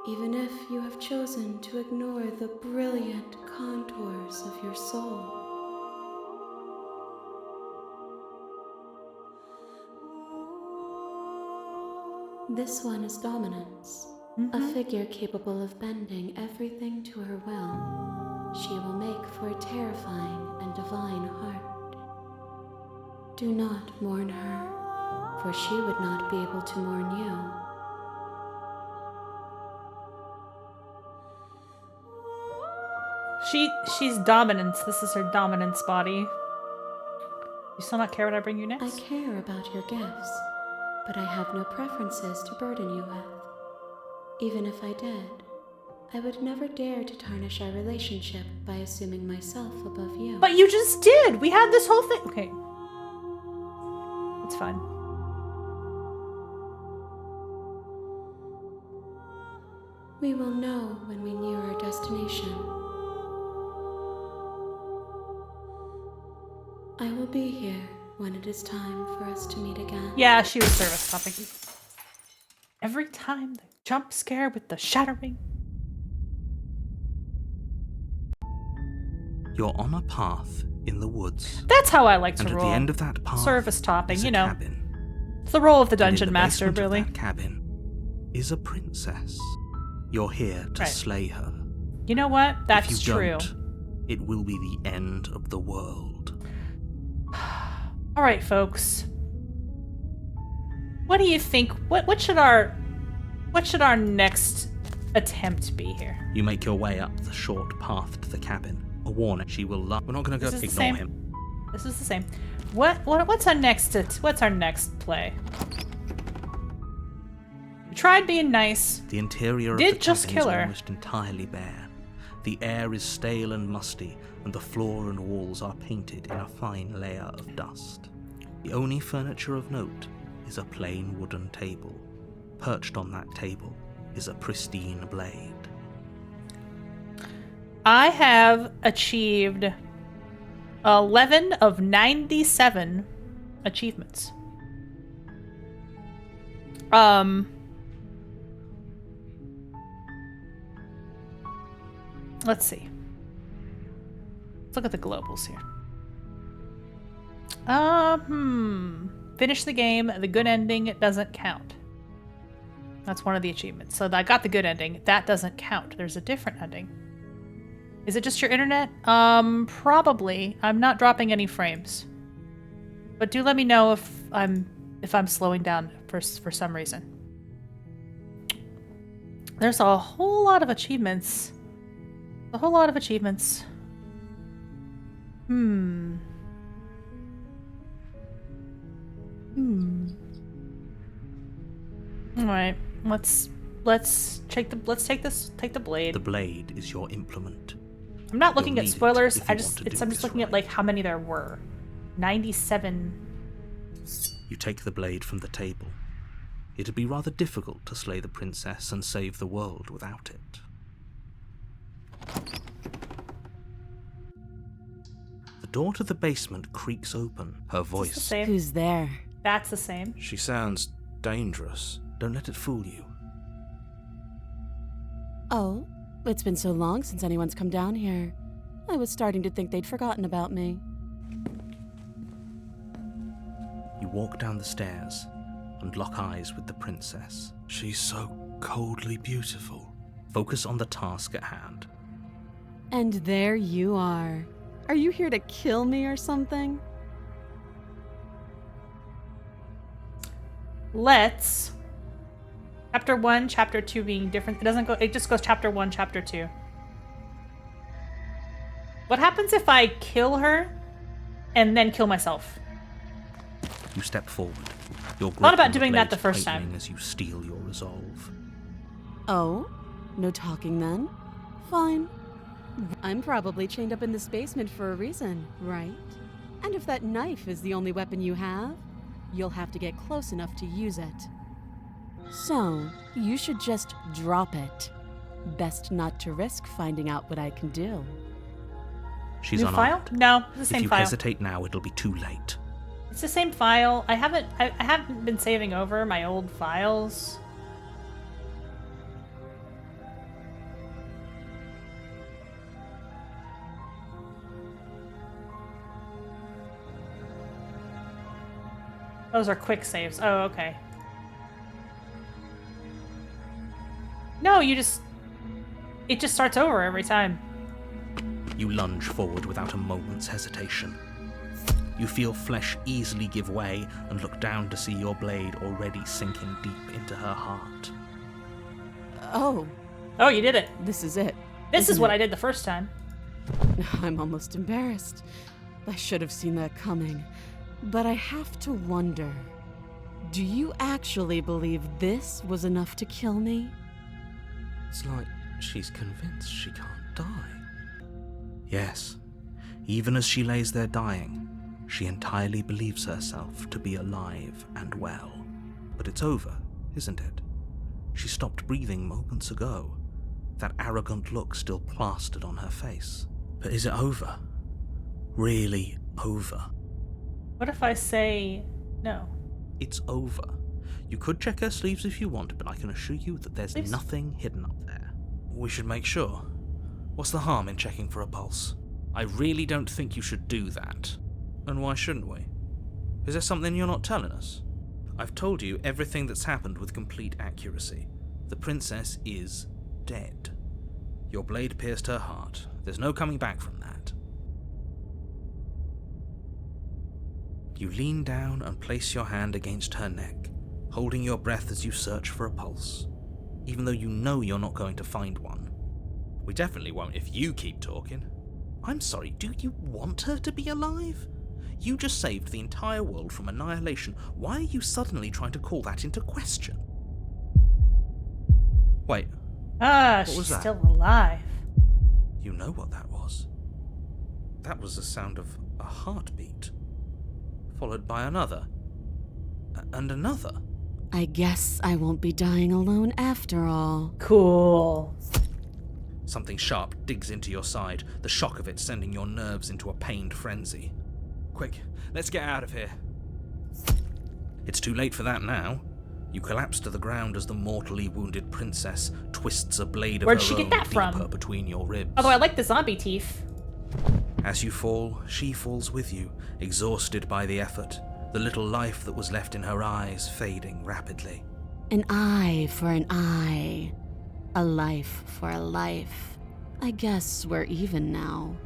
even if you have chosen to ignore the brilliant contours of your soul. This one is dominance, a figure capable of bending everything to her will. She will make for a terrifying and divine heart. Do not mourn her, for she would not be able to mourn you. She's dominance. This is her dominance body. You still not care what I bring you I next? care about your gifts, but I have no preferences to burden you with. Even if I did, I would never dare to tarnish our relationship by assuming myself above you. But you just did! We had this whole thing. Okay. It's fine. We will know when we near our destination. I will be here when it is time for us to meet again. Yeah, she was service topic. Every time the jump scare with the shattering. You're on a path in the woods. That's how I like to And at roll. the end of that path Service topping, is a you know. cabin. It's the role of the And in dungeon the master, basement of really. that cabin is a princess. You're here to Right. slay her. You know what? That's if you true. Don't, it will be the end of the world. All right, folks. What do you think? What should our next attempt be here? You make your way up the short path to the cabin. A warning, she will love. We're not going to go This is the ignore same. him. This is the same. What's our next play? We tried being nice. The interior Did of the just cabin kill is her. almost entirely bare. The air is stale and musty, and the floor and walls are painted in a fine layer of dust. The only furniture of note is a plain wooden table. Perched on that table is a pristine blade. I have achieved 11 of 97 achievements. Let's see. Let's look at the globals here. Finish the game. The good ending doesn't count. That's one of the achievements. So I got the good ending. That doesn't count. There's a different ending. Is it just your internet? Probably. I'm not dropping any frames. But do let me know if I'm slowing down for some reason. There's a whole lot of achievements. A whole lot of achievements. All right. Let's take the blade. The blade is your implement. I'm not looking You'll at need it spoilers. if you I'm want to do just this looking at right. like how many there were. 97. You take the blade from the table. It'd be rather difficult to slay the princess and save the world without it. The door to the basement creaks open. Her Is this the voice. same? Who's there? That's the same. She sounds dangerous. Don't let it fool you. Oh, it's been so long since anyone's come down here. I was starting to think they'd forgotten about me. You walk down the stairs and lock eyes with the princess. She's so coldly beautiful. Focus on the task at hand. And there you are. Are you here to kill me or something? Let's. Chapter 1, Chapter 2 being different. It doesn't go. It just goes Chapter 1, Chapter 2. What happens if I kill her and then kill myself? You step forward. Your grip Thought about on the doing that blade the first tightening time. as you steel your resolve. Oh? No talking then? Fine. I'm probably chained up in this basement for a reason, right? And if that knife is the only weapon you have, you'll have to get close enough to use it. So, you should just drop it. Best not to risk finding out what I can do. She's New file? unarmed. No, it's the If same you file. hesitate now, it'll be too late. It's the same file. I haven't been saving over my old files. Those are quick saves. Oh, okay. No, it just starts over every time. You lunge forward without a moment's hesitation. You feel flesh easily give way and look down to see your blade already sinking deep into her heart. Oh, Oh, you did it. this is it. This is isn't what it? I did the first time. I'm almost embarrassed. I should have seen that coming. But I have to wonder, do you actually believe this was enough to kill me? It's like she's convinced she can't die. Yes, even as she lays there dying, she entirely believes herself to be alive and well. But it's over, isn't it? She stopped breathing moments ago, that arrogant look still plastered on her face. But is it over? Really over? What if I say no? It's over. You could check her sleeves if you want, but I can assure you that there's Sleeves? nothing hidden up there. We should make sure. What's the harm in checking for a pulse? I really don't think you should do that. And why shouldn't we? Is there something you're not telling us? I've told you everything that's happened with complete accuracy. The princess is dead. Your blade pierced her heart. There's no coming back from that. You lean down and place your hand against her neck, holding your breath as you search for a pulse, even though you know you're not going to find one. We definitely won't if you keep talking. I'm sorry, do you want her to be alive? You just saved the entire world from annihilation. Why are you suddenly trying to call that into question? Wait, Ah, What was she's that? still alive. you know what that was? That was the sound of a heartbeat, followed by another, and another. I guess I won't be dying alone after all. Cool. Something sharp digs into your side, the shock of it sending your nerves into a pained frenzy. Quick, let's get out of here. It's too late for that now. You collapse to the ground as the mortally wounded princess twists a blade of Where'd her she get own that deeper from? between your ribs. Although I like the zombie teeth. As you fall, she falls with you, exhausted by the effort, the little life that was left in her eyes fading rapidly. An eye for an eye. A life for a life. I guess we're even now.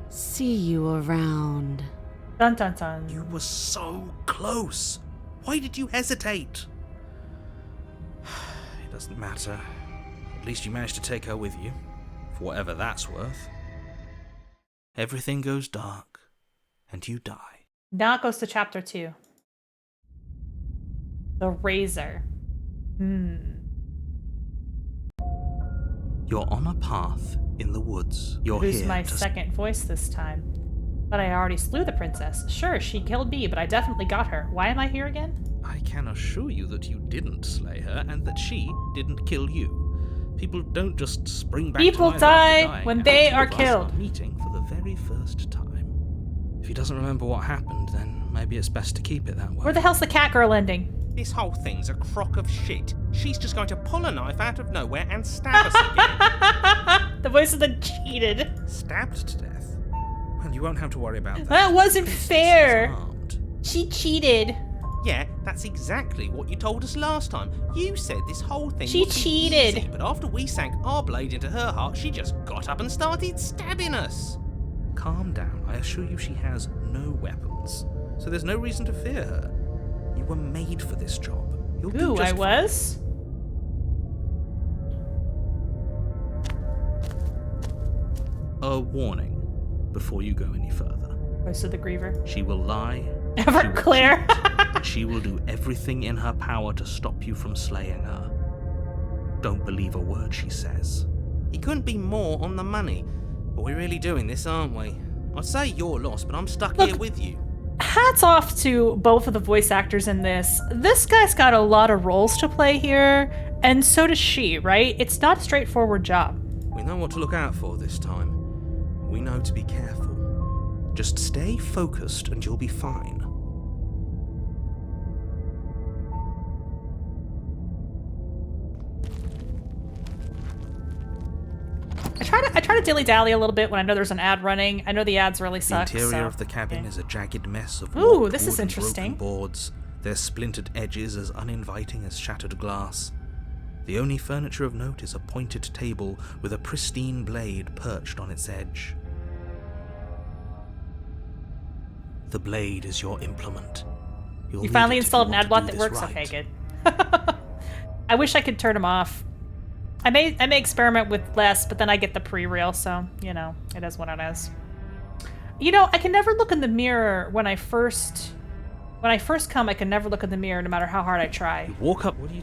See you around. Dun dun dun. You were so close. Why did you hesitate? It doesn't matter. At least you managed to take her with you, for whatever that's worth. Everything goes dark, and you die. Now it goes to chapter 2. The Razor. You're on a path in the woods. You're Who's here my to second voice this time? But I already slew the princess. Sure, she killed me, but I definitely got her. Why am I here again? I can assure you that you didn't slay her and that she didn't kill you. People don't just spring back People to life die after dying, when and they the two are of us killed. Meeting for the very first time. If he doesn't remember what happened, then maybe it's best to keep it that way. Where the hell's the cat girl ending? This whole thing's a crock of shit. She's just going to pull a knife out of nowhere and stab us again. The voice of the cheated. Stabbed to death? Well, you won't have to worry about that. That wasn't The princess fair. is armed. She cheated. Yeah, that's exactly what you told us last time. You said this whole thing She would be cheated. easy, but after we sank our blade into her heart, she just got up and started stabbing us. Calm down. I assure you she has no weapons, so there's no reason to fear her. You were made for this job. You'll do Ooh, just I was? A warning before you go any further. Voice of the Griever. She will lie. She will Everclear. cheat, she will do everything in her power to stop you from slaying her. Don't believe a word she says. He couldn't be more on the money. But we're really doing this, aren't we? I'd say you're lost, but I'm stuck here with you. Hats off to both of the voice actors in this. This guy's got a lot of roles to play here, and so does she, right? It's not a straightforward job. We know what to look out for this time. We know to be careful. Just stay focused and you'll be fine. I try to dilly-dally a little bit when I know there's an ad running. I know the ads really The suck. interior so- of the cabin okay. is a jagged mess of Ooh, warped this is wood and interesting. broken boards, their splintered edges as uninviting as shattered glass. The only furniture of note is a pointed table with a pristine blade perched on its edge. The blade is your implement. You'll You need finally it if installed an want ad to block do that this works? right. Okay, good. I wish I could turn them off. I may experiment with less, but then I get the pre-reel, so, you know, it is what it is. You know, I can never look in the mirror when I first come, I can never look in the mirror no matter how hard I try. You walk up. What do you?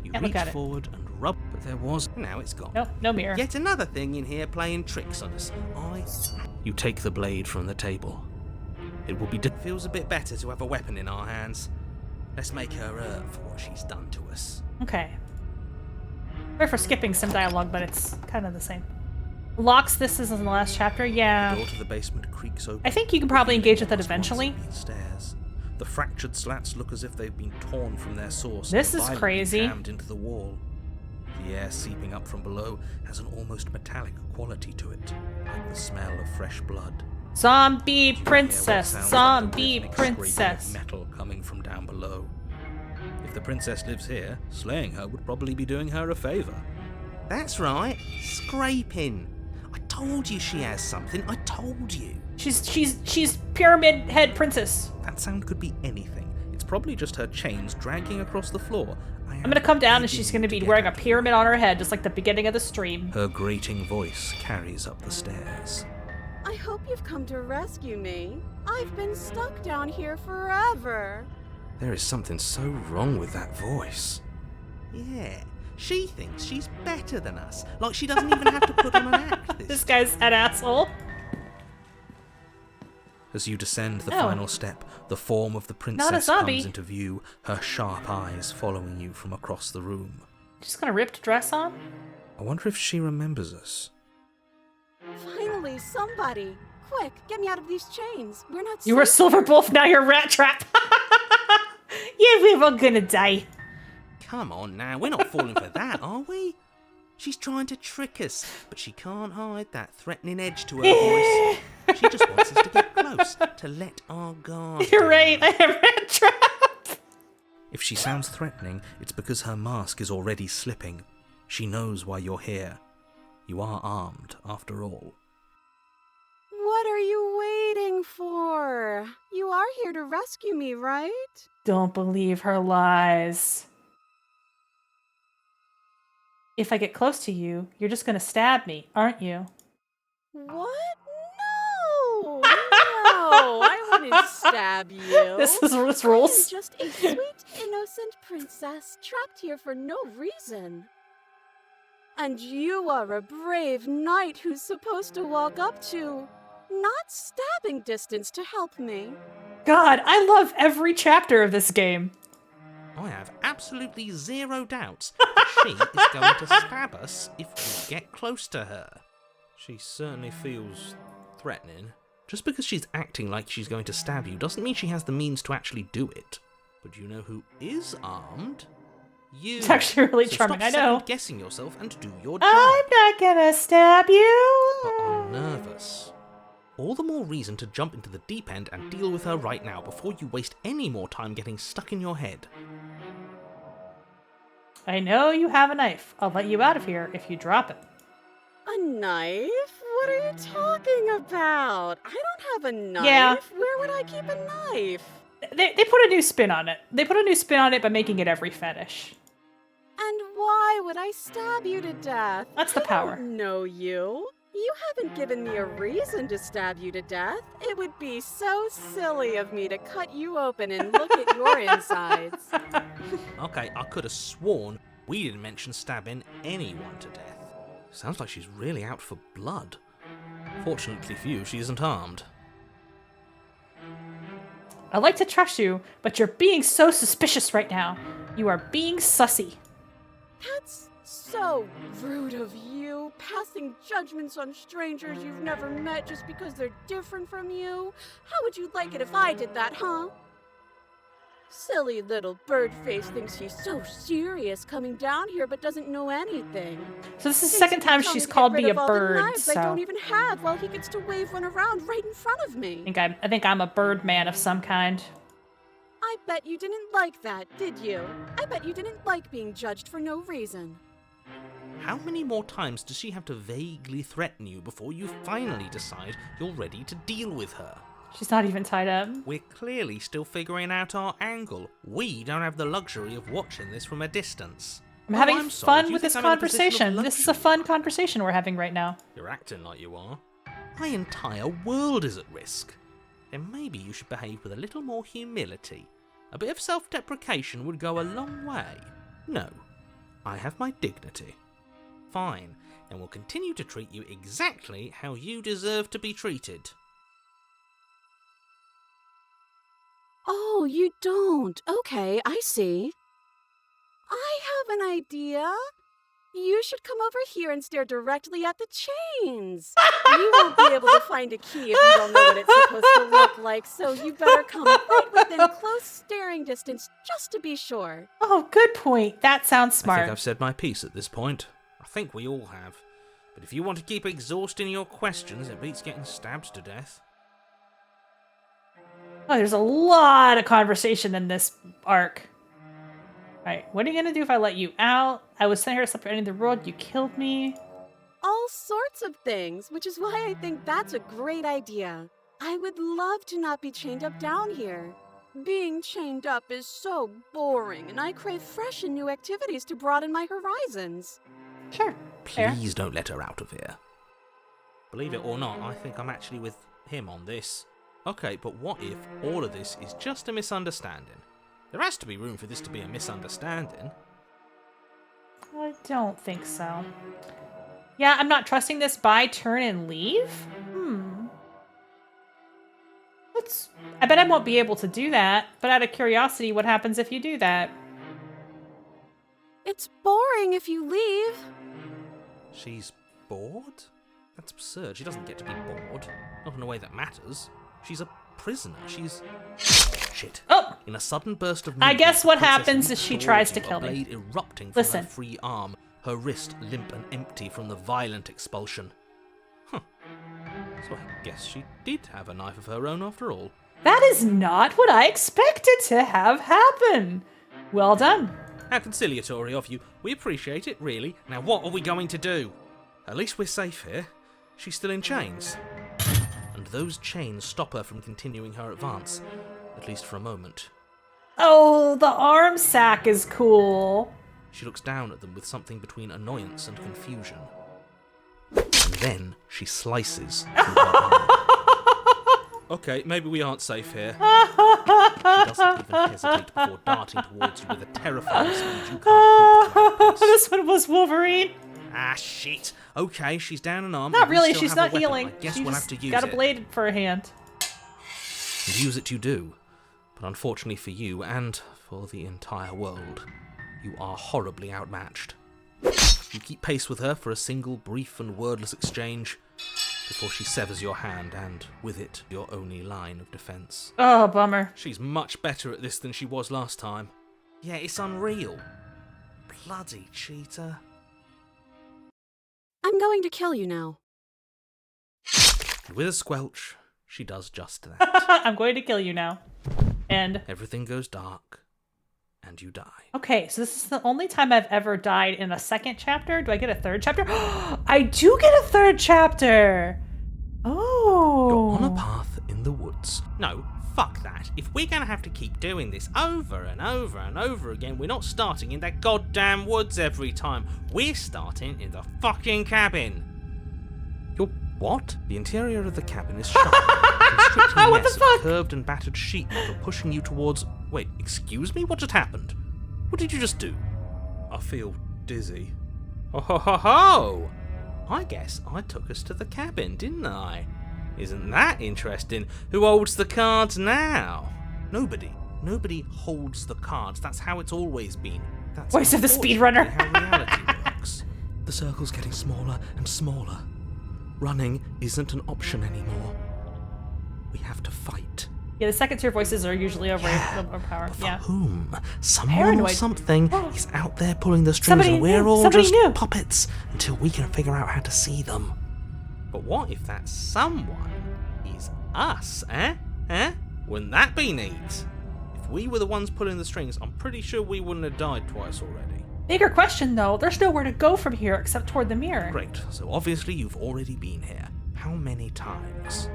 You Can't look reach at it. forward and rub, but there was. Now it's gone. Nope, no mirror. Yet another thing in here playing tricks on us. You take the blade from the table. It will be. Feels a bit better to have a weapon in our hands. Let's make her earn for what she's done to us. Okay. Sorry for skipping some dialogue, but it's kind of the same. Locks, this is in the last chapter? The Yeah. door to the basement creaks open. I think you can probably engage with it Once eventually. beneath stairs. The fractured slats look as if they've been torn from their source. This and is violently crazy. Jammed into the wall. The air seeping up from below has an almost metallic quality to it, like the smell of fresh blood. Zombie You hear what princess, sounds like the zombie rhythmic scraping of princess. metal coming from down below. If the princess lives here, slaying her would probably be doing her a favor. That's right. Scraping. I told you she has something. I told you. She's pyramid head princess. That sound could be anything. It's probably just her chains dragging across the floor. I'm gonna come down and she's gonna be wearing a pyramid on her head, just like the beginning of the stream. Her grating voice carries up the stairs. I hope you've come to rescue me. I've been stuck down here forever. There is something so wrong with that voice. Yeah. She thinks she's better than us. Like she doesn't even have to put on an act This guy's an asshole. As you descend the Oh. final step, the form of the Not a princess zombie. comes into view, her sharp eyes following you from across the room. She's got a ripped dress on. I wonder if she remembers us. Finally, somebody. Quick, get me out of these chains. We're not You were safe. Silver Wolf, now you're Rat Trap. Yeah, we're all gonna die. Come on now, we're not falling for that, are we? She's trying to trick us, but she can't hide that threatening edge to her voice. She just wants us to get close, to let our guard You're down. right, I have rat trap. If she sounds threatening, it's because her mask is already slipping. She knows why you're here. You are armed, after all. What are you waiting for? You are here to rescue me, right? Don't believe her lies. If I get close to you, you're just gonna stab me, aren't you? What? No! No! I wouldn't stab you. This I'm rules. just a sweet, innocent princess trapped here for no reason. And you are a brave knight who's supposed to walk up to, not stabbing distance to help me. God, I love every chapter of this game. I have absolutely zero doubts that she is going to stab us if we get close to her. She certainly feels threatening. Just because she's acting like she's going to stab you doesn't mean she has the means to actually do it. But you know who is armed? You. It's actually really So charming, stop I know. second-guessing yourself and do your job. I'm not gonna stab you. But I'm nervous. All the more reason to jump into the deep end and deal with her right now before you waste any more time getting stuck in your head. I know you have a knife. I'll let you out of here if you drop it. A knife? What are you talking about? I don't have a knife. Yeah. Where would I keep a knife? They put a new spin on it. They put a new spin on it by making it every fetish. And why would I stab you to death? That's the power. I don't know you. You haven't given me a reason to stab you to death. It would be so silly of me to cut you open and look at your insides. Okay, I could have sworn we didn't mention stabbing anyone to death. Sounds like she's really out for blood. Fortunately for you, she isn't armed. I like to trust you, but you're being so suspicious right now. You are being sussy. That's so rude of you, passing judgments on strangers you've never met just because they're different from you. How would you like it if I did that, huh? Silly little bird face thinks he's so serious coming down here but doesn't know anything. So this is the Thinks second he can time tell she's to get called rid me a of all the bird, knives so I don't even have while he gets to wave one around right in front of me. I think I'm a bird man of some kind. I bet you didn't like that, did you? I bet you didn't like being judged for no reason. How many more times does she have to vaguely threaten you before you finally decide you're ready to deal with her? She's not even tied up. We're clearly still figuring out our angle. We don't have the luxury of watching this from a distance. I'm Oh, having I'm sorry. Do fun you with think this I'm in a position of conversation. This is a luxury? fun conversation we're having right now. You're acting like you are. My entire world is at risk. Then maybe you should behave with a little more humility. A bit of self-deprecation would go a long way. No, I have my dignity. Fine, and will continue to treat you exactly how you deserve to be treated. Oh, you don't. Okay, I see. I have an idea. You should come over here and stare directly at the chains. You won't be able to find a key if you don't know what it's supposed to look like, so you better come right within close staring distance just to be sure. Oh, good point. That sounds I smart. think I've said my piece at this point. I think we all have. But if you want to keep exhausting your questions, it beats getting stabbed to death. Oh, there's a lot of conversation in this arc. Alright, what are you gonna do if I let you out? I was sent here to stop ending the world, you killed me. All sorts of things, which is why I think that's a great idea. I would love to not be chained up down here. Being chained up is so boring, and I crave fresh and new activities to broaden my horizons. Sure, fair. Please don't let her out of here. Believe it or not, I think I'm actually with him on this. Okay, but what if all of this is just a misunderstanding? There has to be room for this to be a misunderstanding. I don't think so. Yeah, I'm not trusting this. Buy, turn, and leave? I bet I won't be able to do that, but out of curiosity, what happens if you do that? It's boring if you leave. She's bored? That's absurd. She doesn't get to be bored. Not in a way that matters. She's a prisoner. She's... Shit. Oh! In a sudden burst of I movement, guess what the princess happens leaped is she towards tries to you, kill a me. blade erupting from Listen. her free arm, her wrist limp and empty from the violent expulsion. Huh. So I guess she did have a knife of her own after all. That is not what I expected to have happen. Well done. How conciliatory of you. We appreciate it, really. Now what are we going to do? At least we're safe here. She's still in chains. And those chains stop her from continuing her advance. At least for a moment. Oh, the arm sack is cool. She looks down at them with something between annoyance and confusion. And then she slices through her arm. Okay, maybe we aren't safe here. She doesn't even hesitate before darting towards you with a terrifying speed you can't hope to outpace. This one was Wolverine. Ah, shit. Okay, she's down an arm. Not and we really, still she's have a not weapon. healing. I guess She we'll just have to use got a it. blade for a hand. And use it you do. But unfortunately for you, and for the entire world, you are horribly outmatched. You keep pace with her for a single brief and wordless exchange before she severs your hand and, with it, your only line of defense. Oh, bummer. She's much better at this than she was last time. Yeah, it's unreal. Bloody cheater. I'm going to kill you now. And with a squelch, she does just that. I'm going to kill you now. And Everything goes dark, and you die. okay, so this is the only time I've ever died in a second chapter. Do I get a third chapter? I do get a third chapter. Oh. You're on a path in the woods. No, fuck that. If we're gonna have to keep doing this over and over and over again, we're not starting in that goddamn woods every time. We're starting in the fucking cabin. You're what? The interior of the cabin is sharp. A constricting What the mess fuck? of curved and battered sheet metal pushing you towards... Wait, excuse me? What just happened? What did you just do? I feel dizzy. Oh ho ho ho! I guess I took us to the cabin, didn't I? Isn't that interesting? Who holds the cards now? Nobody. Nobody holds the cards. That's how it's always been. That's Voice of the speedrunner. unfortunately how reality works. The circle's getting smaller and smaller. Running isn't an option anymore. We have to fight. Yeah, the second tier voices are usually overpowered. But for Yeah. whom? Someone or Paranoid. something is out there pulling the strings Somebody and we're knew. all Somebody just knew. puppets until we can figure out how to see them. But what if that someone is us, eh? Eh? Wouldn't that be neat? If we were the ones pulling the strings, I'm pretty sure we wouldn't have died twice already. Bigger question though, there's nowhere to go from here except toward the mirror. Great, so obviously you've already been here. How many times?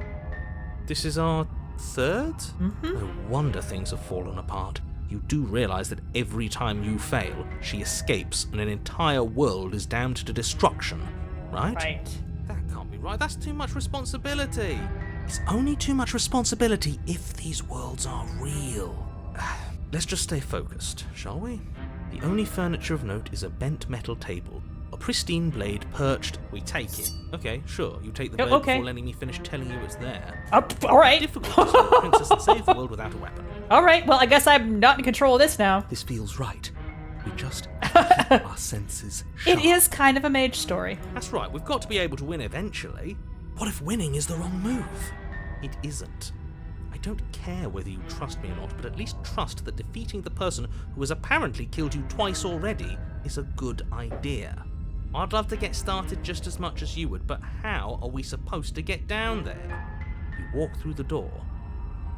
This is our third? No wonder things have fallen apart. You do realise that every time you fail, she escapes and an entire world is damned to destruction, right? Right. That can't be right. That's too much responsibility. It's only too much responsibility if these worlds are real. Let's just stay focused, shall we? The only furniture of note is a bent metal table. A pristine blade perched. We take it. Okay, sure, you take the Yep, blade okay. before letting me finish telling you it's there. All right. Difficult to save the princess and save the world without a weapon. All right. Well, I guess I'm not in control of this now. This feels right. We just have to keep our senses sharp. It is kind of a mage story. That's right. We've got to be able to win eventually. What if winning is the wrong move? It isn't. I don't care whether you trust me or not, but at least trust that defeating the person who has apparently killed you twice already is a good idea. I'd love to get started just as much as you would, but how are we supposed to get down there? You walk through the door.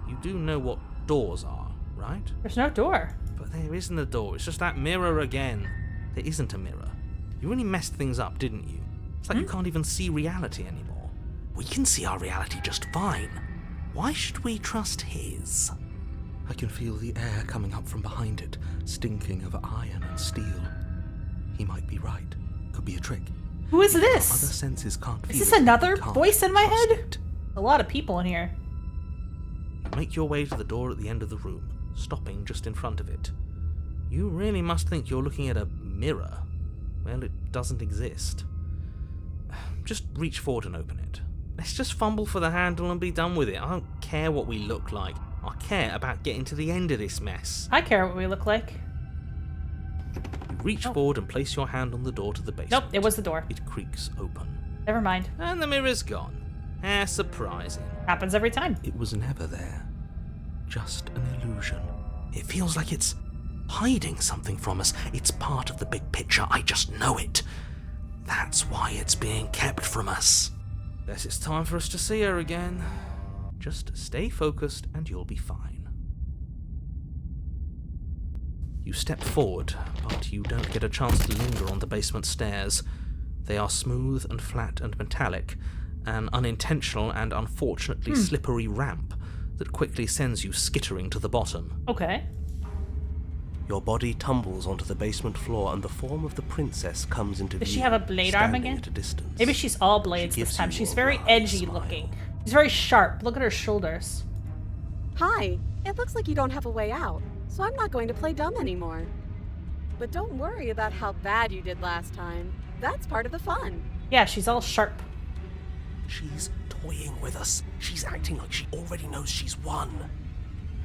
You do know what doors are, right? There's no door. But there isn't a door, it's just that mirror again. There isn't a mirror. You really messed things up, didn't you? It's like you can't even see reality anymore. We can see our reality just fine. Why should we trust his? I can feel the air coming up from behind it, stinking of iron and steel. He might be right. Could be a trick. Who is Other this? senses can't feel Is this it, another can't voice in my trust head? it. A lot of people in here. You make your way to the door at the end of the room, stopping just in front of it. You really must think you're looking at a mirror. Well, it doesn't exist. Just reach forward and open it. Let's just fumble for the handle and be done with it. I don't care what we look like. I care about getting to the end of this mess. I care what we look like. You reach forward and place your hand on the door to the basement. Nope, it was the door. It creaks open. Never mind. And the mirror's gone. How surprising. Happens every time. It was never there. just an illusion. It feels like it's hiding something from us. It's part of the big picture. I just know it. That's why it's being kept from us. Guess it's time for us to see her again. Just stay focused and you'll be fine. You step forward, but you don't get a chance to linger on the basement stairs. They are smooth and flat and metallic, an unintentional and unfortunately slippery ramp that quickly sends you skittering to the bottom. Okay. Your body tumbles onto the basement floor and the form of the princess comes into view. Does she have a blade arm standing again? At a distance. Maybe she's all blades She this gives time. you She's a very wry edgy smile. looking. She's very sharp. Look at her shoulders. Hi, it looks like you don't have a way out, so I'm not going to play dumb anymore. But don't worry about how bad you did last time. That's part of the fun. Yeah, she's all sharp. She's toying with us. She's acting like she already knows she's won.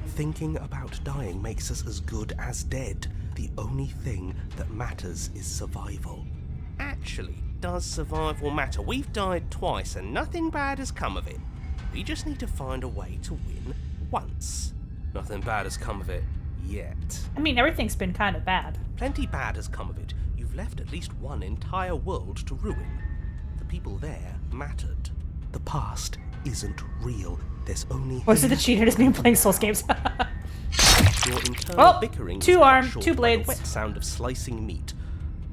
Thinking about dying makes us as good as dead. The only thing that matters is survival. Actually, does survival matter? We've died twice and nothing bad has come of it. We just need to find a way to win once. Nothing bad has come of it yet. I mean, everything's been kind of bad. Plenty bad has come of it. You've left at least one entire world to ruin. The people there mattered. The past isn't real. There's only Or is it the cheater has been playing Souls games? Your internal Oh, bickering two was cut arm, short two by the blades. wet sound of slicing meat.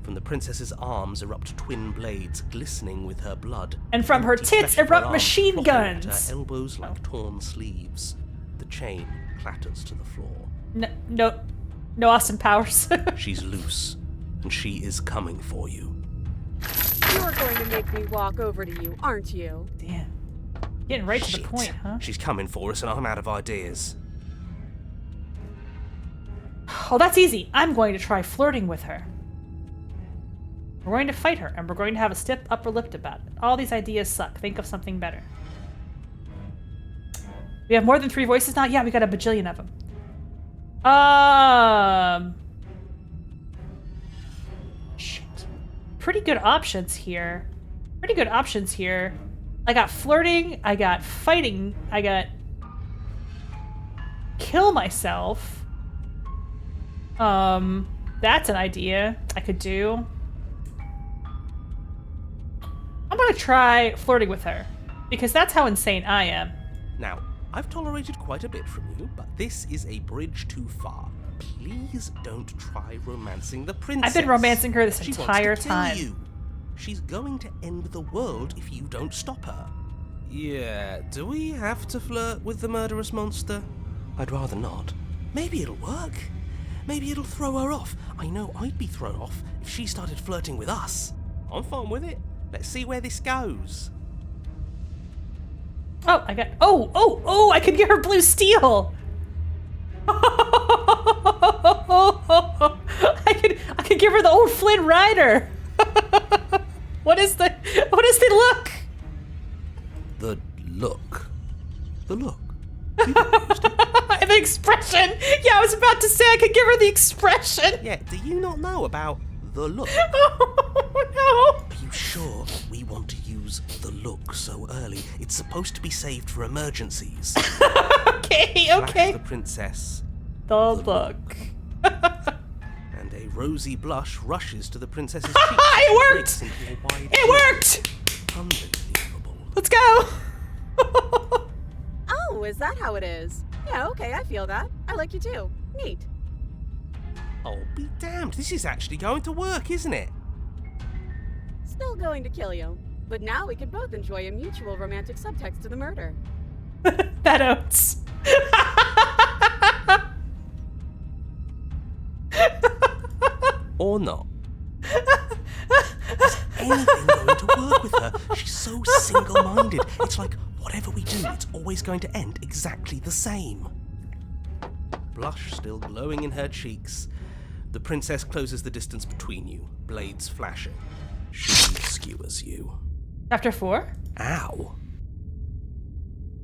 From the princess's arms erupt twin blades glistening with her blood. And from her Empty tits flesh of her erupt arms machine flopping at guns. Her elbows like torn sleeves. The chain clatters to the floor. No Austin Powers. She's loose, and she is coming for you. You're going to make me walk over to you, aren't you? Damn. Getting right to the Shit. point, huh? She's coming for us and I'm out of ideas. Oh, that's easy. I'm going to try flirting with her. We're going to fight her, and we're going to have a stiff upper lip about it. All these ideas suck. Think of something better. We have more than 3 voices now? Yeah, we got a bajillion of them. Shit. Pretty good options here. I got flirting, I got fighting, I got kill myself. That's an idea I could do. I'm gonna try flirting with her, because that's how insane I am. Now, I've tolerated quite a bit from you, but this is a bridge too far. Please don't try romancing the princess. I've been romancing her this She entire wants to kill time. you. She's going to end the world if you don't stop her. Yeah, do we have to flirt with the murderous monster? I'd rather not. Maybe it'll work. Maybe it'll throw her off. I know I'd be thrown off if she started flirting with us. I'm fine with it. Let's see where this goes. Oh, I got. Oh! I can give her blue steel. I could give her the old Flynn Rider. What is the look? The look. The look. The expression. Yeah, I was about to say I could give her the expression. Yeah, do you not know about the look? Oh Are you sure we want to use the look so early? It's supposed to be saved for emergencies. no. Okay. Flash the princess, The look. and a rosy blush rushes to the princess's cheeks. It worked. Breaks into a wide It worked. Unbelievable. Let's go. Oh, is that how it is? Yeah, okay, I feel that. I like you too. Neat. Oh, be damned. This is actually going to work, isn't it? Still going to kill you. But now we can both enjoy a mutual romantic subtext to the murder. That oats. Or not. Anything going to work with her? She's so single-minded. It's like whatever we do, it's always going to end exactly the same. Blush still glowing in her cheeks. The princess closes the distance between you, blades flashing. She skewers you. Chapter 4. Ow.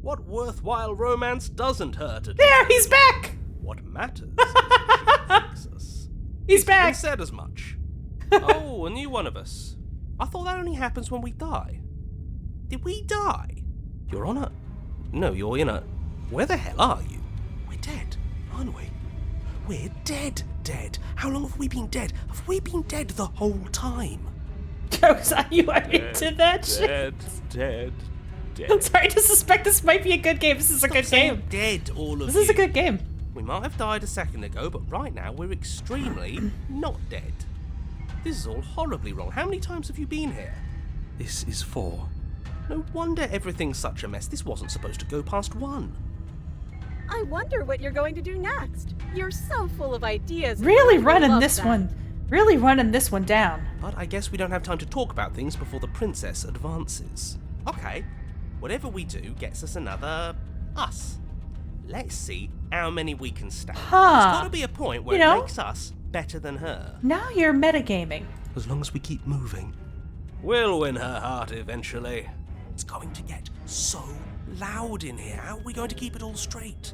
What worthwhile romance doesn't hurt a There, he's back. What matters is that she takes us. He's He back. said as much. Oh, a new one of us. I thought that only happens when we die. Did we die? You're on a... No, you're in a... Where the hell are you? We're dead, aren't we? We're dead. How long have we been dead? Have we been dead the whole time? Jokes on you, I into that shit. Dead. I'm sorry to suspect this might be a good game. This is a good game. Dead, all of This you. is a good game. We might have died a second ago, but right now we're extremely not dead. This is all horribly wrong. How many times have you been here? This is 4. No wonder everything's such a mess. This wasn't supposed to go past 1. I wonder what you're going to do next. You're so full of ideas. Really I running love this that. one. Really running this one down. But I guess we don't have time to talk about things before the princess advances. Okay, whatever we do gets us another us. Let's see how many we can stand. Huh. There's got to be a point where You know- it makes us better than her. Now you're metagaming. As long as we keep moving. We'll win her heart eventually. It's going to get so loud in here. How are we going to keep it all straight?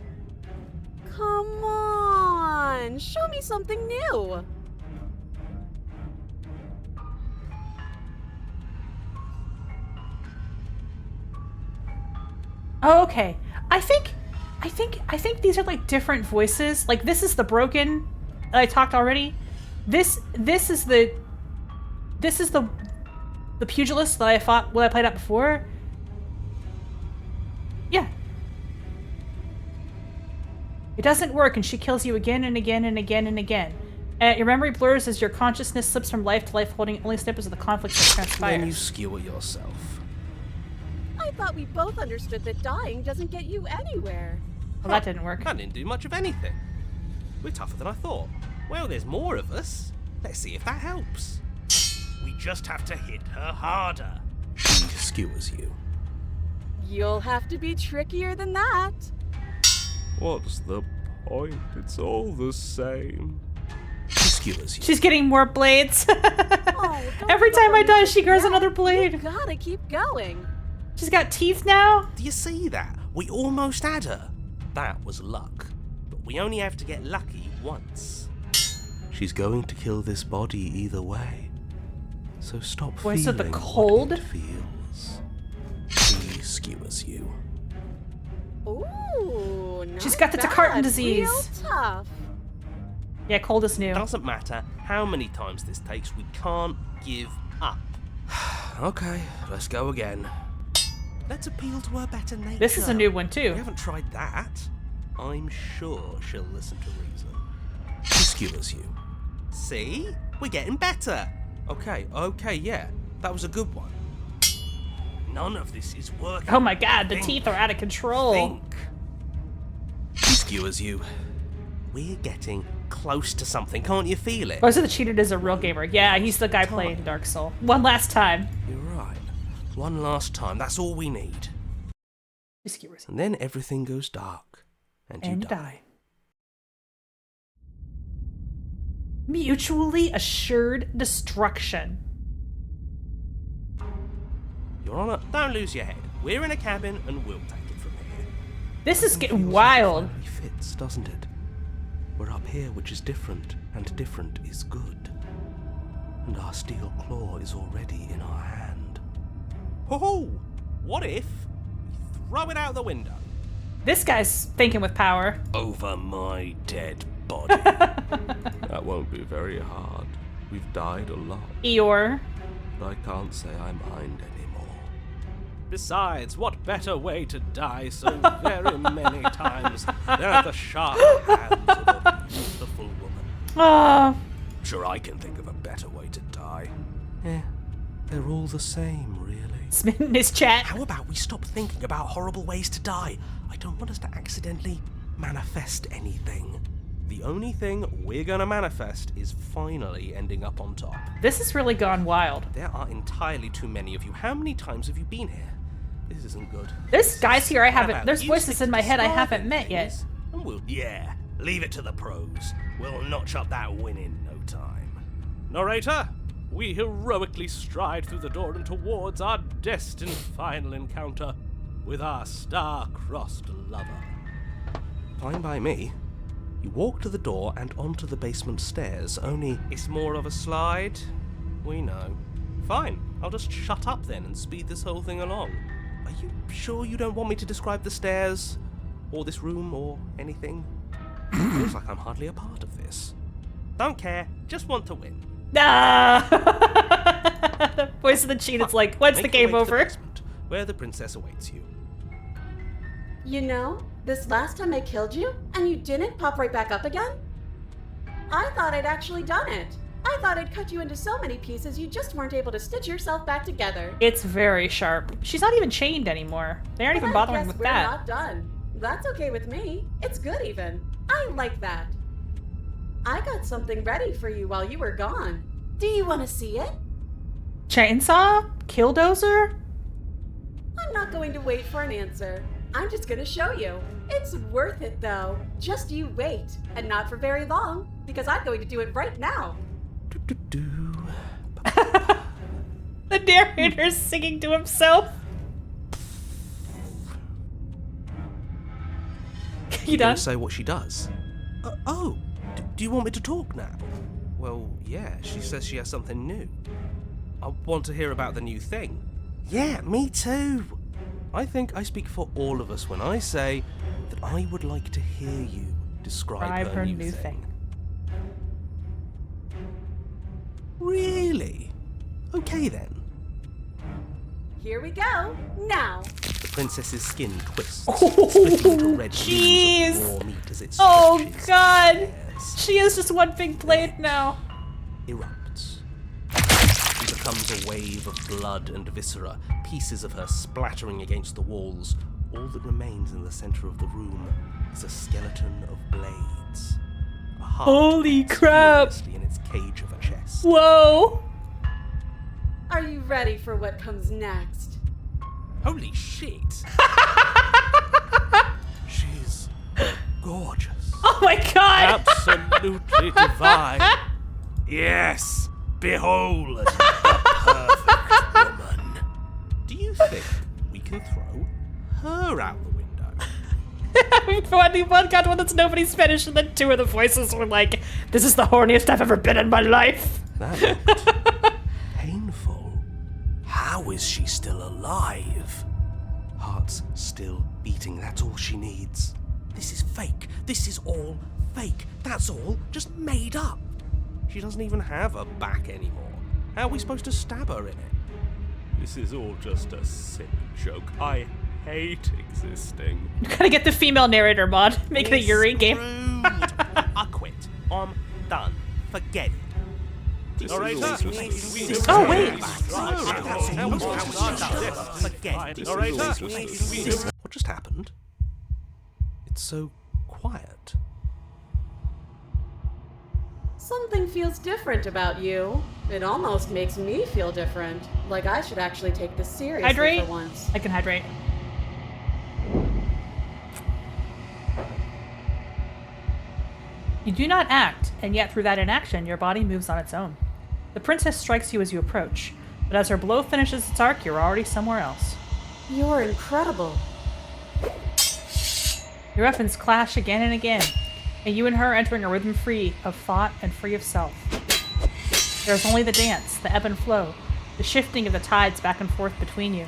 Come on, show me something new. Oh, okay. I think these are like different voices. Like this is the broken that I talked already. This is the pugilist that I fought when I played out before. Yeah. It doesn't work, and she kills you again and again and again and again. Your memory blurs as your consciousness slips from life to life, holding only snippets of the conflicts that transpire. Then you skewer yourself. I thought we both understood that dying doesn't get you anywhere. Well, that didn't work. That didn't do much of anything. We're tougher than I thought. Well, there's more of us. Let's see if that helps. We just have to hit her harder. She skewers you. You'll have to be trickier than that. What's the point? It's all the same. She skewers you. She's getting more blades. Oh, don't Every give up time I on die, me she grows yet. another You blade. gotta keep going. She's got teeth now. Do you see that? We almost had her. That was luck. But we only have to get lucky once. She's going to kill this body either way. So stop Voice of feeling the cold? what it feels. She skewers you. Ooh, not She's got the bad. Tecarton disease. Real tough. Yeah, cold is new. Doesn't matter how many times this takes, we can't give up. Okay, let's go again. Let's appeal to her better nature. This is a new one We too. haven't tried that. I'm sure she'll listen to reason. She skewers you. See? We're getting better. Okay, yeah. That was a good one. None of this is working. Oh my god, the Think. teeth are out of control. Think. She skewers you. We're getting close to something. Can't you feel it? Oh, so the cheater is a real gamer. Yeah, he's the guy playing Dark Soul. One last time. You're right. One last time. That's all we need. She skewers And then everything goes dark. And you and die. die. Mutually assured destruction. Your Honor, don't lose your head. We're in a cabin and we'll take it from here. This is getting Feels wild. like it finally fits, doesn't it? We're up here, which is different, and different is good. And our steel claw is already in our hand. Ho-ho! What if we throw it out the window? This guy's thinking with power. Over my dead body. That won't be very hard. We've died a lot, Eeyore. but I can't say I mind anymore. Besides, what better way to die so very many times than at the sharp hands of a beautiful woman? Oh, Sure, I can think of a better way to die. They're all the same, really. smitten his chat. How about we stop thinking about horrible ways to die? I don't want us to accidentally manifest anything. The only thing we're gonna manifest is finally ending up on top. This has really gone wild. There are entirely too many of you. How many times have you been here? This isn't good. There's guys here I How haven't. about There's you voices stick in to my head I describing haven't met yet. things, And we'll, leave it to the pros. We'll notch up that win in no time. Narrator, we heroically stride through the door and towards our destined final encounter with our star-crossed lover. Fine by me. You walk to the door and onto the basement stairs, only... It's more of a slide. We know. Fine, I'll just shut up then and speed this whole thing along. Are you sure you don't want me to describe the stairs? Or this room, or anything? Feels like I'm hardly a part of this. Don't care, just want to win. Ah! The voice of the cheat, it's like, when's the Make your game way to the over? basement, where the princess awaits you. You know, this last time I killed you, and you didn't pop right back up again? I thought I'd actually done it. I thought I'd cut you into so many pieces you just weren't able to stitch yourself back together. It's very sharp. She's not even chained anymore. They aren't even But I bothering guess with we're that. not done. That's okay with me. It's good even. I like that. I got something ready for you while you were gone. Do you want to see it? Chainsaw? Killdozer? I'm not going to wait for an answer. I'm just going to show you. It's worth it though. Just you wait. And not for very long, because I'm going to do it right now. The narrator's singing to himself. You done? Say what she does. Do you want me to talk now? Well, yeah, she says she has something new. I want to hear about the new thing. Yeah, me too. I think I speak for all of us when I say that I would like to hear you describe her new thing. Really? Okay then. Here we go. Now. The princess's skin twists, splitting into red jeez. beams of raw meat as it Oh stretches. god! Yes. She is just one big blade now. Erupts. She becomes a wave of blood and viscera, pieces of her splattering against the walls. All that remains in the center of the room is a skeleton of blades. A heart Holy beats crap. furiously in its cage of a chest. Whoa! Are you ready for what comes next? Holy shit! She's gorgeous. Oh my god! Absolutely divine. Yes, behold the perfect woman. Do you think we can throw her out the window? One got one that's nobody's finished, and then two of the voices were like, "This is the horniest I've ever been in my life." That looked painful. How is she still alive? Heart's still beating, that's all she needs. This is fake. This is all fake. That's all just made up. She doesn't even have a back anymore. How are we supposed to stab her in it? This is all just a sick joke. I hate existing. You gotta get the female narrator mod. Make it a Yuri game. I quit. I'm done. Forget it. Oh, wait. What just happened? It's so quiet. Something feels different about you. It almost makes me feel different. Like I should actually take this seriously Hydrate? for once. I can hydrate. You do not act, and yet through that inaction, your body moves on its own. The princess strikes you as you approach, but as her blow finishes its arc, you're already somewhere else. You're incredible. Your weapons clash again and again, and you and her entering a rhythm free of thought and free of self. There's only the dance, the ebb and flow, the shifting of the tides back and forth between you.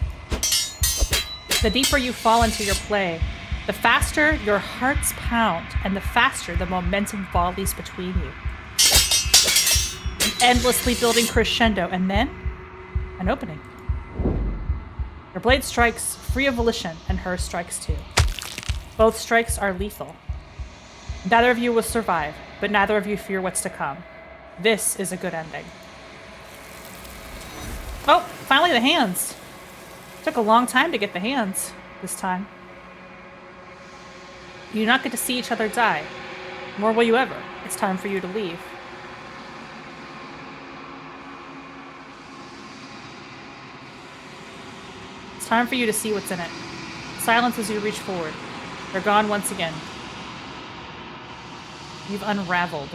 The deeper you fall into your play, the faster your hearts pound, and the faster the momentum volleys between you. An endlessly building crescendo, and then an opening. Your blade strikes free of volition, and hers strikes too. Both strikes are lethal. Neither of you will survive, but neither of you fear what's to come. This is a good ending. Oh, finally the hands. Took a long time to get the hands this time. You do not get to see each other die, nor will you ever. It's time for you to leave. It's time for you to see what's in it. Silence as you reach forward. They're gone once again. You've unraveled.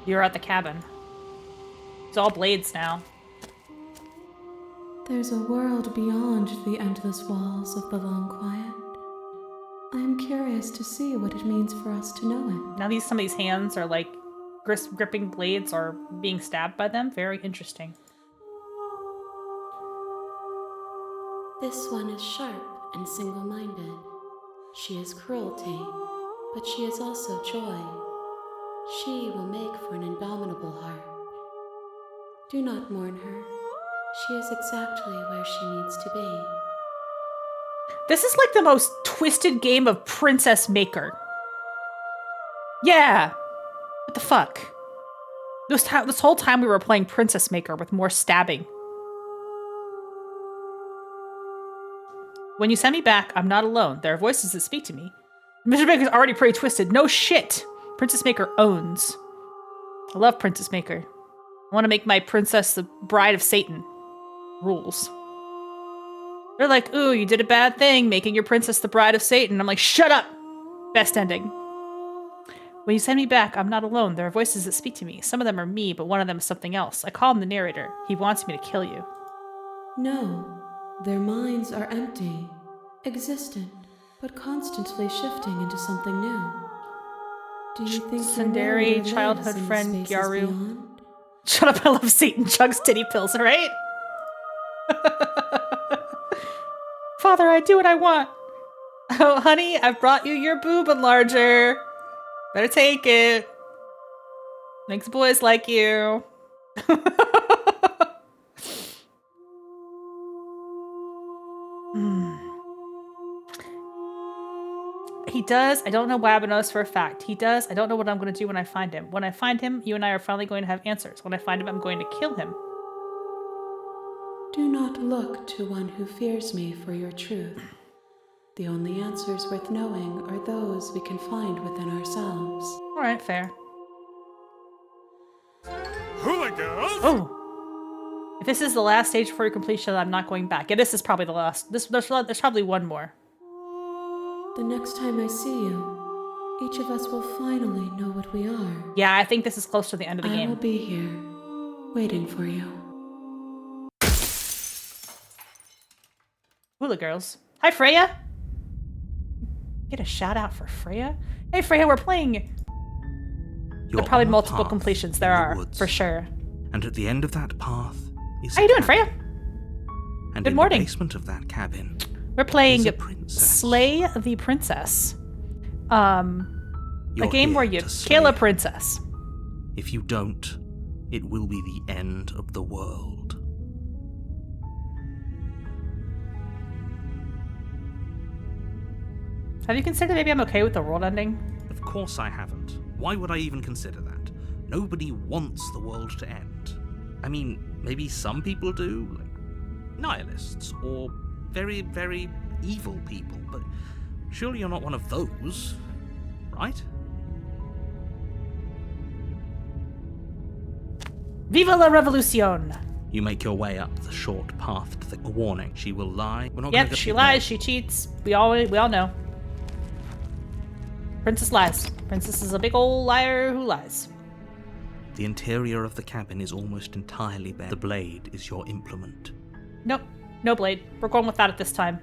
You're at the cabin. It's all blades now. There's a world beyond the endless walls of the long quiet. I am curious to see what it means for us to know it. Now some of these hands are like gripping blades or being stabbed by them. Very interesting. This one is sharp and single-minded. She is cruelty, but she is also joy. She will make for an indomitable heart. Do not mourn her. She is exactly where she needs to be. This is like the most twisted game of Princess Maker. Yeah. What the fuck? This whole time we were playing Princess Maker with more stabbing. When you send me back, I'm not alone. There are voices that speak to me. Mr. Maker's already pretty twisted. No shit. Princess Maker owns. I love Princess Maker. I want to make my princess the bride of Satan. Rules. They're like, ooh, you did a bad thing, making your princess the bride of Satan. I'm like, shut up! Best ending. When you send me back, I'm not alone. There are voices that speak to me. Some of them are me, but one of them is something else. I call him the narrator. He wants me to kill you. No, their minds are empty, existent, but constantly shifting into something new. Do you think Sundari, your childhood friend, Gyaru. Beyond? Shut up, I love Satan chugs titty pills, right? Father, I do what I want. Oh, honey, I've brought you your boob enlarger. Better take it. Makes boys like you. He does. I don't know why, but I know this for a fact. He does. I don't know what I'm going to do when I find him. When I find him, you and I are finally going to have answers. When I find him, I'm going to kill him. Do not look to one who fears me for your truth. The only answers worth knowing are those we can find within ourselves. All right, fair. Hula girls! Oh. If this is the last stage before your completion, I'm not going back. Yeah, this is probably the last. There's probably one more. The next time I see you, each of us will finally know what we are. Yeah, I think this is close to the end of the I game. will be here, waiting for you. Hula girls. Hi, Freya. Get a shout out for Freya. Hey, Freya, we're playing. There are probably multiple completions. There are, for sure. And at the end of that path is How you doing, Freya? And Good in morning. the basement of that cabin, We're playing is a princess. Slay the Princess. A You're game here where you to slay kill a her. princess. If you don't, it will be the end of the world. Have you considered maybe I'm okay with the world ending? Of course I haven't. Why would I even consider that? Nobody wants the world to end. I mean, maybe some people do, like nihilists, or very, very evil people, but surely you're not one of those, right? Viva la revolucion! You make your way up the short path to the warning. She will lie. We're not Yep, gonna she get lies, she cheats. We all know. Princess lies. Princess is a big old liar who lies. The interior of the cabin is almost entirely bare. The blade is your implement. Nope, no blade. We're going without it this time.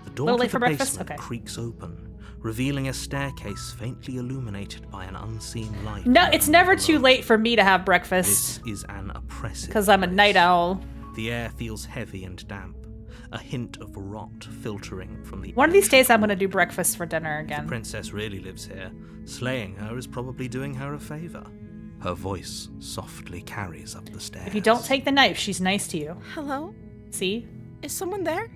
The door Little to late the for breakfast? basement Okay. creaks open, revealing a staircase faintly illuminated by an unseen light. No, it's never below. too late for me to have breakfast. This is an oppressive Because I'm a place. night owl. The air feels heavy and damp, a hint of rot filtering from the One of these ancient days I'm going to wood. do breakfast for dinner The again. princess really lives here. Slaying her is probably doing her a favor. Her voice softly carries up the stairs. If you don't take the knife, she's nice to you. Hello? See? Is someone there?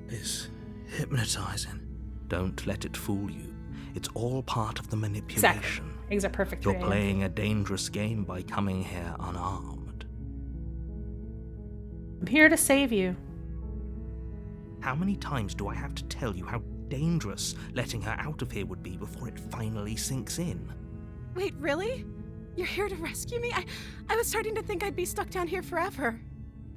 It's hypnotizing. Don't let it fool you. It's all part of the manipulation. Exactly. Eggs are perfect. You're for you. playing a dangerous game by coming here unarmed. I'm here to save you. How many times do I have to tell you how dangerous letting her out of here would be before it finally sinks in? Wait, really? You're here to rescue me? I was starting to think I'd be stuck down here forever.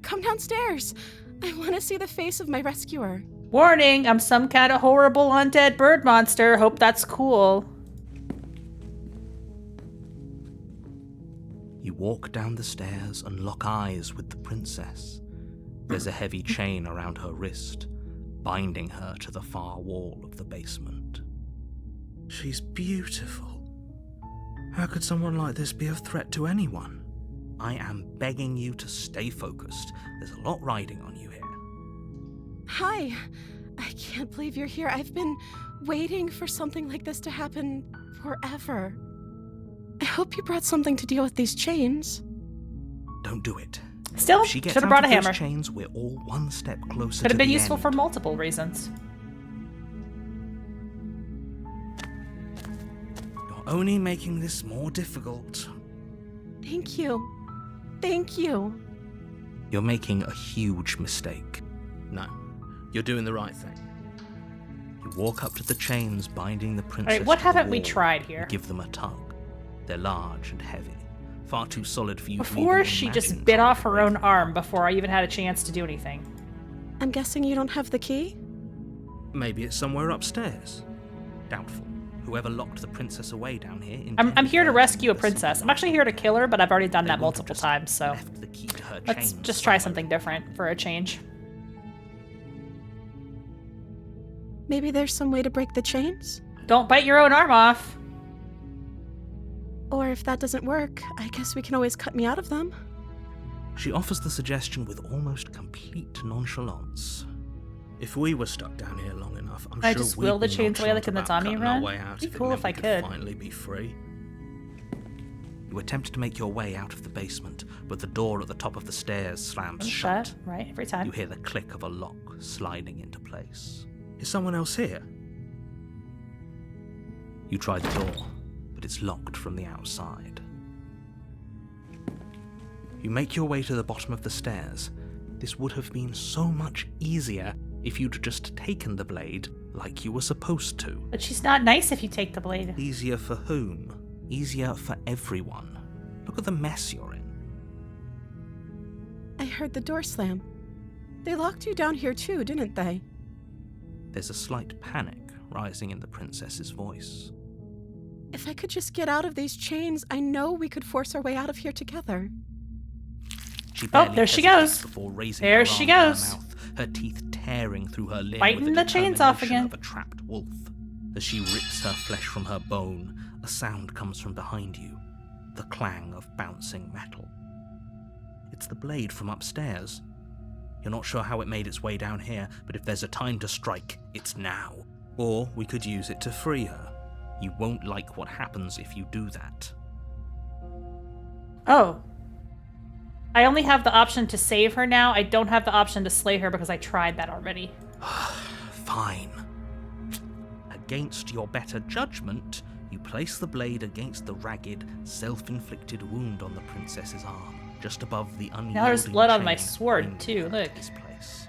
Come downstairs. I want to see the face of my rescuer. Warning, I'm some kind of horrible undead bird monster. Hope that's cool. You walk down the stairs and lock eyes with the princess. There's a heavy chain around her wrist, binding her to the far wall of the basement. She's beautiful. How could someone like this be a threat to anyone? I am begging you to stay focused. There's a lot riding on you here. Hi. I can't believe you're here. I've been waiting for something like this to happen forever. I hope you brought something to deal with these chains. Don't do it. Still, If she gets should have out brought a of those hammer. chains, we're all one step closer Could to have been the useful end. for multiple reasons. You're only making this more difficult. Thank you. Thank you. You're making a huge mistake. No, you're doing the right thing. You walk up to the chains binding the princess. Alright, what to the haven't we wall tried and here? give them a tug. They're large and heavy, far too solid for you to Before even she just imagine bit trying off to her break own them. arm before I even had a chance to do anything. I'm guessing you don't have the key? Maybe it's somewhere upstairs. Doubtful. Whoever locked the princess away down here. I'm intended here to her rescue a be the princess. secret I'm actually here to kill her, but I've already done They that wouldn't have multiple just times, so left the key to her let's chains just try somewhere. something different for a change. Maybe there's some way to break the chains? Don't bite your own arm off. Or if that doesn't work, I guess we can always cut me out of them. She offers the suggestion with almost complete nonchalance. If we were stuck down here long enough, I'm I sure just we'd will the be chains away like nonchalant in the about Tommy cutting our run. way out Be if it cool meant if we I could. finally be free. You attempt to make your way out of the basement, but the door at the top of the stairs slams shut. Shut, right, every time. You hear the click of a lock sliding into place. Is someone else here? You try the door, but it's locked from the outside. You make your way to the bottom of the stairs. This would have been so much easier if you'd just taken the blade like you were supposed to. But she's not nice if you take the blade. Easier for whom? Easier for everyone. Look at the mess you're in. I heard the door slam. They locked you down here too, didn't they? There's a slight panic rising in the princess's voice. If I could just get out of these chains, I know we could force our way out of here together. She Oh, barely there she hesitates goes. before raising There her she arm to her goes. mouth, her teeth tearing through her limb Biting with the the chains off determination again. of a trapped wolf. As she rips her flesh from her bone, a sound comes from behind you, the clang of bouncing metal. It's the blade from upstairs. You're not sure how it made its way down here, but if there's a time to strike, it's now. Or we could use it to free her. You won't like what happens if you do that. Oh. I only have the option to save her now. I don't have the option to slay her because I tried that already. Fine. Against your better judgment, you place the blade against the ragged, self-inflicted wound on the princess's arm, just above the unyielding Now there's blood on my chain sword, binding too, her look. to this place.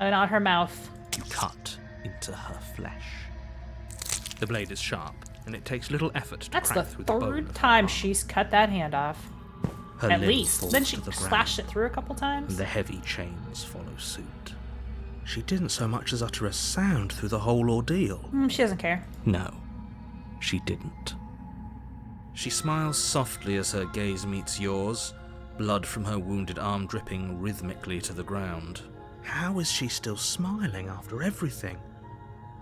And on her mouth. You cut into her flesh. The blade is sharp, and it takes little effort to That's the crack through the bone of third her time arm. she's cut that hand off. Her At limb least. falls Then she to the slashed ground, it through a couple and times. the heavy chains follow suit. She didn't so much as utter a sound through the whole ordeal. She doesn't care. No, she didn't. She smiles softly as her gaze meets yours, blood from her wounded arm dripping rhythmically to the ground. How is she still smiling after everything?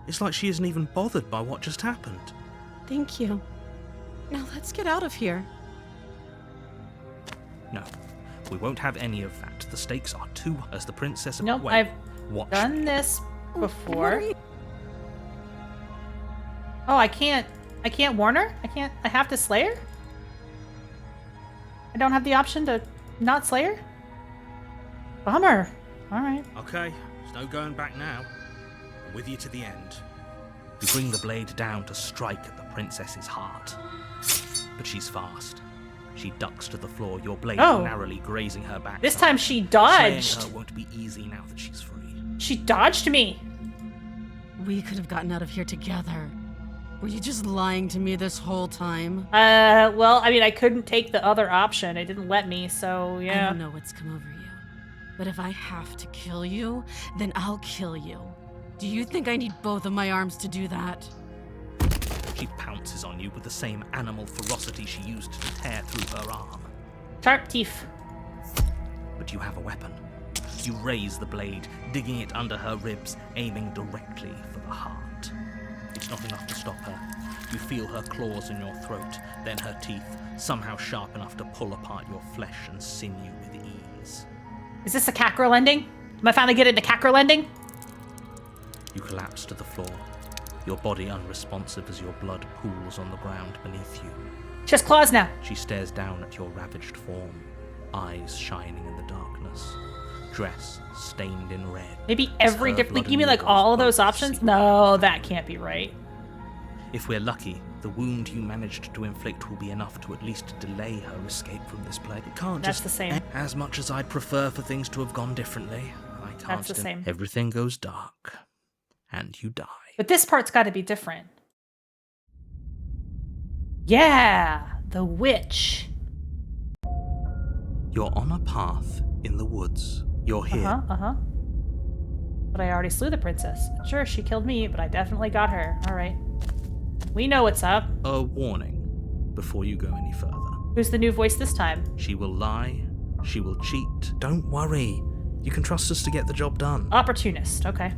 It's like she isn't even bothered by what just happened. Thank you. Now let's get out of here. No, we won't have any of that. The stakes are too high as the princess... Nope, Wait, I've watch done me. this What before. are you- Oh, I can't warn her? I have to slay her? I don't have the option to not slay her? Bummer. Alright. Okay, there's no going back now. I'm with you to the end. You bring the blade down to strike at the princess's heart. But she's fast. She ducks to the floor, your blade Oh. narrowly grazing her back. This time she Slaying dodged. her won't be easy now that she's free. She dodged me. We could have gotten out of here together. Were you just lying to me this whole time? Well, I mean, I couldn't take the other option. It didn't let me, so I yeah. don't know what's come over you. But if I have to kill you, then I'll kill you. Do you think I need both of my arms to do that? She pounces on you with the same animal ferocity she used to tear through her arm. Sharp teeth. But you have a weapon. You raise the blade, digging it under her ribs, aiming directly for the heart. It's not enough to stop her. You feel her claws in your throat, then her teeth, somehow sharp enough to pull apart your flesh and sinew with ease. Is this a cat girl ending? Am I finally getting the cat girl ending? You collapse to the floor, your body unresponsive as your blood pools on the ground beneath you. She has claws now. She stares down at your ravaged form, eyes shining in the darkness, dress stained in red. Maybe every different. You mean like all of those options? No, that can't be right. If we're lucky, the wound you managed to inflict will be enough to at least delay her escape from this place. It can't That's just the same. As much as I'd prefer for things to have gone differently, I can't. That's the same. Everything goes dark, and you die. But this part's got to be different. Yeah, the witch. You're on a path in the woods. You're here. But I already slew the princess. Sure, she killed me, but I definitely got her. All right. We know what's up. A warning before you go any further. Who's the new voice this time? She will lie. She will cheat. Don't worry. You can trust us to get the job done. Opportunist. Okay.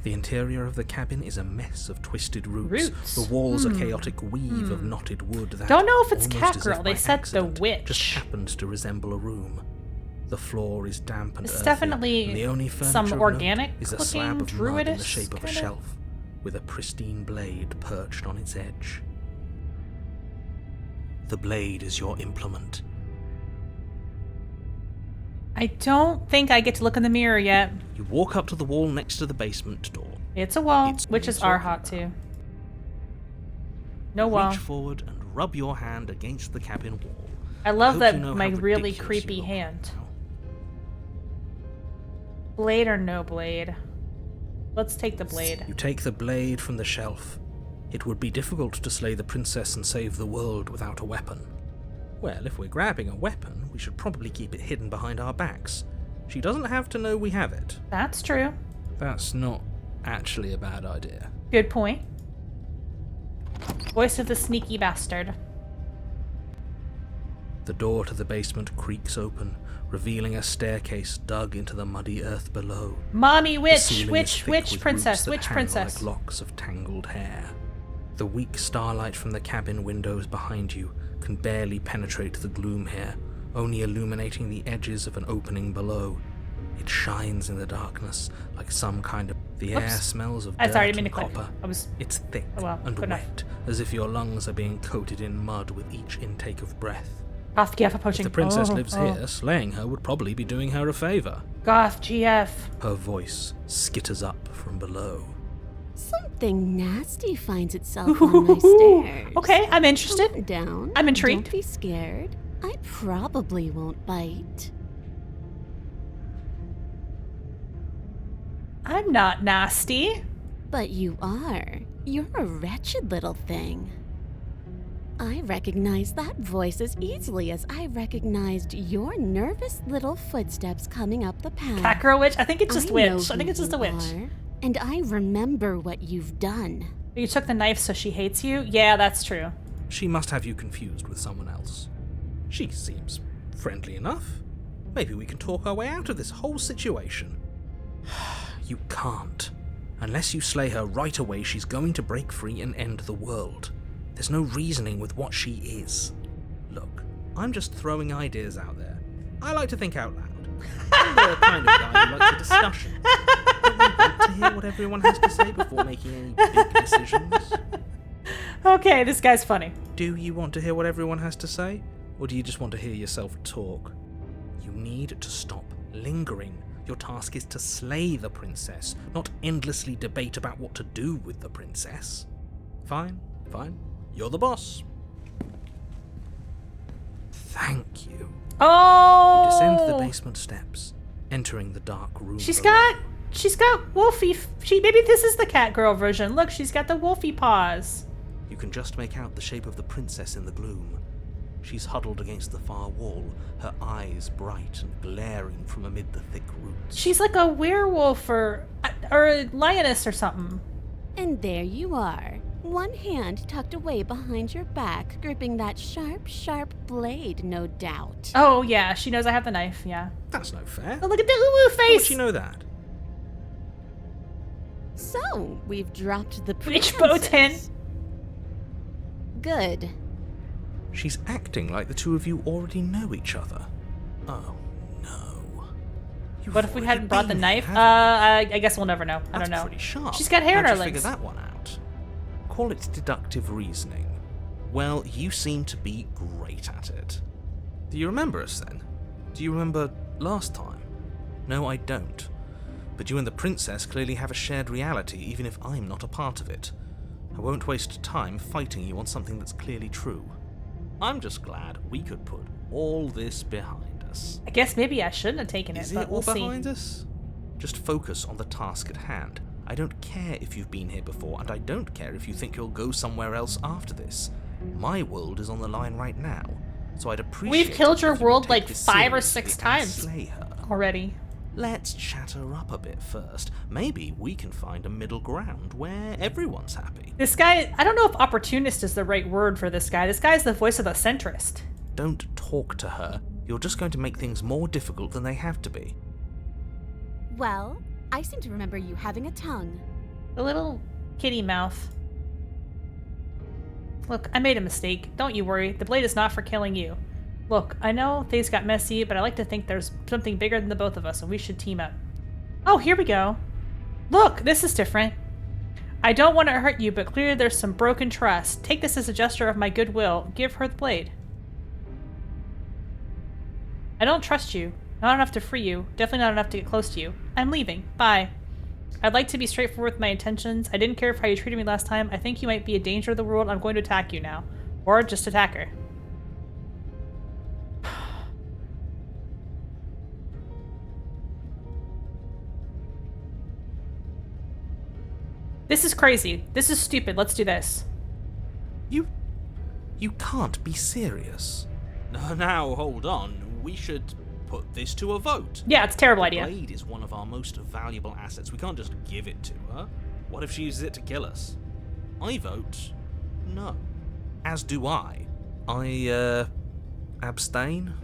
The interior of the cabin is a mess of twisted roots. The walls a chaotic weave of knotted wood that, don't know if it's almost cat as girl. if They by said accident, the witch. just happens to resemble a room. The floor is damp and It's earthy, definitely and the only furniture some of note organic is a looking slab of mud in the druidish shape of a kinda? shelf, with a pristine blade perched on its edge. The blade is your implement. I don't think I get to look in the mirror yet. You walk up to the wall next to the basement door. It's a wall, It's witches what are I'm hot talking too. No wall. Reach forward and rub your hand against the cabin wall. I love hope that you know my how really ridiculous creepy you look hand. now. Blade or no blade? Let's take the blade. You take the blade from the shelf. It would be difficult to slay the princess and save the world without a weapon. Well, if we're grabbing a weapon, we should probably keep it hidden behind our backs. She doesn't have to know we have it. That's true. That's not actually a bad idea. Good point. Voice of the sneaky bastard. The door to the basement creaks open, revealing a staircase dug into the muddy earth below. Mommy The witch, ceiling is witch, thick witch with princess, roots that witch hang princess. like locks of tangled hair. The weak starlight from the cabin windows behind you can barely penetrate the gloom here, only illuminating the edges of an opening below. It shines in the darkness like some kind of... The air Oops. smells of I dirt sorry, I didn't mean and to click. copper. It's thick Oh well, and good enough. wet, as if your lungs are being coated in mud with each intake of breath. Goth GF If approaching. the princess lives oh. here, slaying her would probably be doing her a favor. Goth GF. Her voice skitters up from below. Something nasty finds itself on my stairs. Okay, I'm interested. Calm down. I'm intrigued. Don't be scared. I probably won't bite. I'm not nasty. But you are. You're a wretched little thing. I recognize that voice as easily as I recognized your nervous little footsteps coming up the path. Cat girl witch? I think it's just I witch. know I think who it's just a you witch. are, and I remember what you've done. You took the knife so she hates you? Yeah, that's true. She must have you confused with someone else. She seems friendly enough. Maybe we can talk our way out of this whole situation. You can't. Unless you slay her right away, she's going to break free and end the world. There's no reasoning with what she is. Look, I'm just throwing ideas out there. I like to think out loud. I'm the kind of guy who likes a discussion. Don't you want to hear what everyone has to say before making any big decisions? Okay, this guy's funny. Do you want to hear what everyone has to say? Or do you just want to hear yourself talk? You need to stop lingering. Your task is to slay the princess, not endlessly debate about what to do with the princess. Fine. You're the boss. Thank you. Oh! You descend the basement steps, entering the dark room. She's below. got wolfy. Maybe this is the cat girl version. Look, she's got the wolfy paws. You can just make out the shape of the princess in the gloom. She's huddled against the far wall, her eyes bright and glaring from amid the thick roots. She's like a werewolf or a lioness or something. And there you are, One hand tucked away behind your back, gripping that sharp, sharp blade, no doubt. Oh, yeah, she knows I have the knife, yeah. That's no fair. Oh, look at the uwu How face! would she know that? So, we've dropped the Which pretenses. Botan? Good. She's acting like the two of you already know each other. Oh, no. You've What if we already hadn't brought the been knife? there, haven't I guess we'll never know. I That's don't know. pretty sharp. She's got hair in How'd her you legs. figure that one out? Call it deductive reasoning. Well, you seem to be great at it. Do you remember us then? Do you remember last time? No, I don't. But you and the princess clearly have a shared reality, even if I'm not a part of it. I won't waste time fighting you on something that's clearly true. I'm just glad we could put all this behind us. I guess maybe I shouldn't have taken it, Is but it we'll all see. behind us? Just focus on the task at hand. I don't care if you've been here before, and I don't care if you think you'll go somewhere else after this. My world is on the line right now, so I'd appreciate We've killed it your if you would world take like this 5 or seriously 6 and times slay her. already. Let's chat her up a bit first. Maybe we can find a middle ground where everyone's happy. This guy, I don't know if opportunist is the right word for this guy. This guy's the voice of the centrist. Don't talk to her. You're just going to make things more difficult than they have to be. Well, I seem to remember you having a tongue. The little kitty mouth. Look, I made a mistake. Don't you worry. The blade is not for killing you. Look, I know things got messy, but I like to think there's something bigger than the both of us, and we should team up. Oh, here we go. Look, this is different. I don't want to hurt you, but clearly there's some broken trust. Take this as a gesture of my goodwill. Give her the blade. I don't trust you. Not enough to free you. Definitely not enough to get close to you. I'm leaving. Bye. I'd like to be straightforward with my intentions. I didn't care for how you treated me last time. I think you might be a danger to the world. I'm going to attack you now. Or just attack her. This is crazy. This is stupid. Let's do this. You can't be serious. Now, hold on. We should put this to a vote. Yeah, it's a terrible The idea. blade is one of our most valuable assets. We can't just give it to her. What if she uses it to kill us? I vote no. As do I. I, abstain?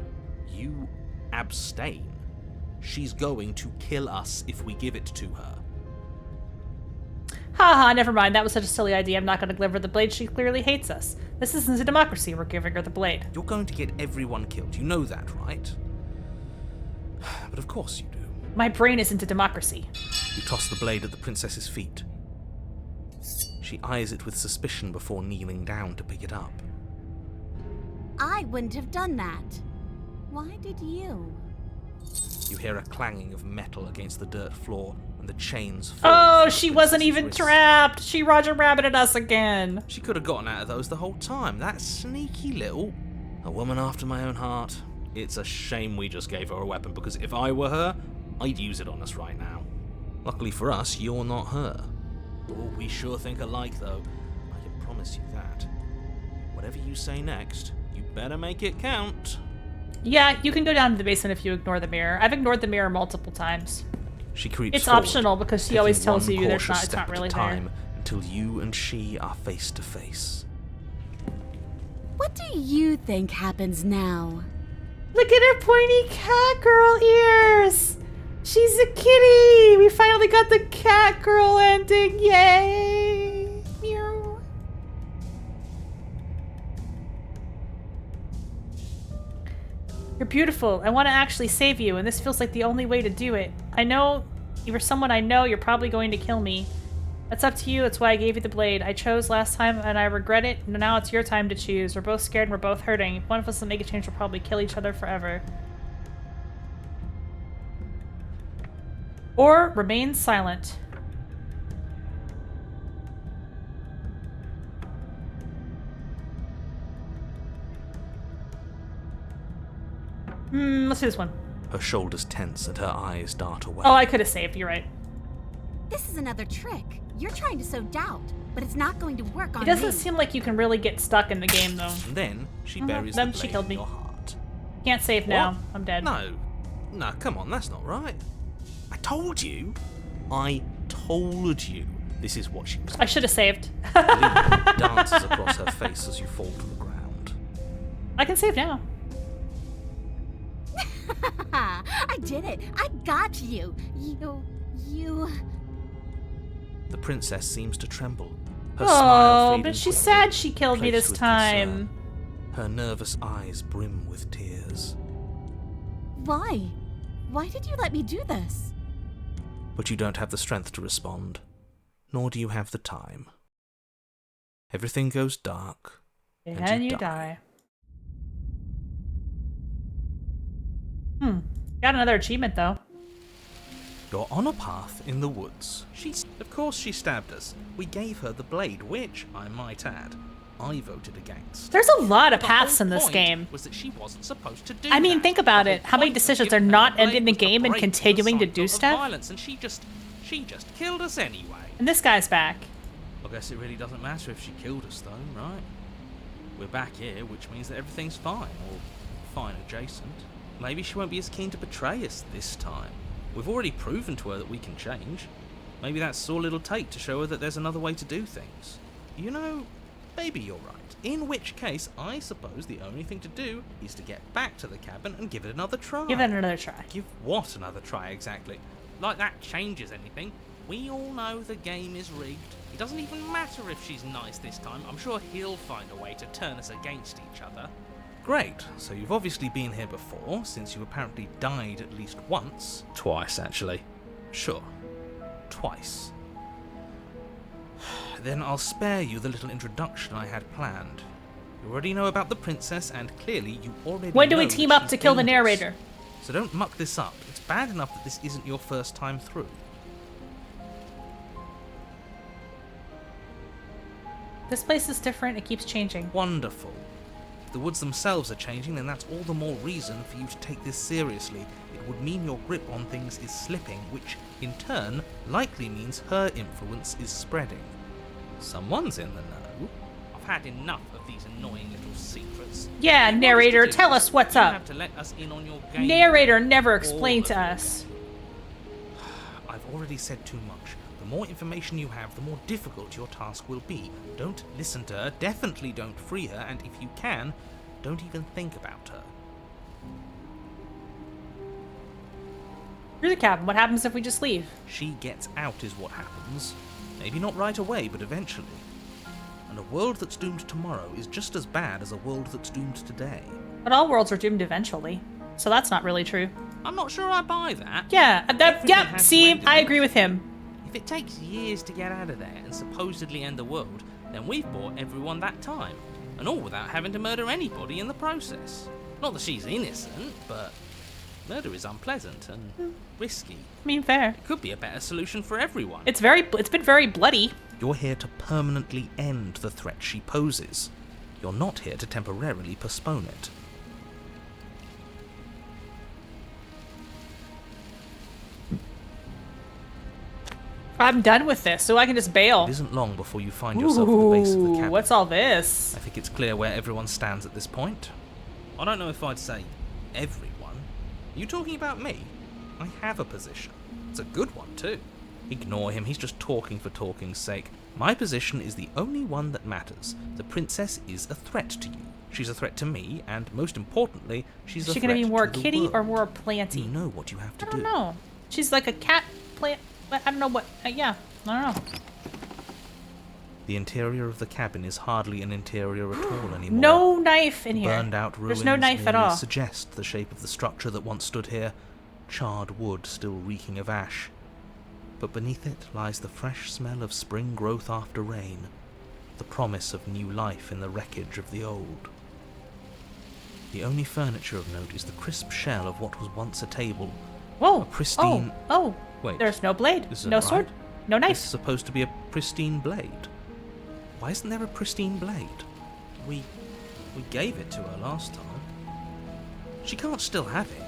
You abstain. She's going to kill us if we give it to her. Haha, never mind. That was such a silly idea. I'm not going to give her the blade. She clearly hates us. This isn't a democracy. We're giving her the blade. You're going to get everyone killed. You know that, right? But of course you do. My brain isn't a democracy. You toss the blade at the princess's feet. She eyes it with suspicion before kneeling down to pick it up. I wouldn't have done that. Why did you? You hear a clanging of metal against the dirt floor, and the chains fall. Oh, from she the wasn't princess's even wrists. trapped. She Roger Rabbited us again. She could have gotten out of those the whole time. That sneaky little... A woman after my own heart. It's a shame we just gave her a weapon, because if I were her, I'd use it on us right now. Luckily for us, you're not her. Oh, we sure think alike, though. I can promise you that. Whatever you say next, you better make it count. Yeah, you can go down to the basement if you ignore the mirror. I've ignored the mirror multiple times. She creeps It's forward, optional because she taking always tells one you there's cautious not. It's step not really at a there. time until you and she are face to face. What do you think happens now? Look at her pointy cat girl ears. She's a kitty. We finally got the cat girl ending. Yay! Meow. You're beautiful. I want to actually save you, and this feels like the only way to do it. I know you're someone I know. You're probably going to kill me. That's up to you. That's why I gave you the blade. I chose last time, and I regret it. Now it's your time to choose. We're both scared, and we're both hurting. If one of us doesn't make a change, we'll probably kill each other forever. Or remain silent. Let's do this one. Her shoulders tense and her eyes dart away. Oh, I could have saved. You're right. This is another trick. You're trying to sow doubt, but it's not going to work on It doesn't me. seem like you can really get stuck in the game, though. And then she Mhm. buries Then the she blade killed in me. your heart. Can't save now. What? I'm dead. No, come on, that's not right. I told you. This is what she was. I should have saved. Lee dances across her face as you fall to the ground. I can save now. I did it. I got you. You. The princess seems to tremble. Her smile Oh, fading but she's quickly, sad she killed me replaced this with time. concern. Her nervous eyes brim with tears. Why? Why did you let me do this? But you don't have the strength to respond, nor do you have the time. Everything goes dark, And you die. Got another achievement, though. You're on a path in the woods. Of course she stabbed us. We gave her the blade, which, I might add, I voted against. There's a lot of The paths whole in this point game. was that she wasn't supposed to do I mean, that. think about The it. whole How many point of decisions giving are her not the ending the blade was to game and break the continuing to cycle do of stuff? Violence, and she just killed us anyway. And this guy's back. I guess it really doesn't matter if she killed us, though, right? We're back here, which means that everything's fine, or fine adjacent. Maybe she won't be as keen to betray us this time. We've already proven to her that we can change. Maybe that's all it'll take to show her that there's another way to do things. You know, maybe you're right. In which case, I suppose the only thing to do is to get back to the cabin and give it another try. Give it another try. Give what another try, exactly? Like that changes anything. We all know the game is rigged. It doesn't even matter if she's nice this time. I'm sure he'll find a way to turn us against each other. Great, so you've obviously been here before, since you apparently died at least once. Twice, actually. Sure, twice. Then I'll spare you the little introduction I had planned. You already know about the princess, and clearly you already When do we know team that up she's to kill the dangerous. narrator? So don't muck this up. It's bad enough that this isn't your first time through. This place is different. It keeps changing. Wonderful. If the woods themselves are changing, then that's all the more reason for you to take this seriously. It would mean your grip on things is slipping, which, in turn, likely means her influence is spreading. Someone's in the know. I've had enough of these annoying little secrets. Yeah, If you want narrator, to do tell this, us what's you up. have to let us in on your game. Narrator never All explained of to your us. I've already said too much. The more information you have, the more difficult your task will be. Don't listen to her, definitely don't free her, and if you can, don't even think about her. Through the cabin. What happens if we just leave? She gets out is what happens. Maybe not right away, but eventually. And a world that's doomed tomorrow is just as bad as a world that's doomed today. But all worlds are doomed eventually. So that's not really true. I'm not sure I buy that. Yeah, Everything yeah, has to see, end I agree eventually. with him. If it takes years to get out of there and supposedly end the world, then we've bought everyone that time. And all without having to murder anybody in the process. Not that she's innocent, but murder is unpleasant and risky. I mean, fair. It could be a better solution for everyone. It's been very bloody. You're here to permanently end the threat she poses. You're not here to temporarily postpone it. I'm done with this, so I can just bail. It isn't long before you find yourself at the base of the Ooh, cabin. what's all this? I think it's clear where everyone stands at this point. I don't know if I'd say everyone. You talking about me? I have a position. It's a good one, too. Ignore him, he's just talking for talking's sake. My position is the only one that matters. The princess is a threat to you. She's a threat to me, and most importantly, she's Is a she threat gonna be more to the kitty or world. more planty? You know what you have to I do. don't know. She's like a cat plant. I don't know what. Yeah, I don't know. The interior of the cabin is hardly an interior at all anymore. No knife in The here. burned out ruins There's no knife at merely all. suggest the shape of the structure that once stood here, charred wood still reeking of ash. But beneath it lies the fresh smell of spring growth after rain, the promise of new life in the wreckage of the old. The only furniture of note is the crisp shell of what was once a table. Whoa. A pristine... Oh. Wait, There's no blade. this isn't No right. sword. No This is knife. supposed to be a pristine blade. Why isn't there a pristine blade? We gave it to her last time. She can't still have it,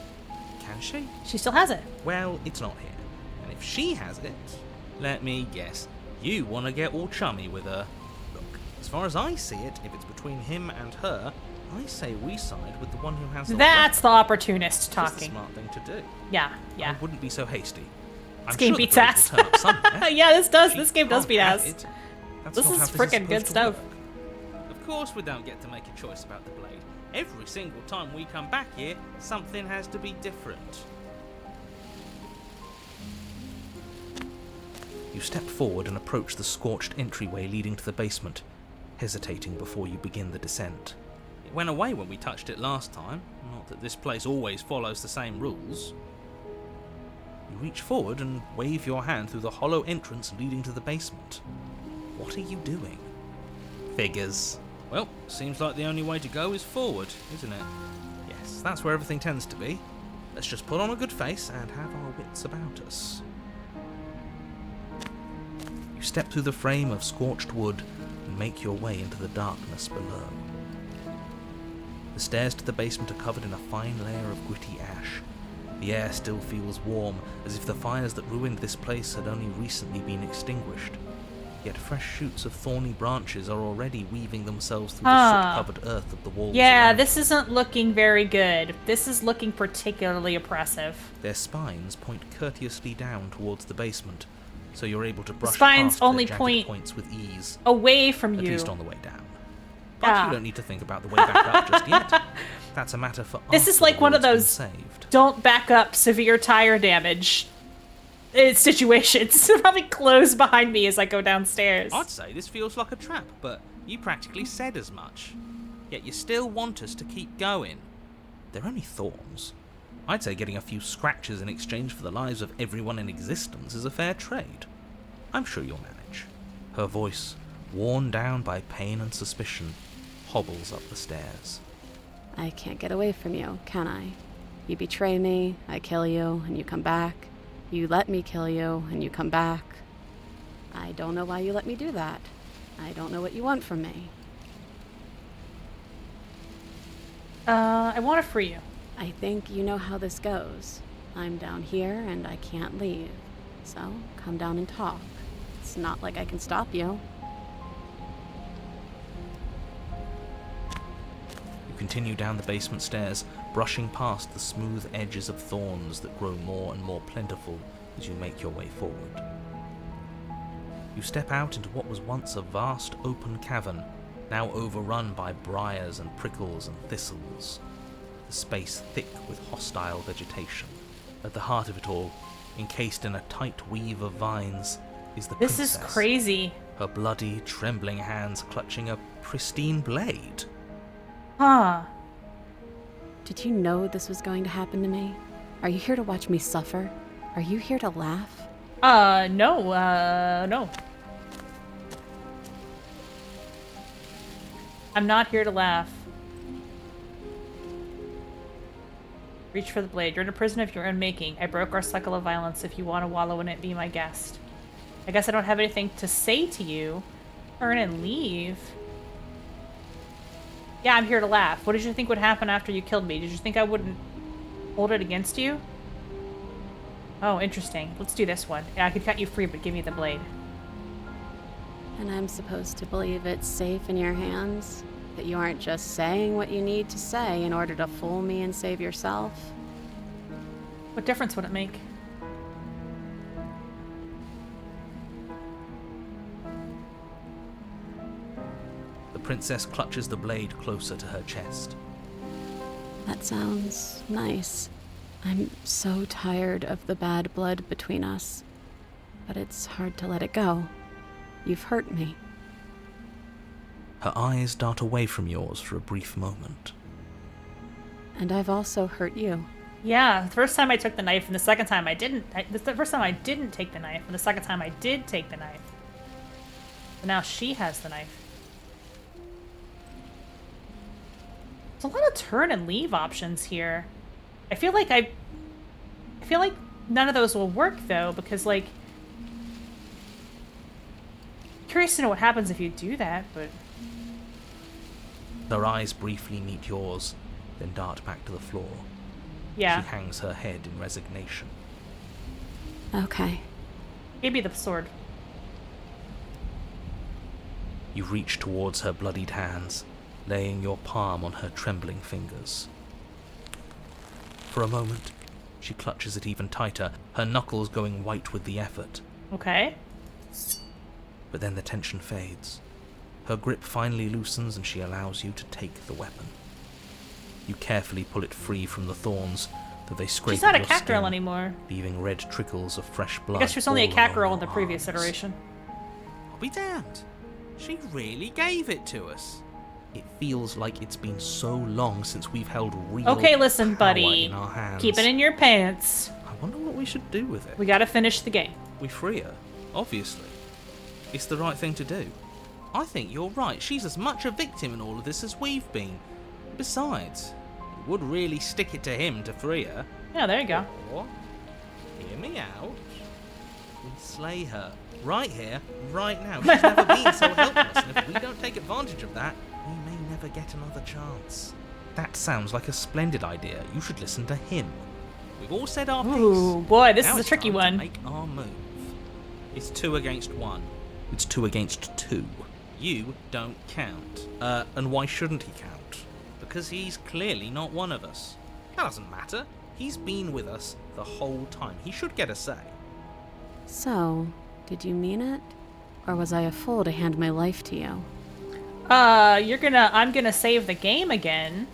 can she? She still has it. Well, it's not here. And if she has it, let me guess, you want to get all chummy with her. Look, as far as I see it, if it's between him and her, I say we side with the one who has the That's the weapon. opportunist It's the talking. smart thing to do. Yeah. I wouldn't be so hasty. This game sure the beats blade ass. will turn up somewhere. Yeah, this does. She This game does can't beat have ass. it. That's This not is how frickin' good supposed to stuff. work. Of course we don't get to make a choice about the blade. Every single time we come back here, something has to be different. You step forward and approach the scorched entryway leading to the basement, hesitating before you begin the descent. It went away when we touched it last time, not that this place always follows the same rules. You reach forward and wave your hand through the hollow entrance leading to the basement. What are you doing? Figures. Well, seems like the only way to go is forward, isn't it? Yes, that's where everything tends to be. Let's just put on a good face and have our wits about us. You step through the frame of scorched wood and make your way into the darkness below. The stairs to the basement are covered in a fine layer of gritty ash. The air still feels warm, as if the fires that ruined this place had only recently been extinguished. Yet fresh shoots of thorny branches are already weaving themselves through the soot-covered earth of the walls. Yeah, around this them. isn't looking very good. This is looking particularly oppressive. Their spines point courteously down towards the basement, so you're able to brush spines past only their jagged point points with ease, Away from at you. least on the way down. But Ah. you don't need to think about the way back up just yet. That's a matter for This is after like the one of world's been those saved. don't back up severe tire damage situations. Probably close behind me as I go downstairs. I'd say this feels like a trap, but you practically said as much. Yet you still want us to keep going. They're only thorns. I'd say getting a few scratches in exchange for the lives of everyone in existence is a fair trade. I'm sure you'll manage. Her voice, worn down by pain and suspicion, hobbles up the stairs. I can't get away from you, can I? You betray me, I kill you, and you come back. You let me kill you, and you come back. I don't know why you let me do that. I don't know what you want from me. I want to free you. I think you know how this goes. I'm down here, and I can't leave. So, come down and talk. It's not like I can stop you. You continue down the basement stairs, brushing past the smooth edges of thorns that grow more and more plentiful as you make your way forward. You step out into what was once a vast open cavern, now overrun by briars and prickles and thistles, the space thick with hostile vegetation. At the heart of it all, encased in a tight weave of vines, is the This princess. is crazy. Her bloody, trembling hands clutching a pristine blade. Huh. Did you know this was going to happen to me? Are you here to watch me suffer? Are you here to laugh? No. I'm not here to laugh. Reach for the blade. You're in a prison of your own making. I broke our cycle of violence. If you want to wallow in it, be my guest. I guess I don't have anything to say to you. Turn and leave. Yeah, I'm here to laugh. What did you think would happen after you killed me? Did you think I wouldn't hold it against you? Oh, interesting. Let's do this one. Yeah, I could cut you free, but give me the blade. And I'm supposed to believe it's safe in your hands? That you aren't just saying what you need to say in order to fool me and save yourself? What difference would it make? The princess clutches the blade closer to her chest. That sounds nice. I'm so tired of the bad blood between us. But it's hard to let it go. You've hurt me. Her eyes dart away from yours for a brief moment. And I've also hurt you. Yeah, the first time I took the knife, and the second time I didn't. The first time I didn't take the knife, and the second time I did take the knife. But now she has the knife. There's a lot of turn and leave options here. I feel like none of those will work though, because like, curious to know what happens if you do that, but Her eyes briefly meet yours, then dart back to the floor. yeah, She hangs her head in resignation. Okay. give me the sword. You reach towards her bloodied hands, laying your palm on her trembling fingers. For a moment, She clutches it even tighter, her knuckles going white with the effort. Okay. But then the tension fades. Her grip finally loosens and she allows you to take the weapon. You carefully pull it free from the thorns, though they scrape She's not a your cat girl skin, anymore. leaving red trickles of fresh blood. I guess she was only a all cat along girl in your the previous arms. iteration. I'll be damned. She really gave it to us. It feels like it's been so long since we've held real Okay, listen, power buddy. in our hands. Keep it in your pants. I wonder what we should do with it. We gotta finish the game. We free her, obviously. It's the right thing to do. I think you're right. She's as much a victim in all of this as we've been. Besides, it would really stick it to him to free her. Yeah, there you go. Or, hear me out, we slay her. Right here, right now. She's never been so helpless, and if we don't take advantage of that, we may never get another chance. That sounds like a splendid idea. You should listen to him. We've all said our piece. Ooh, boy, this Now is a it's tricky time to one. make our move. It's 2 against 1. It's 2 against 2. You don't count. And why shouldn't he count? Because he's clearly not one of us. That doesn't matter. He's been with us the whole time. He should get a say. So, did you mean it? Or was I a fool to hand my life to you? I'm gonna save the game again.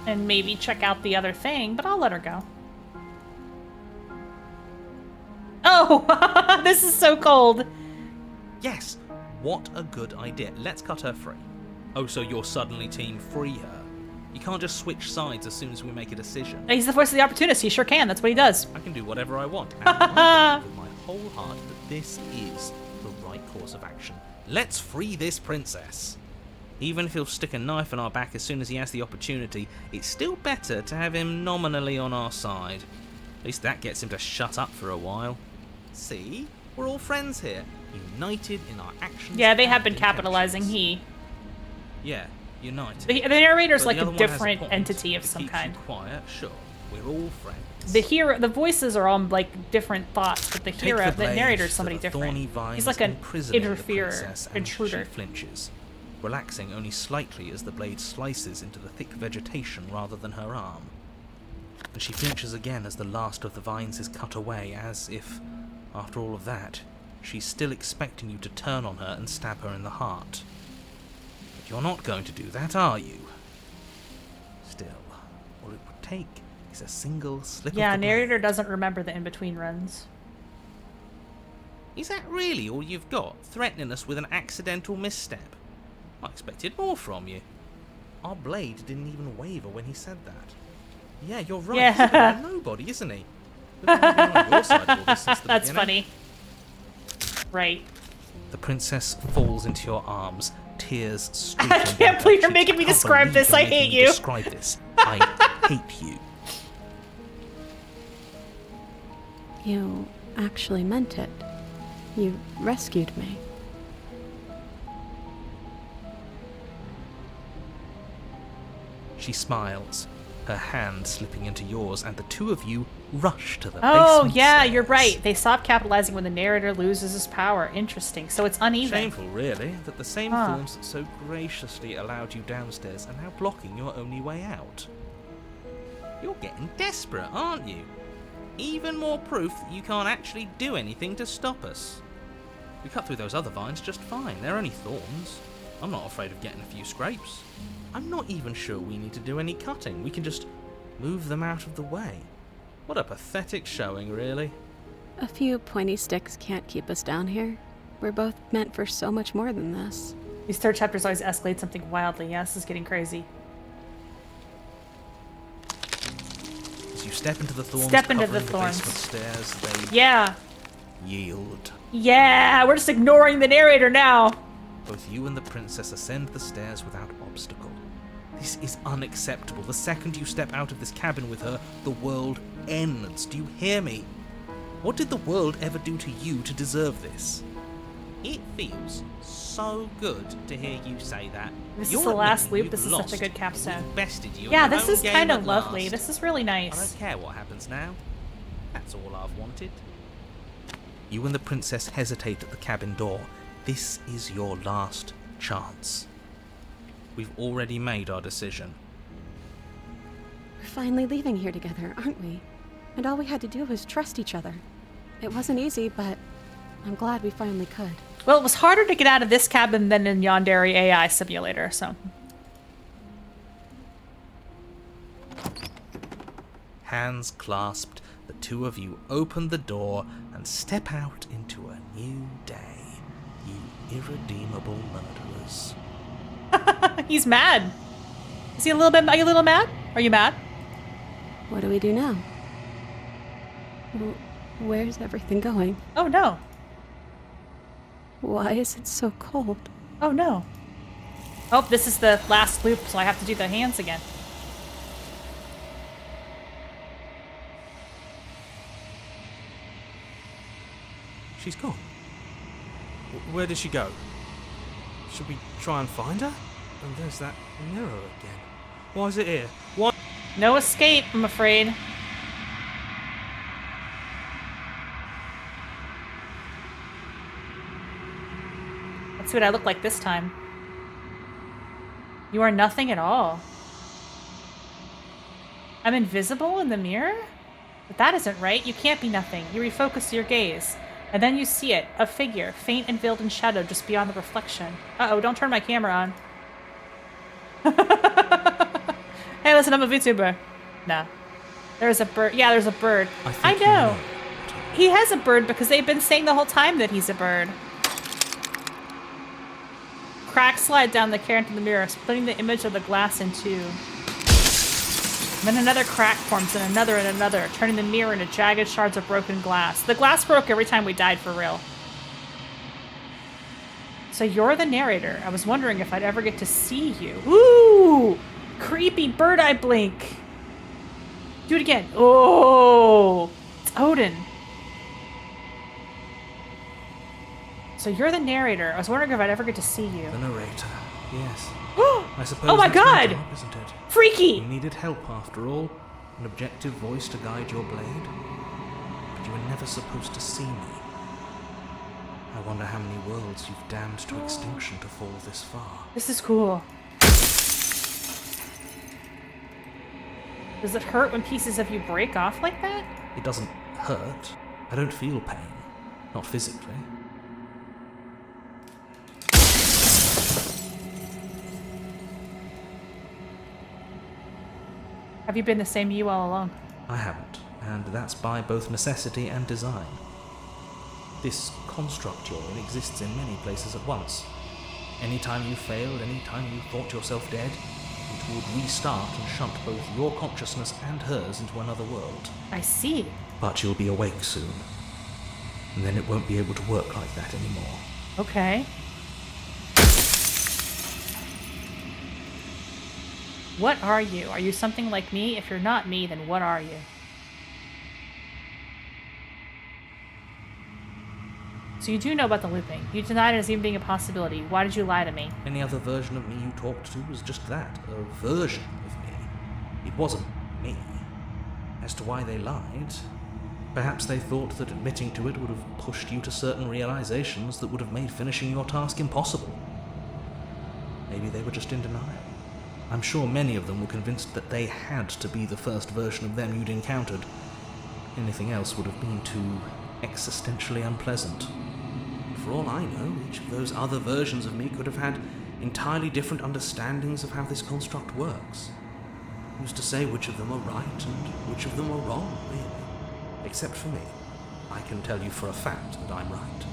And maybe check out the other thing, but I'll let her go. Oh, this is so cold. Yes, what a good idea. Let's cut her free. Oh, so you're suddenly team free her. You can't just switch sides as soon as we make a decision. He's the voice of the opportunist. He sure can. That's what he does. I can do whatever I want. And I believe with my whole heart that this is the right course of action. Let's free this princess. Even if he'll stick a knife in our back as soon as he has the opportunity, it's still better to have him nominally on our side. At least that gets him to shut up for a while. See? We're all friends here. United in our actions. Yeah, they have and been capitalizing intentions. he. Yeah, united. The narrator's But like the a other one has different point. entity of It some keeps kind. you quiet, sure. We're all friends. The voices are all like different thoughts, but the Take the blade narrator is to somebody the thorny different. vines He's like an imprisoning the interferer, princess, and intruder. She flinches, relaxing only slightly as the blade slices into the thick vegetation rather than her arm. And she flinches again as the last of the vines is cut away, as if, after all of that, she's still expecting you to turn on her and stab her in the heart. But you're not going to do that, are you? Still, all it would take is a single slip Yeah, of the narrator blade. doesn't remember the in-between runs. Is that really all you've got? Threatening us with an accidental misstep? I expected more from you. Our blade didn't even waver when he said that. Yeah, you're right. Yeah. He's a bit of a nobody, isn't he? We've been on your side of all this since the That's beginning. funny. Right. The princess falls into your arms, tears streaking down can't her believe you're cheeks. making me I can't describe believe this. you're I making hate me you. Describe this. I hate you. You actually meant it. You rescued me. She smiles, her hand slipping into yours, and the two of you rush to the Oh, basement yeah, stairs. you're right. They stop capitalizing when the narrator loses his power. Interesting. So it's uneven. Shameful, really, that the same Huh. forms that so graciously allowed you downstairs are now blocking your only way out. You're getting desperate, aren't you? Even more proof that you can't actually do anything to stop us. We cut through those other vines just fine. They're only thorns. I'm not afraid of getting a few scrapes. I'm not even sure we need to do any cutting. We can just move them out of the way. What a pathetic showing, really. A few pointy sticks can't keep us down here. We're both meant for so much more than this. These third chapters always escalate something wildly. Yeah, this is getting crazy. As you step into the thorns, Step into the covering thorns. basement stairs, they Yeah. yield. Yeah, we're just ignoring the narrator now. Both you and the princess ascend the stairs without obstacle. This is unacceptable. The second you step out of this cabin with her, the world ends. Do you hear me? What did the world ever do to you to deserve this? It feels so good to hear you say that. This You're is the last admitting loop. you've This is such a lost. good capstone. We've bested you in Yeah, your this own is game kind at of lovely. last. This is really I nice. don't care what happens now. That's all I've wanted. You and the princess hesitate at the cabin door. This is your last chance. We've already made our decision. We're finally leaving here together, aren't we? And all we had to do was trust each other. It wasn't easy, but I'm glad we finally could. Well, it was harder to get out of this cabin than in Yandere AI Simulator, so. Hands clasped, the two of you open the door and step out into a new day, you irredeemable murderers. He's mad. Is he a little bit? Are you a little mad? Are you mad? What do we do now? Where's everything going? Oh no. Why is it so cold? Oh no. Oh, this is the last loop, so I have to do the hands again. She's gone. Where did she go? Should we try and find her? And there's that mirror again. Why is it here? Why? No escape, I'm afraid. Let's see what I look like this time. You are nothing at all. I'm invisible in the mirror? But that isn't right. You can't be nothing. You refocus your gaze. And then you see it. A figure, faint and veiled in shadow just beyond the reflection. Uh-oh, don't turn my camera on. Hey, listen, I'm a Vtuber. No. There's a bird. Yeah, there's a bird. I know. He has a bird because they've been saying the whole time that he's a bird. Cracks slide down the carrot into the mirror, splitting the image of the glass in two. Then another crack forms, and another, turning the mirror into jagged shards of broken glass. The glass broke every time we died, for real. So you're the narrator. I was wondering if I'd ever get to see you. Ooh! Creepy bird eye blink. Do it again. Oh! It's Odin. So you're the narrator. I was wondering if I'd ever get to see you. The narrator, yes. I suppose Oh my that's my god! job, isn't it? Freaky! You needed help, after all. An objective voice to guide your blade. But you were never supposed to see me. I wonder how many worlds you've damned to extinction to fall this far. This is cool. Does it hurt when pieces of you break off like that? It doesn't hurt. I don't feel pain. Not physically. Have you been the same you all along? I haven't, and that's by both necessity and design. This construct you're in exists in many places at once. Anytime you failed, anytime you thought yourself dead, it would restart and shunt both your consciousness and hers into another world. I see. But you'll be awake soon, and then it won't be able to work like that anymore. Okay. What are you? Are you something like me? If you're not me, then what are you? So you do know about the looping. You denied it as even being a possibility. Why did you lie to me? Any other version of me you talked to was just that, a version of me. It wasn't me. As to why they lied, perhaps they thought that admitting to it would have pushed you to certain realizations that would have made finishing your task impossible. Maybe they were just in denial. I'm sure many of them were convinced that they had to be the first version of them you'd encountered. Anything else would have been too existentially unpleasant. For all I know, each of those other versions of me could have had entirely different understandings of how this construct works. Who's to say which of them are right and which of them are wrong, really? Except for me. I can tell you for a fact that I'm right.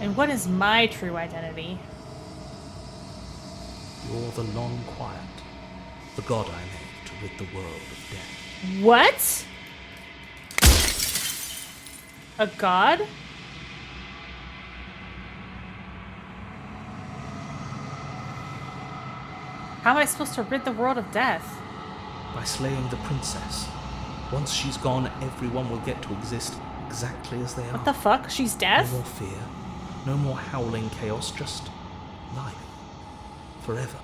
And what is my true identity? You're the long quiet, the god I made to rid the world of death. What? A god? How am I supposed to rid the world of death? By slaying the princess. Once she's gone, everyone will get to exist exactly as they are. What the fuck? She's No death? more fear, no more howling chaos, just life. Forever.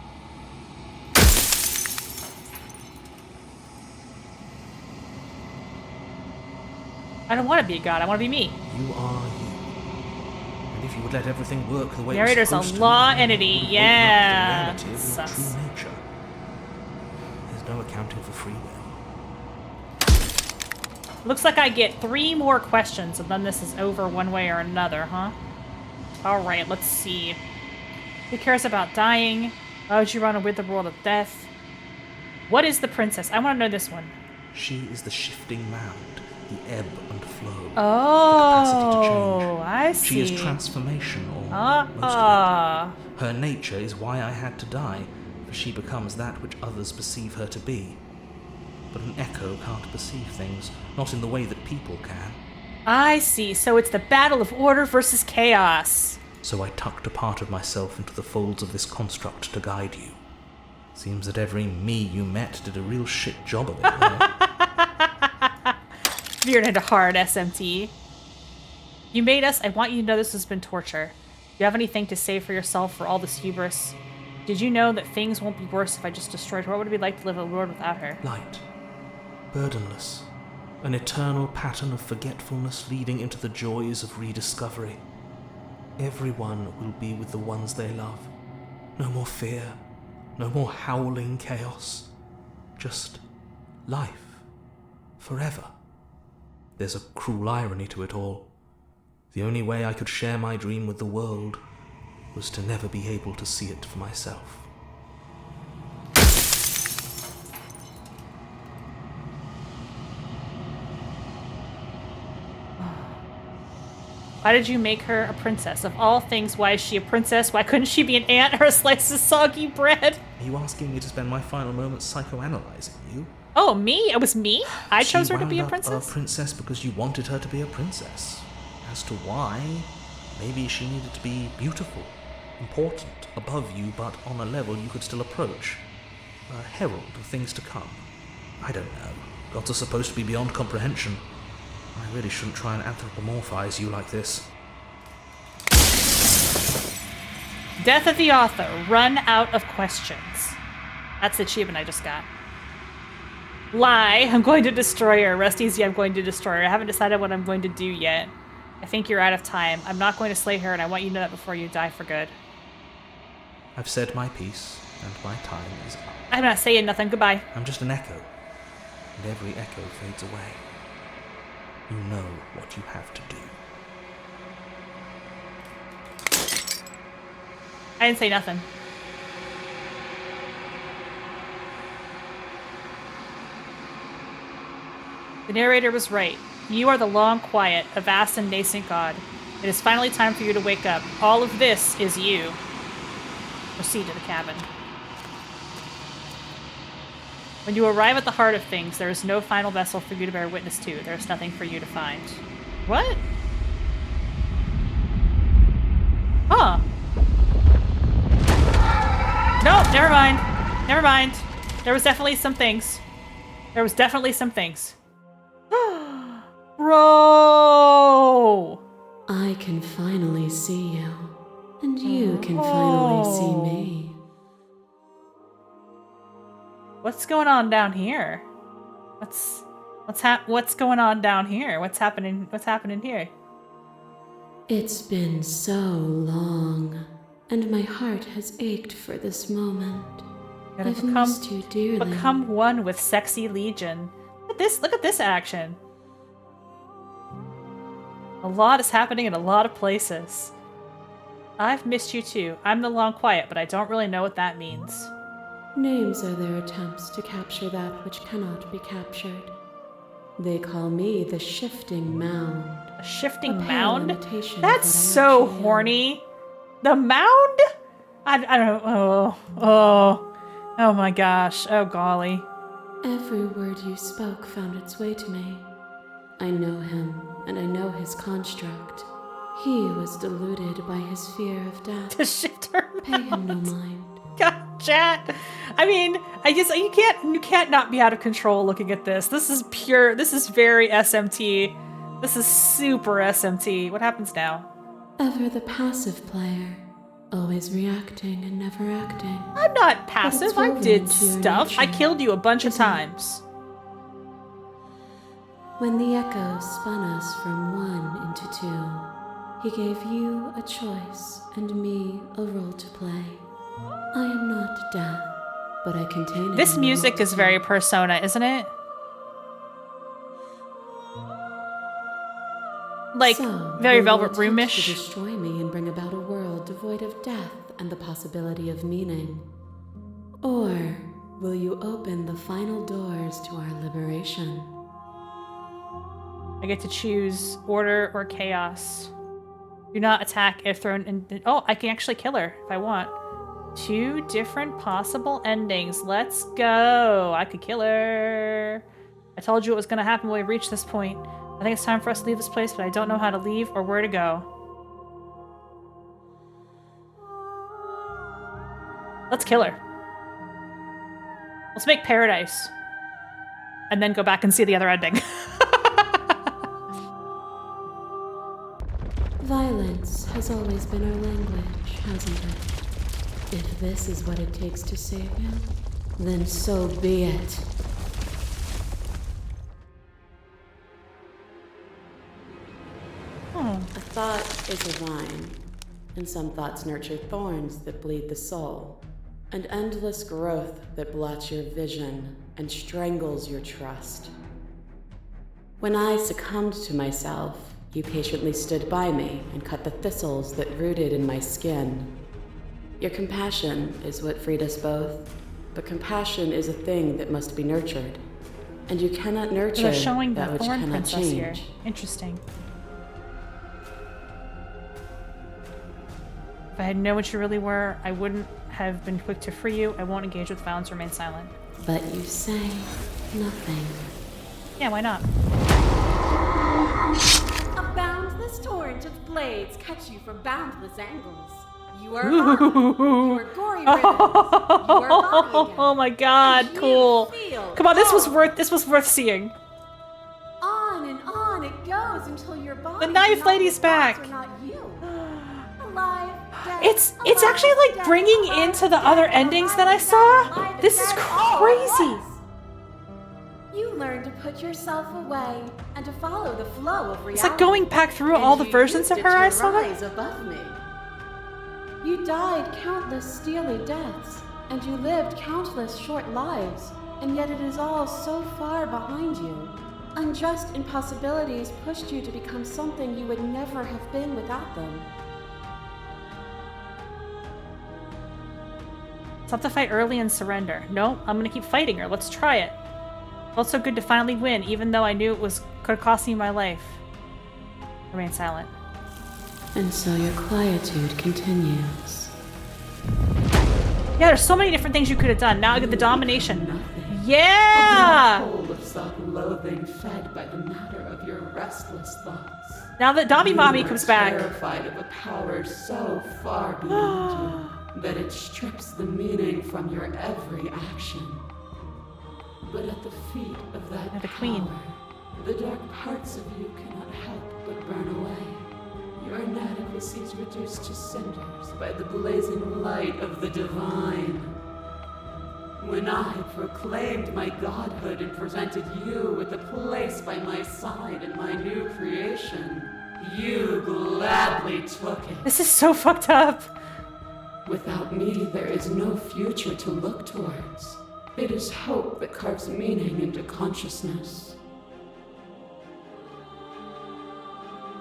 I don't want to be a god. I want to be me. You are you. And if you would let everything work the way Narrator's it's a supposed law to, entity. you would wake up to the Yeah. reality of your Sucks. true nature. no accounting for free will. Looks like I get 3 more questions, and then this is over one way or another, huh? Alright, let's see. Who cares about dying? Why would you run away with the world of death? What is the princess? I want to know this one. She is the shifting mound, the ebb and flow, Oh, the capacity to change. I see. She is transformation, or most of it. Her nature is why I had to die, for she becomes that which others perceive her to be. But an echo can't perceive things, not in the way that people can. I see. So it's the battle of order versus chaos. So I tucked a part of myself into the folds of this construct to guide you. Seems that every me you met did a real shit job of it, though. Veered into hard SMT. You made us. I want you to know this has been torture. Do you have anything to say for yourself for all this hubris? Did you know that things won't be worse if I just destroyed her? What would it be like to live a world without her? Light. Burdenless. An eternal pattern of forgetfulness leading into the joys of rediscovery. Everyone will be with the ones they love. No more fear. No more howling chaos. Just life. Forever. There's a cruel irony to it all. The only way I could share my dream with the world was to never be able to see it for myself. Why did you make her a princess? Of all things, why is she a princess? Why couldn't she be an ant or a slice of soggy bread? Are you asking me to spend my final moments psychoanalyzing you? Oh, me? It was me? I chose her to be a She wound princess? up a princess because you wanted her to be a princess. As to why, maybe she needed to be beautiful, important, above you, but on a level you could still approach. A herald of things to come. I don't know. Gods are supposed to be beyond comprehension. I really shouldn't try and anthropomorphize you like this. Death of the author. Run out of questions. That's the achievement I just got. Lie. I'm going to destroy her. Rest easy. I'm going to destroy her. I haven't decided what I'm going to do yet. I think you're out of time. I'm not going to slay her, and I want you to know that before you die for good. I've said my piece, and my time is up. I'm not saying nothing. Goodbye. I'm just an echo, and every echo fades away. You know what you have to do. I didn't say nothing. The narrator was right. You are the long quiet, a vast and nascent god. It is finally time for you to wake up. All of this is you. Proceed to the cabin. When you arrive at the heart of things, there is no final vessel for you to bear witness to. There is nothing for you to find. What? Huh. No, never mind. Never mind. There was definitely some things. There was definitely some things. Bro! I can finally see you, and you can finally see me. What's going on down here? What's going on down here? What's happening here? It's been so long, and my heart has ached for this moment. Gotta I've missed you dearly. Become one with sexy legion. Look at this action. A lot is happening in a lot of places. I've missed you too. I'm the long quiet, but I don't really know what that means. Names are their attempts to capture that which cannot be captured. They call me the shifting mound. A shifting A pale mound? imitation of That's what I so actually am. horny. The mound? I don't know. Oh my gosh. Oh golly. Every word you spoke found its way to me. I know him, and I know his construct. He was deluded by his fear of death. The shifter Pay him no mound. mind. God, chat. I mean, you can't not be out of control looking at this. This is very SMT. This is super SMT. What happens now? Ever the passive player, always reacting and never acting. I'm not passive. I woven did into your stuff. I nature, killed you a bunch of isn't it? times. When the echo spun us from one into two, he gave you a choice and me a role to play. I am not death, but I contain it. This in my music is very Persona, isn't it? Like, So, very will you Velvet attempt to Room-ish. destroy me and bring about a world devoid of death and the possibility of meaning? Or will you open the final doors to our liberation? I get to choose order or chaos. Do not attack if thrown in. Oh, I can actually kill her if I want. 2 different possible endings. Let's go. I could kill her. I told you what was going to happen when we reached this point. I think it's time for us to leave this place, but I don't know how to leave or where to go. Let's kill her. Let's make paradise. And then go back and see the other ending. Violence has always been our language, hasn't it? If this is what it takes to save you, then so be it. A thought is a vine, and some thoughts nurture thorns that bleed the soul, and endless growth that blots your vision and strangles your trust. When I succumbed to myself, you patiently stood by me and cut the thistles that rooted in my skin. Your compassion is what freed us both, but compassion is a thing that must be nurtured, and you cannot nurture They're showing the that which thorn cannot princess change. here. Interesting. If I had known what you really were, I wouldn't have been quick to free you. I won't engage with violence, remain silent. But you say nothing. Yeah, why not? A boundless torrent of blades cut you from boundless angles. You are body. You are gory ribbons. You are body again. Oh my god, And cool. you feel Come on, this was all. worth seeing. On and on it goes until your body. The knife not lady's your back. thoughts are not you. Alive, dead, It's alive, actually like dead, bringing alive, into the dead, other alive, endings that I dead, saw. alive, This is dead, all at crazy. once. You learn to put yourself away and to follow the flow of reality. It's like going back through And all the you versions of used it her to I saw. rise above me. You died countless steely deaths, and you lived countless short lives, and yet it is all so far behind you. Unjust impossibilities pushed you to become something you would never have been without them. Stop the fight early and surrender. No, I'm gonna keep fighting her. Let's try it. Felt so good to finally win, even though I knew it could cost me my life. Remain silent. And so your quietude continues. Yeah, there's so many different things you could have done. Now I get the domination. Nothing. Yeah! A hole of self-loathing fed by the matter of your restless thoughts. Now that Dobby Mommy You are comes back. terrified of a power so far beyond you that it strips the meaning from your every action. But at the feet of that the power, queen. the dark parts of you cannot help but burn away. Your inadequacy is reduced to cinders by the blazing light of the divine. When I proclaimed my godhood and presented you with a place by my side in my new creation, you gladly took it. This is so fucked up. Without me, there is no future to look towards. It is hope that carves meaning into consciousness.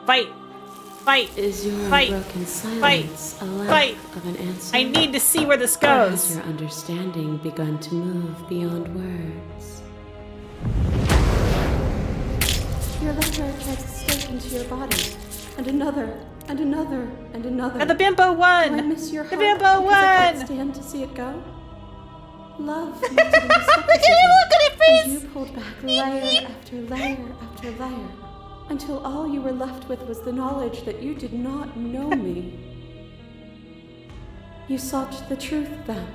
Fight. Fight. Is your Fight. unbroken silence a lack Fight. of an answer? I need to see where this Or has goes. your understanding begun to move beyond words? Your letter drives a stake into your body, and another, and another, and another. And the bimbo won. Do I miss your The heart bimbo because I can't won. stand to see it go? Love melted into skepticism, Look at it, and face. you pulled back layer after layer after layer, until all you were left with was the knowledge that you did not know me. You sought the truth then.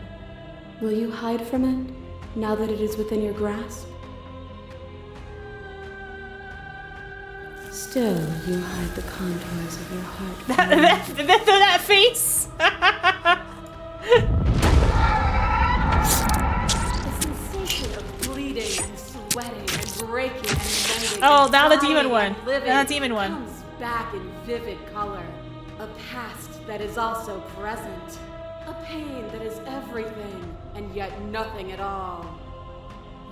Will you hide from it, now that it is within your grasp? Still, you hide the contours of your heart. from me. that face. The sensation of bleeding and sweating and breaking and bending. Oh, and now the dying demon one. and living Now the demon one. comes back in vivid color. A past that is also present. A pain that is everything and yet nothing at all.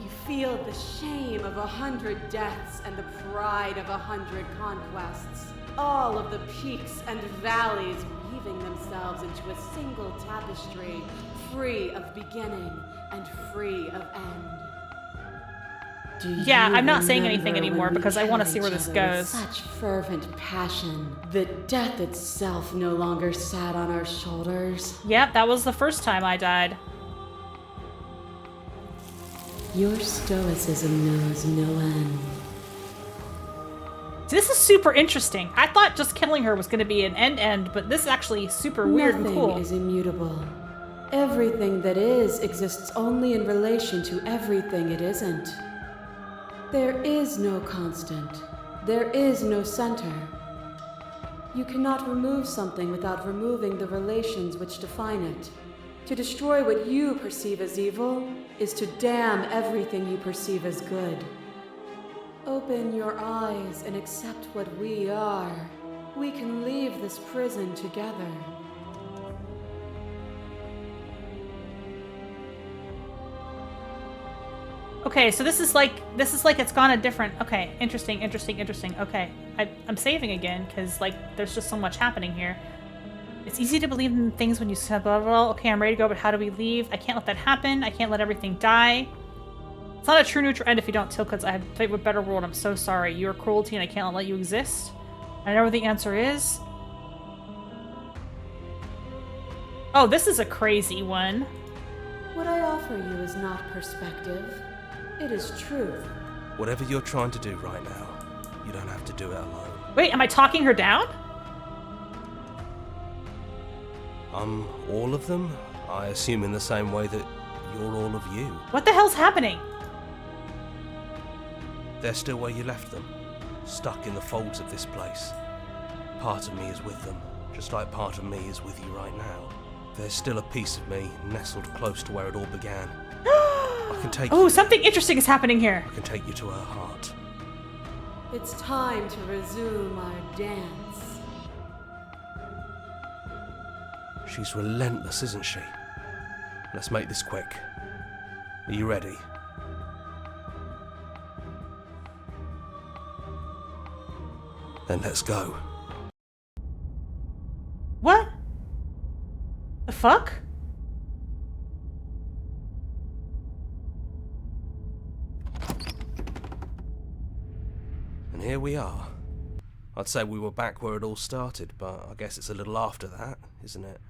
You feel the shame of 100 deaths and the pride of 100 conquests. All of the peaks and valleys weaving themselves into a single tapestry, free of beginning and free of end. Yeah, I'm not saying anything anymore because I want to see where this goes. Such fervent passion that death itself no longer sat on our shoulders. Yep, that was the first time I died. Your stoicism knows no end. This is super interesting. I thought just killing her was going to be an end, but this is actually super weird and cool. Nothing is immutable. Everything that is exists only in relation to everything it isn't. There is no constant. There is no center. You cannot remove something without removing the relations which define it. To destroy what you perceive as evil is to damn everything you perceive as good. Open your eyes and accept what we are. We can leave this prison together. Okay, so this is like it's gone a different. Okay, interesting. Okay, I'm saving again because like there's just so much happening here. It's easy to believe in things when you say blah, blah, blah. Okay, I'm ready to go, but how do we leave? I can't let that happen. I can't let everything die. It's not a true neutral end if you don't tilt, because I have to fight with better world. I'm so sorry. You are cruelty and I can't let you exist. I know what the answer is. Oh, this is a crazy one. What I offer you is not perspective. It is truth. Whatever you're trying to do right now, you don't have to do it alone. Wait, am I talking her down? All of them? I assume in the same way that you're all of you. What the hell's happening? They're still where you left them, stuck in the folds of this place. Part of me is with them, just like part of me is with you right now. There's still a piece of me nestled close to where it all began. I can take Oh, something interesting is happening here. I can take you to her heart. It's time to resume our dance. She's relentless, isn't she? Let's make this quick. Are you ready? Then let's go. What? The fuck? And here we are. I'd say we were back where it all started, but I guess it's a little after that, isn't it?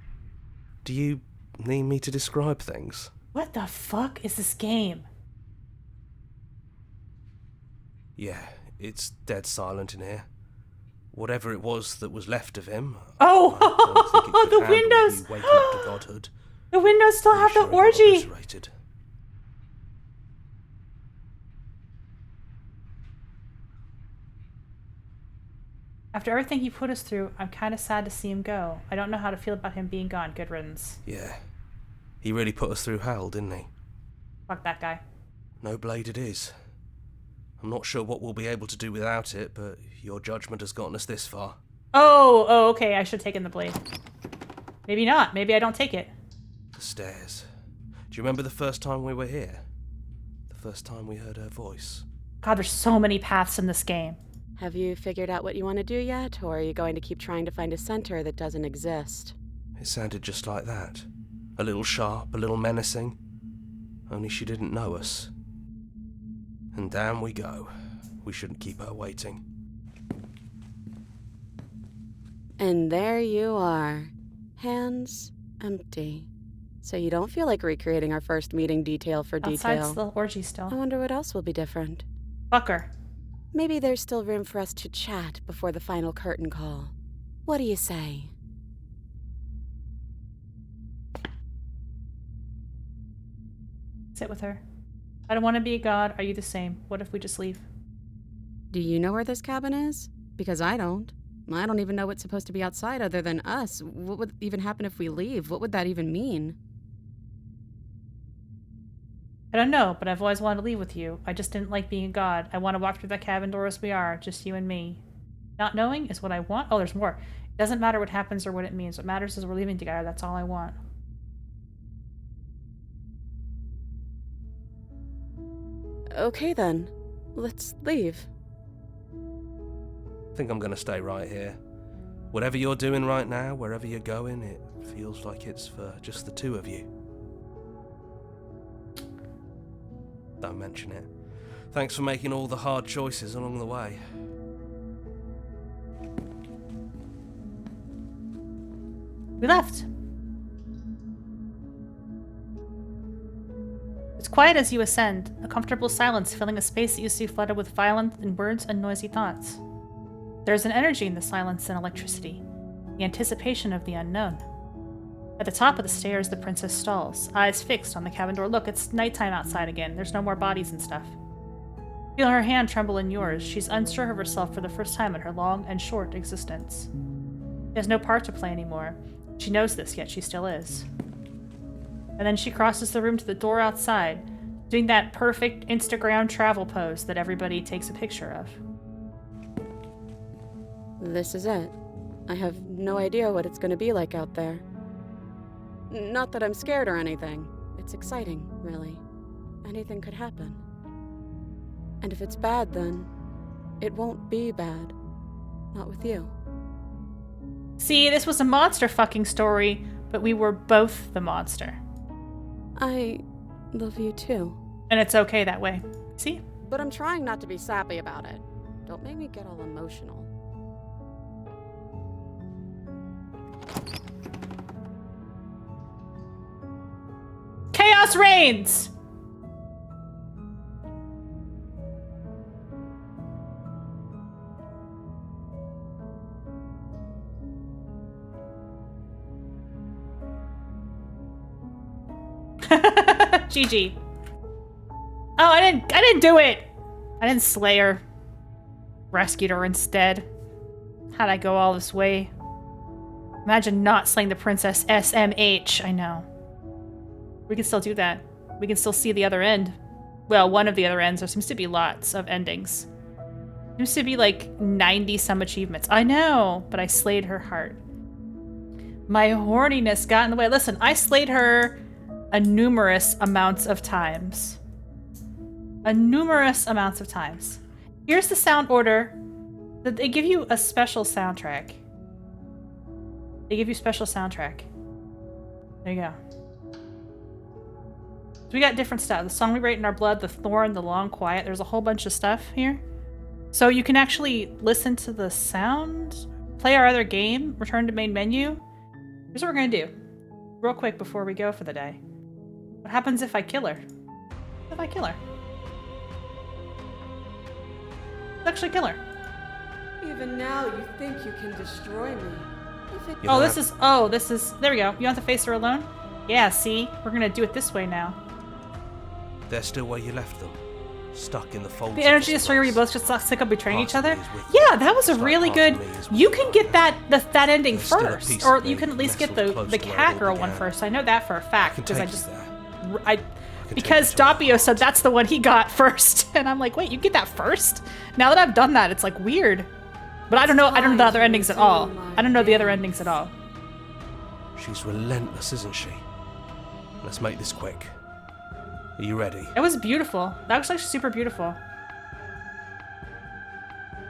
Do you need me to describe things? What the fuck is this game? Yeah, it's dead silent in here. Whatever it was that was left of him. Oh, I don't think it could the handle windows! you waking up to godhood. The windows still have the Pretty sure it got orgy! obliterated. After everything he put us through, I'm kind of sad to see him go. I don't know how to feel about him being gone. Good riddance. Yeah. He really put us through hell, didn't he? Fuck that guy. No blade it is. I'm not sure what we'll be able to do without it, but your judgment has gotten us this far. Oh, okay. I should have taken the blade. Maybe not. Maybe I don't take it. The stairs. Do you remember the first time we were here? The first time we heard her voice? God, there's so many paths in this game. Have you figured out what you want to do yet, or are you going to keep trying to find a center that doesn't exist? It sounded just like that. A little sharp, a little menacing. Only she didn't know us. And down we go. We shouldn't keep her waiting. And there you are. Hands empty. So you don't feel like recreating our first meeting detail for Outside's detail. the orgy still. I wonder what else will be different. Fuck her. Maybe there's still room for us to chat before the final curtain call. What do you say? Sit with her. I don't want to be a god. Are you the same? What if we just leave? Do you know where this cabin is? Because I don't. I don't even know what's supposed to be outside other than us. What would even happen if we leave? What would that even mean? I don't know, but I've always wanted to leave with you. I just didn't like being a god. I want to walk through that cabin door as we are, just you and me. Not knowing is what I want. Oh, there's more. It doesn't matter what happens or what it means. What matters is we're leaving together. That's all I want. Okay then. Let's leave. I think I'm gonna stay right here. Whatever you're doing right now, wherever you're going, it feels like it's for just the two of you. Don't mention it. Thanks for making all the hard choices along the way. We left. It's quiet as you ascend, a comfortable silence filling a space that you see flooded with violent and words and noisy thoughts. There's an energy in the silence and electricity, the anticipation of the unknown. At the top of the stairs, the princess stalls, eyes fixed on the cabin door. Look, it's nighttime outside again. There's no more bodies and stuff. Feel her hand tremble in yours. She's unsure of herself for the first time in her long and short existence. She has no part to play anymore. She knows this, yet she still is. And then she crosses the room to the door outside, doing that perfect Instagram travel pose that everybody takes a picture of. This is it. I have no idea what it's going to be like out there. Not that I'm scared or anything. It's exciting, really. Anything could happen. And if it's bad, then it won't be bad. Not with you. See, this was a monster fucking story, but we were both the monster. I love you too. And it's okay that way. See? But I'm trying not to be sappy about it. Don't make me get all emotional. Chaos reigns! GG. Oh, I didn't do it! I didn't slay her. Rescued her instead. How'd I go all this way? Imagine not slaying the princess SMH. I know. We can still do that. We can still see the other end. Well, one of the other ends. There seems to be lots of endings. Seems to be like 90-some achievements. I know, but I slayed her heart. My horniness got in the way. Listen, I slayed her a numerous amounts of times. A numerous amounts of times. Here's the sound order. They give you a special soundtrack. They give you special soundtrack. There you go. So we got different stuff. The song we write in our blood, the thorn, the long quiet. There's a whole bunch of stuff here. So you can actually listen to the sound, play our other game, return to main menu. Here's what we're gonna do. Real quick before we go for the day. What happens if I kill her? What if I kill her? Let's actually kill her. Even now you think you can destroy me. Oh, this is, there we go. You want to face her alone? Yeah, see? We're gonna do it this way now. They're still where you left them. Stuck in the folds. The energy is where we both just sick of betraying each other. Yeah, that was a really good. You can get that ending first, or you can at least get the cat girl one first. I know that for a fact because because Doppio said that's the one he got first, and I'm like, wait, you get that first? Now that I've done that, it's like weird. But I don't know the other endings at all. I don't know the other endings at all. She's relentless, isn't she? Let's make this quick. Are you ready? It was beautiful. That was actually super beautiful.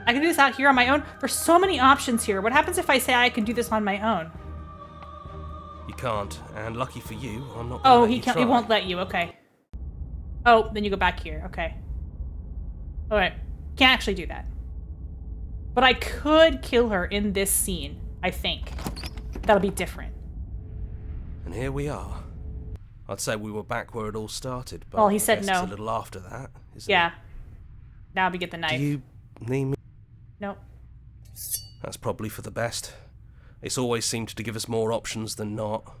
I can do this out here on my own. There's so many options here. What happens if I say I can do this on my own? You can't, and lucky for you, I'm not. Oh, he can't. He won't let you. Okay. Oh, then you go back here. Okay. All right. Can't actually do that. But I could kill her in this scene. I think that'll be different. And here we are. I'd say we were back where it all started, but well, he said no. It's a little after that, isn't yeah. it? Now we get the knife. Do you need me? Nope. That's probably for the best. It's always seemed to give us more options than not.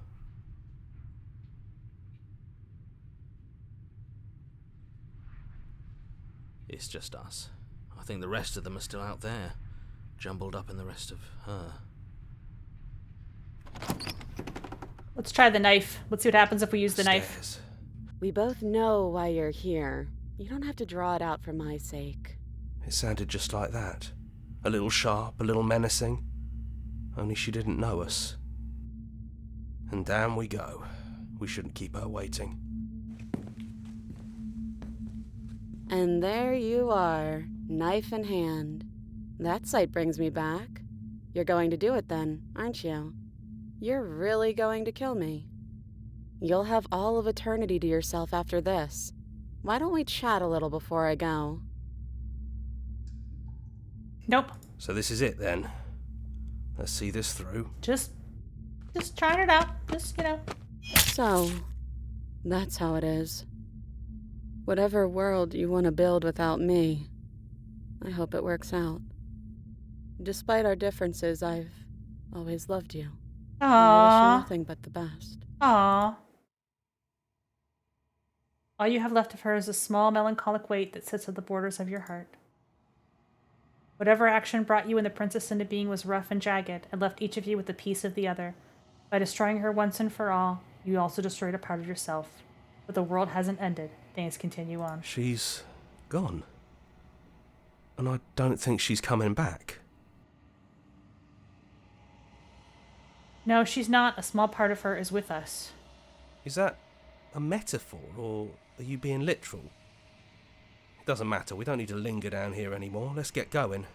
It's just us. I think the rest of them are still out there, jumbled up in the rest of her. Let's try the knife. Let's see what happens if we use the knife. Stairs. We both know why you're here. You don't have to draw it out for my sake. It sounded just like that. A little sharp, a little menacing. Only she didn't know us. And down we go. We shouldn't keep her waiting. And there you are, knife in hand. That sight brings me back. You're going to do it then, aren't you? You're really going to kill me. You'll have all of eternity to yourself after this. Why don't we chat a little before I go? Nope. So this is it then. Let's see this through. Just trying it out. So, that's how it is. Whatever world you want to build without me, I hope it works out. Despite our differences, I've always loved you. And I wish you Aww. nothing but the best. Aww. All you have left of her is a small melancholic weight that sits at the borders of your heart. Whatever action brought you and the princess into being was rough and jagged, and left each of you with a piece of the other. By destroying her once and for all, you also destroyed a part of yourself. But the world hasn't ended. Things continue on. She's gone. And I don't think she's coming back. No, she's not. A small part of her is with us. Is that a metaphor, or are you being literal? It doesn't matter, we don't need to linger down here anymore. Let's get going.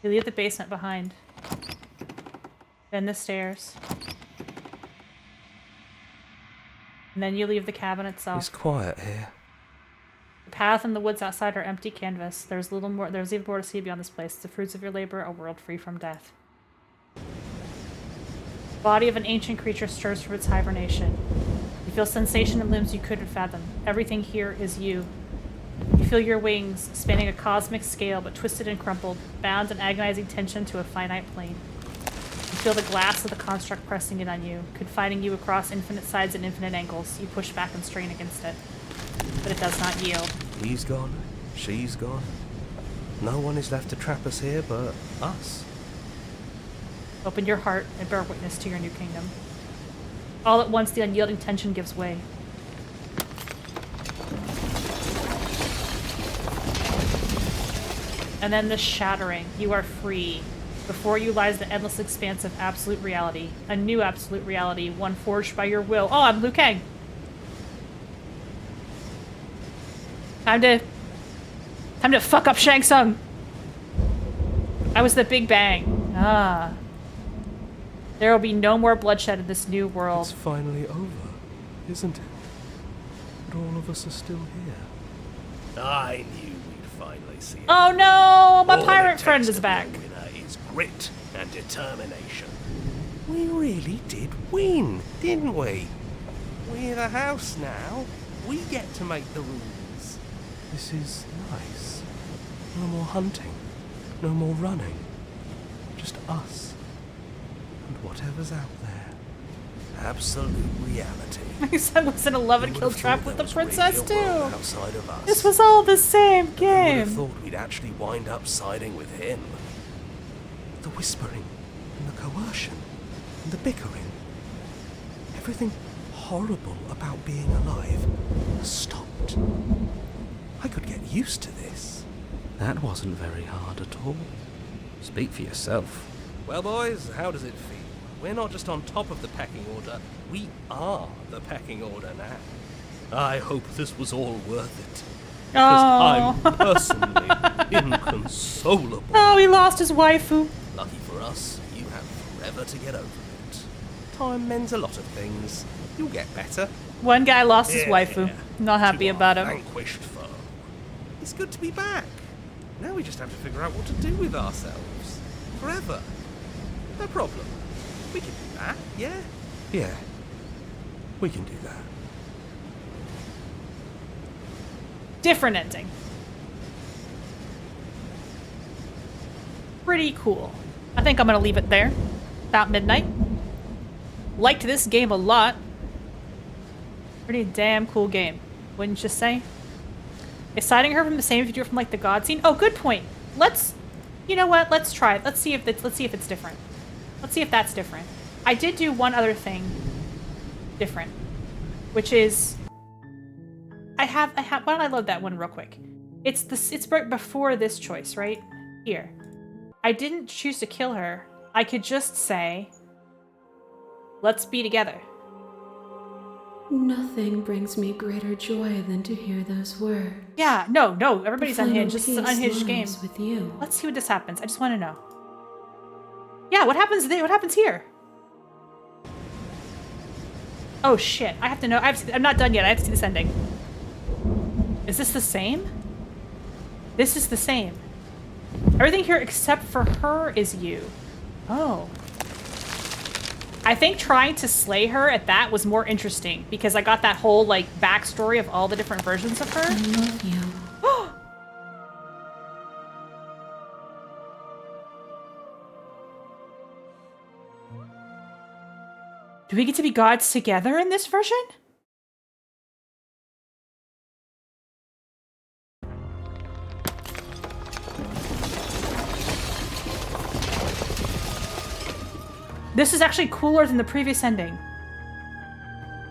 You leave the basement behind. Then the stairs. And then you leave the cabin itself. It's quiet here. The path and the woods outside are empty canvas. There's even more to see beyond this place. The fruits of your labor, a world free from death. The body of an ancient creature stirs from its hibernation. You feel sensation in limbs you couldn't fathom. Everything here is you. You feel your wings, spanning a cosmic scale, but twisted and crumpled, bound in agonizing tension to a finite plane. You feel the glass of the construct pressing in on you, confining you across infinite sides and infinite angles. You push back and strain against it, but it does not yield. He's gone. She's gone. No one is left to trap us here but us. Open your heart and bear witness to your new kingdom. All at once, the unyielding tension gives way. And then the shattering. You are free. Before you lies the endless expanse of absolute reality. A new absolute reality, one forged by your will. Oh, I'm Liu Kang. Time to fuck up Shang Tsung. I was the Big Bang. Ah. There will be no more bloodshed in this new world. It's finally over, isn't it? But all of us are still here. I knew we'd finally see it. Oh no! My All pirate it friend takes is to back. be a winner is grit and determination. We really did win, didn't we? We're the house now. We get to make the rules. This is nice. No more hunting. No more running. Just us. And whatever's out there. Absolute reality. My son was in a love and Who kill would've trap thought with there the was really princess a world too. outside of us? This was all the same Who would game. have thought we'd actually wind up siding with him? The whispering, and the coercion, and the bickering. Everything horrible about being alive has stopped. I could get used to this. That wasn't very hard at all. Speak for yourself. Well, boys, how does it feel? We're not just on top of the pecking order, we are the pecking order now. I hope this was all worth it. Because I'm personally inconsolable. Oh, he lost his waifu. Lucky for us, you have forever to get over it. Time mends a lot of things. You'll get better. One guy lost his Yeah. waifu. Not happy To our about him. vanquished foe. It's good to be back. Now we just have to figure out what to do with ourselves. Forever. No problem. We can do that, yeah? Yeah, we can do that. Different ending. Pretty cool. I think I'm gonna leave it there. About midnight. Liked this game a lot. Pretty damn cool game, wouldn't you say? Is siding her from the same if you do it from like the god scene? Oh, good point. You know what? Let's try it. Let's see if it's different. Let's see if that's different. I did do one other thing different, which is I have. Why don't I load that one real quick? It's right before this choice, right here. I didn't choose to kill her. I could just say, let's be together. Nothing brings me greater joy than to hear those words. Yeah, no, everybody's The final unhinged. This is an peace unhinged game. lies with you. Let's see what this happens. I just want to know. Yeah, what happens there? What happens here? Oh shit, I have to know. I'm not done yet. I have to see this ending. Is this the same? This is the same. Everything here except for her is you. Oh. I think trying to slay her at that was more interesting because I got that whole like backstory of all the different versions of her. I love you. Do we get to be gods together in this version? This is actually cooler than the previous ending.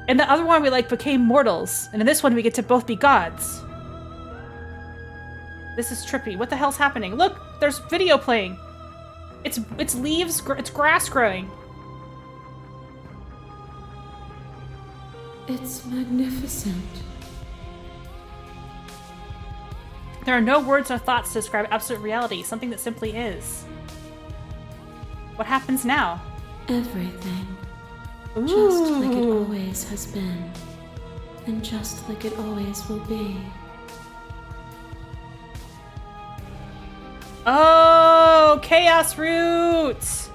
In the other one, we like became mortals, and in this one, we get to both be gods. This is trippy. What the hell's happening? Look, there's video playing. It's leaves, it's grass growing. It's magnificent. There are no words or thoughts to describe absolute reality, something that simply is. What happens now? Everything. Ooh. Just like it always has been. And just like it always will be. Oh, Chaos Roots!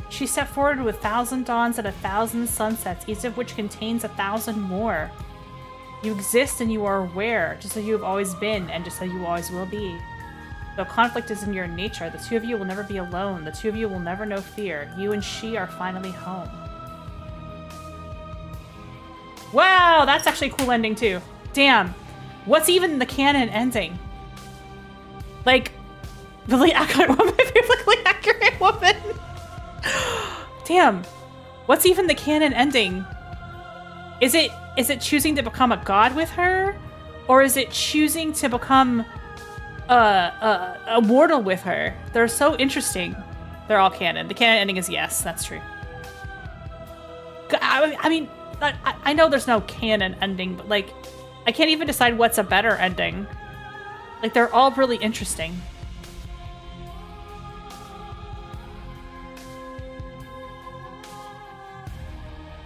She stepped forward with 1,000 dawns and 1,000 sunsets, each of which contains 1,000 more. You exist and you are aware, just as you have always been, and just as you always will be. Though conflict is in your nature, the two of you will never be alone. The two of you will never know fear. You and she are finally home. Wow, that's actually a cool ending too. Damn. What's even the canon ending? Like, really accurate woman, biblically accurate woman. Damn. What's even the canon ending? Is it choosing to become a god with her? Or is it choosing to become a mortal with her? They're so interesting. They're all canon. The canon ending is yes, that's true. I mean, I know there's no canon ending, but like, I can't even decide what's a better ending. Like, they're all really interesting.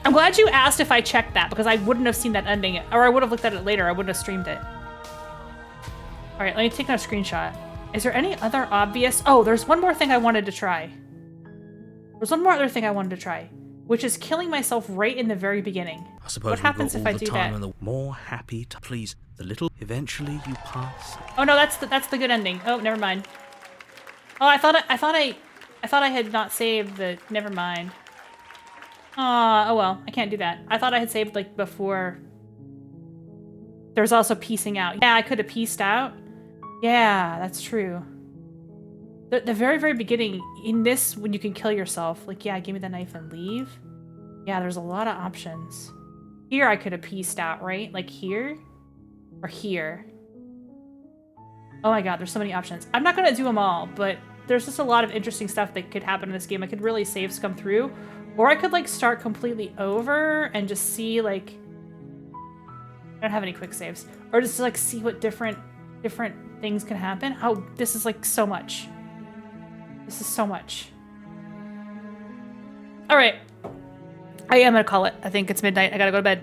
I'm glad you asked if I checked that, because I wouldn't have seen that ending, or I would have looked at it later. I wouldn't have streamed it. All right, let me take a screenshot. Is there any other obvious... Oh, there's one more thing I wanted to try. There's one more other thing I wanted to try, which is killing myself right in the very beginning. I suppose what happens if I do that? And the more happy to please the little. Eventually, you pass. Oh no, that's the good ending. Oh, never mind. Oh, I thought I had not saved the. Never mind. Oh well, I can't do that. I thought I had saved like before. There's also piecing out. Yeah, I could have pieced out. Yeah, that's true. The very, very beginning, in this, when you can kill yourself, like, yeah, give me the knife and leave. Yeah, there's a lot of options. Here I could have pieced out, right? Like here? Or here? Oh my god, there's so many options. I'm not gonna do them all, but there's just a lot of interesting stuff that could happen in this game. I could really save scum through. Or I could, like, start completely over and just see, like... I don't have any quick saves. Or just, like, see what different things can happen. Oh, this is, like, so much. This is so much. Alright. I am gonna call it. I think it's midnight. I gotta go to bed.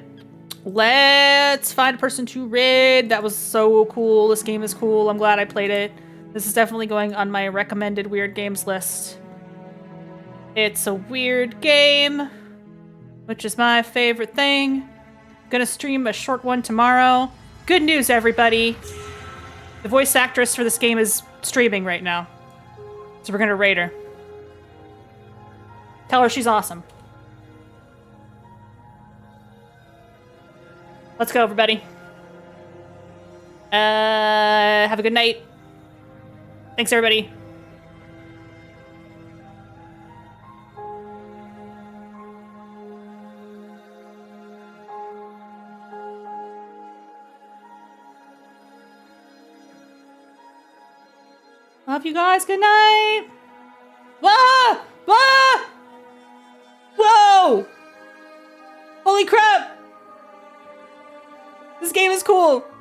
Let's find a person to raid. That was so cool. This game is cool. I'm glad I played it. This is definitely going on my recommended weird games list. It's a weird game, which is my favorite thing. Gonna stream a short one tomorrow. Good news, everybody. The voice actress for this game is streaming right now. So we're gonna raid her. Tell her she's awesome. Let's go, everybody. Have a good night. Thanks, everybody. Love you guys. Good night. Ah! Ah! Whoa! Holy crap! game is cool.